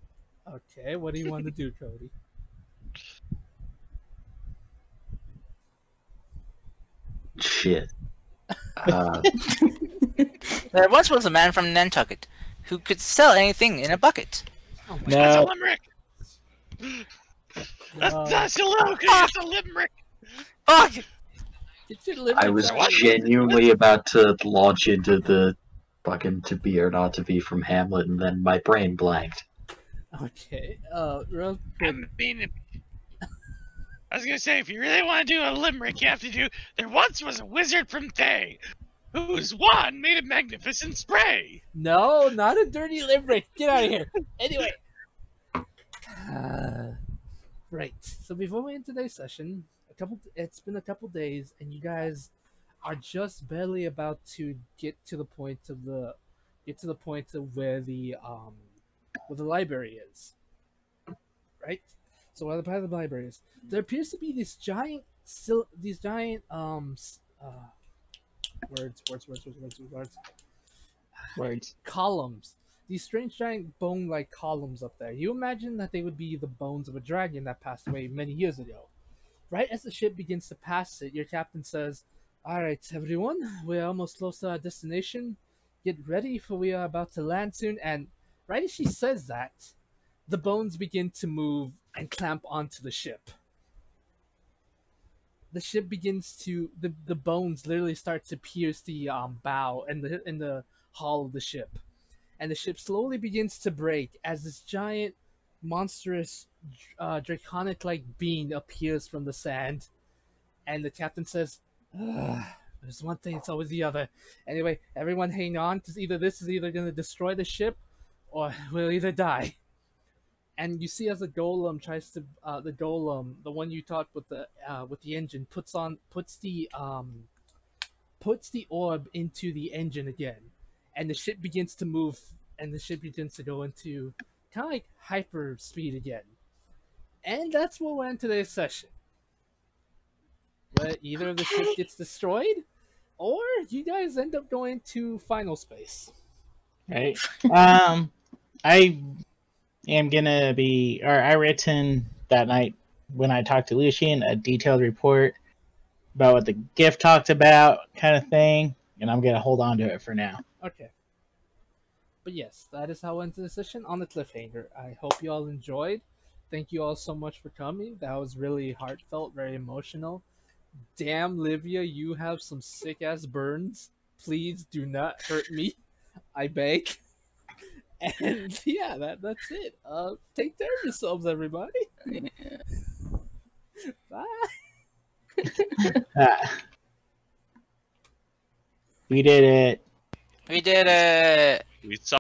Okay, what do you want to do, Cody? Shit. There once was a man from Nantucket who could sell anything in a bucket. Oh my That's a No. limerick. That's a limerick. That's a limerick. Fuck! Get your liver I was out. genuinely about to launch into the fucking to be or not to be from Hamlet, and then my brain blanked. Okay. Real I quick. mean, I was gonna say, if you really want to do a limerick, you have to do. There once was a wizard from Thay, whose wand made a magnificent spray. No, not a dirty limerick. Get out of here. Anyway. Right. So before we end today's session, it's been a couple days, and you guys are just barely about to get to the point of where the library is. Right. So where the part of the library is, there appears to be these giant Words. columns. These strange giant bone-like columns up there. You imagine that they would be the bones of a dragon that passed away many years ago. Right as the ship begins to pass it, your captain says, "Alright, everyone, we're almost close to our destination. Get ready, for we are about to land soon." And right as she says that, the bones begin to move and clamp onto the ship. The ship begins to the bones literally start to pierce the bow and the hull of the ship, and the ship slowly begins to break as this giant, monstrous, draconic-like being appears from the sand. And the captain says, "There's one thing; it's always the other." Anyway, everyone hang on, because this is either going to destroy the ship, or we'll either die. And you see as the golem tries to, the one you taught with the engine, puts the orb into the engine again, and the ship begins to move, and the ship begins to go into kind of like hyper speed again. And that's where we're in today's session. Where either the ship gets destroyed, or you guys end up going to final space. Right. I am gonna be, or I written that night when I talked to Lucian a detailed report about what the gift talked about, kind of thing, and I'm gonna hold on to it for now. Okay. But yes, that is how I went to the session on the cliffhanger. I hope you all enjoyed. Thank you all so much for coming. That was really heartfelt, very emotional. Damn, Livia, you have some sick ass burns. Please do not hurt me. I beg. And yeah, that's it. Take care of yourselves, everybody. Bye. Ah, we did it. We did it. We saw